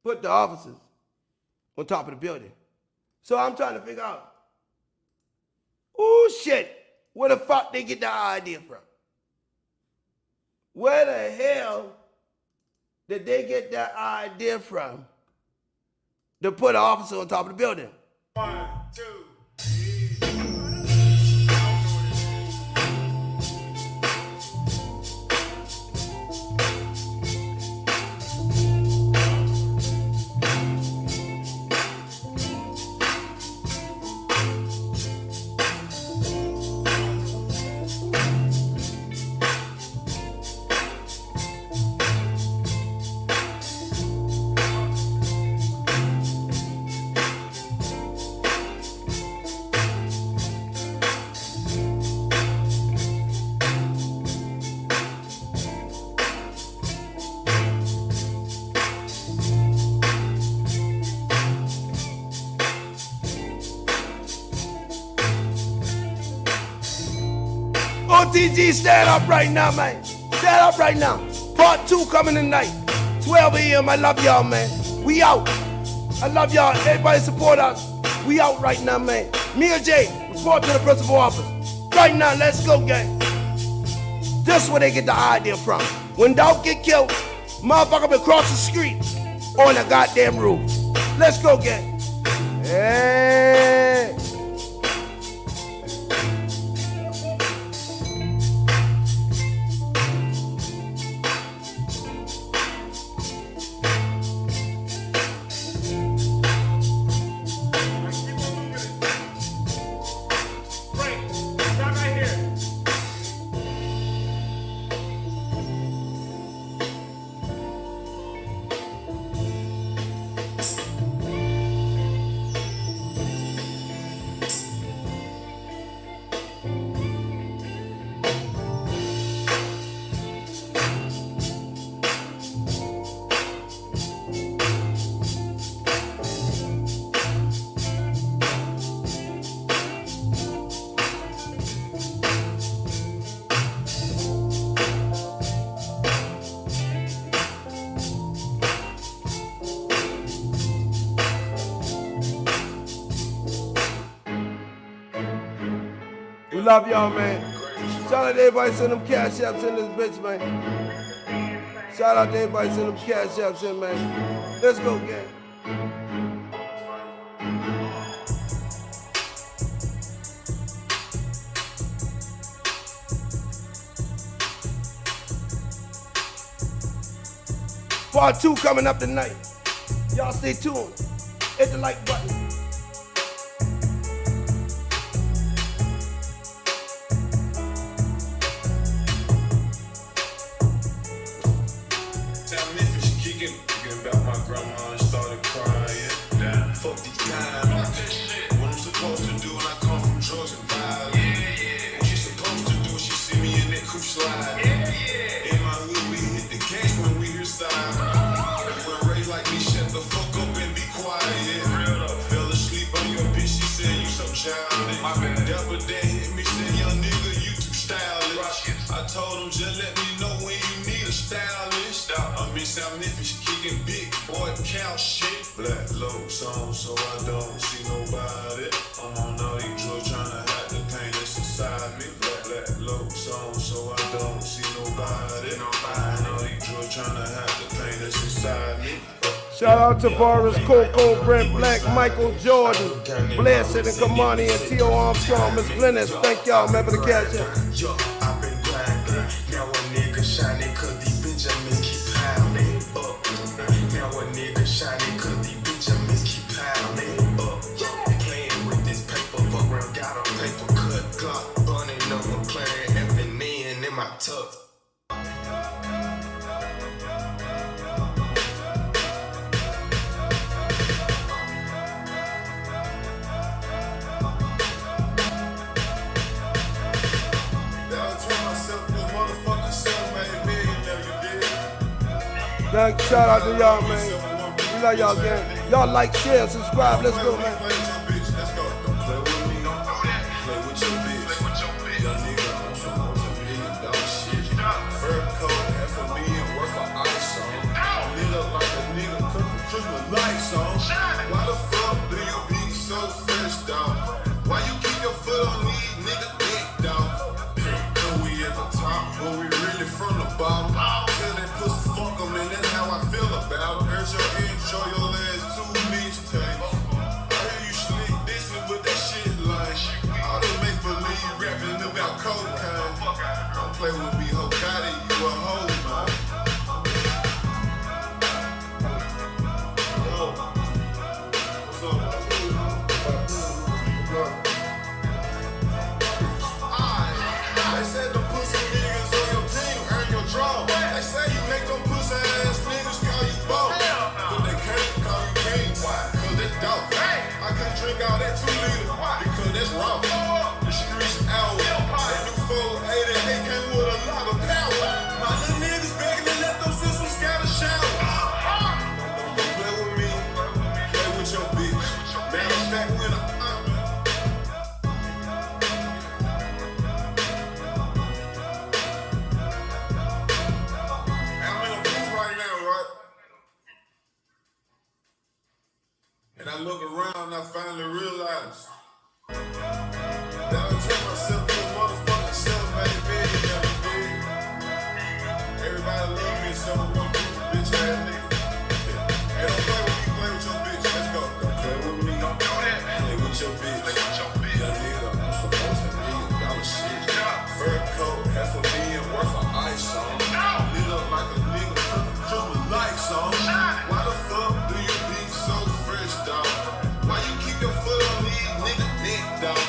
put the officers on top of the building. So I'm trying to figure out, oh shit, where the fuck they get the idea from? Where the hell did they get that idea from to put an officer on top of the building? 1, 2. OTG, stand up right now, man. Stand up right now. Part 2 coming tonight. 12 a.m. I love y'all, man. We out. I love y'all. Everybody support us. We out right now, man. Mia J, report to the principal office. Right now, let's go, gang. This is where they get the idea from. When dog get killed, motherfucker been across the street. on the goddamn roof. Let's go, gang. Hey. We love y'all, man. Shout out to everybody send them cash apps in this bitch, man. Shout out to everybody send them cash apps in, man. Let's go, gang. Part 2 coming up tonight. Y'all stay tuned. Hit the like button. Thinking about my grandma and started crying. Fuck these times. What I'm supposed to do when I come from drugs and violence. What she supposed to do when she see me in that coupe slide. In my hood, we hit the gates when we hear sirens. When Ray like me, shut the fuck up and be quiet. Fell asleep on your bitch, she said you so childish. Double day hit me, said young nigga, you too stylish. I told him just let me know when you need a stylist. I'm in South Memphis kicking big boy couch shit. Black low song so I don't see nobody. I'm on all these drugs trying to hide the pain that's inside me. Black low song so I don't see nobody. I'm on all these drugs trying to hide the pain that's inside me. Shout out to Boris, Coco, Brent Black, Michael Jordan, Blessed and Kamani, and T.O. Armstrong, Miss Glennis. Thank y'all, man, for the cash out. Yo, I've been grinding. Now a nigga shining cause these Benjamins keep piling up. Now a nigga shining cause these Benjamins keep piling up. Playing with this paper, fuck around, got a paper cut. Glock burning up, I'm playing F&N in my tub. Shout out to y'all, man. We love y'all, gang. Y'all like, share, subscribe. Let's go, man. Why the fuck do you be so fresh, dog? Why you keep your foot on these niggas dick, dog? Cause we at the top, but we really from the bottom. Tell that pussy fuck 'em, and that's how I feel about it. Heard your intro, your last 2 mixtapes. I hear you slick dissing, but that shit like all that make believe rapping about cocaine. Don't play with me, Hokadi, you a hoe, man. They said the pussy niggas on your team earn your draw. They say you make them pussy ass niggas call you boss. But they can't call you king. Why? Cause that's dope. I couldn't drink all that 2 liters because that's raw. The streets out. That new 480, they came with a lot of power. My little niggas begging to let them systems scatter shower. Don't play with me, play with your bitch. Matter of fact, when and I look around and I finally realize that I told myself to a motherfucking self, baby, everybody love me, so I'm gonna do bitch ass nigga. And Half a million worth of ice on. Lit up like a nigga, just with lights on. Why the fuck do you be so fresh, dog? Why you keep your foot on these niggas' neck, dog?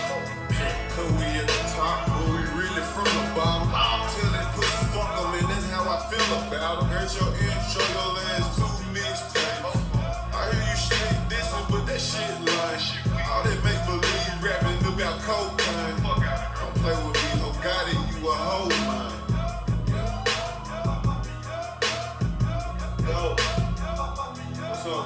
Cause we at the top, but we really from the bottom. Till that pussy fuck them, and that's how I feel about them. Heard your intro, your last 2 mixtapes. I hear you shit dissing, but that shit lying. All that make believe rapping about cocaine. Don't play with me, ho, got it, you a hoe, man. Yo, what's up?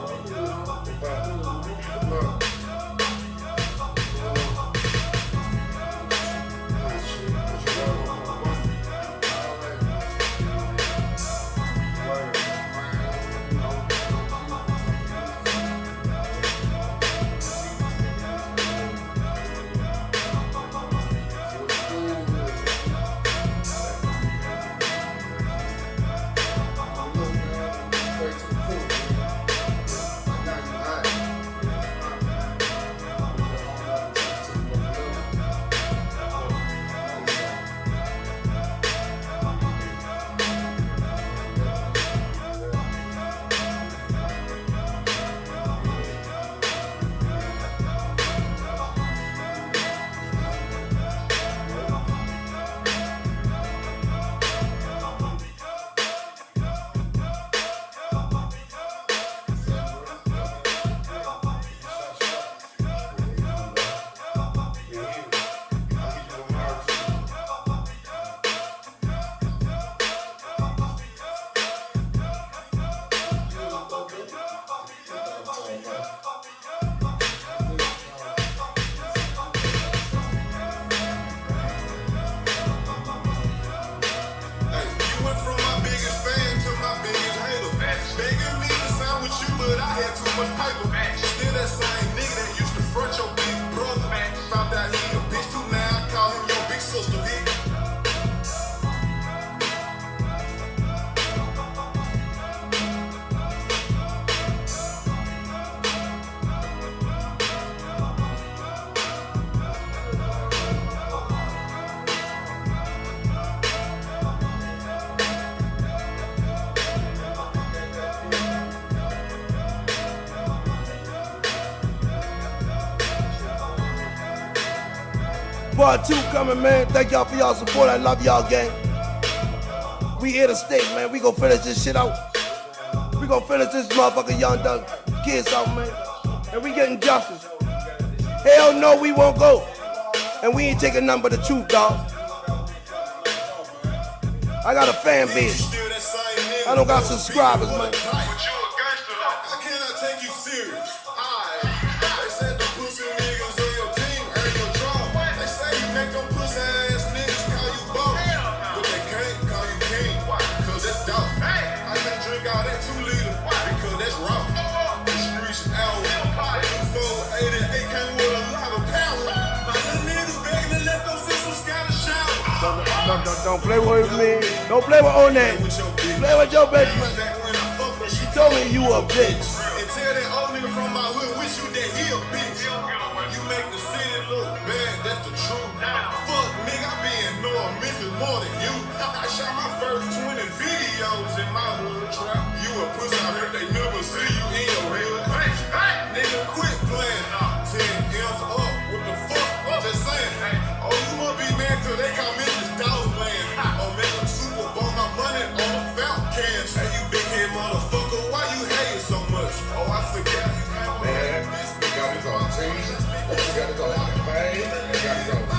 Part 2 coming, man. Thank y'all for y'all support. I love y'all, gang. We here to stay, man. We gon' finish this shit out. We gon' finish this motherfucker Young Thug kids out, man. And we getting justice. Hell no, we won't go. And we ain't taking none but the truth, dog. I got a fan base. I don't got subscribers, man. How can I take you serious? They said the pussy niggas on your team earn your job. They say you make them pussy ass niggas call you boss. But they can't call you king, cause that's dog. I can drink all that 2 liter, because that's raw. The streets out. They do 488 came with a lot of power. My little niggas begging to let those sisters scatter shower. Don't play with me. Don't play with Onet. Play with your bitch, man. She told me you a bitch. And tell that old nigga from my hood, wish you that he a bitch. You make the city look bad, that's the truth. Fuck nigga, I be in North Memphis more than you. I shot my first 20 videos in my hood trap. You a pussy, I heard they never see you in your hood. Nigga, quit playing. 10 M's up, what the fuck? I'm just saying. Oh, you must be mad cause they call me this dog man. Oh, man, I'm Super Bowl, my money on the fountain cans. Hey, you big head motherfucker, why you hating so much? Oh, I forgot you have a Man, we got to go team. We got to go man. We got to go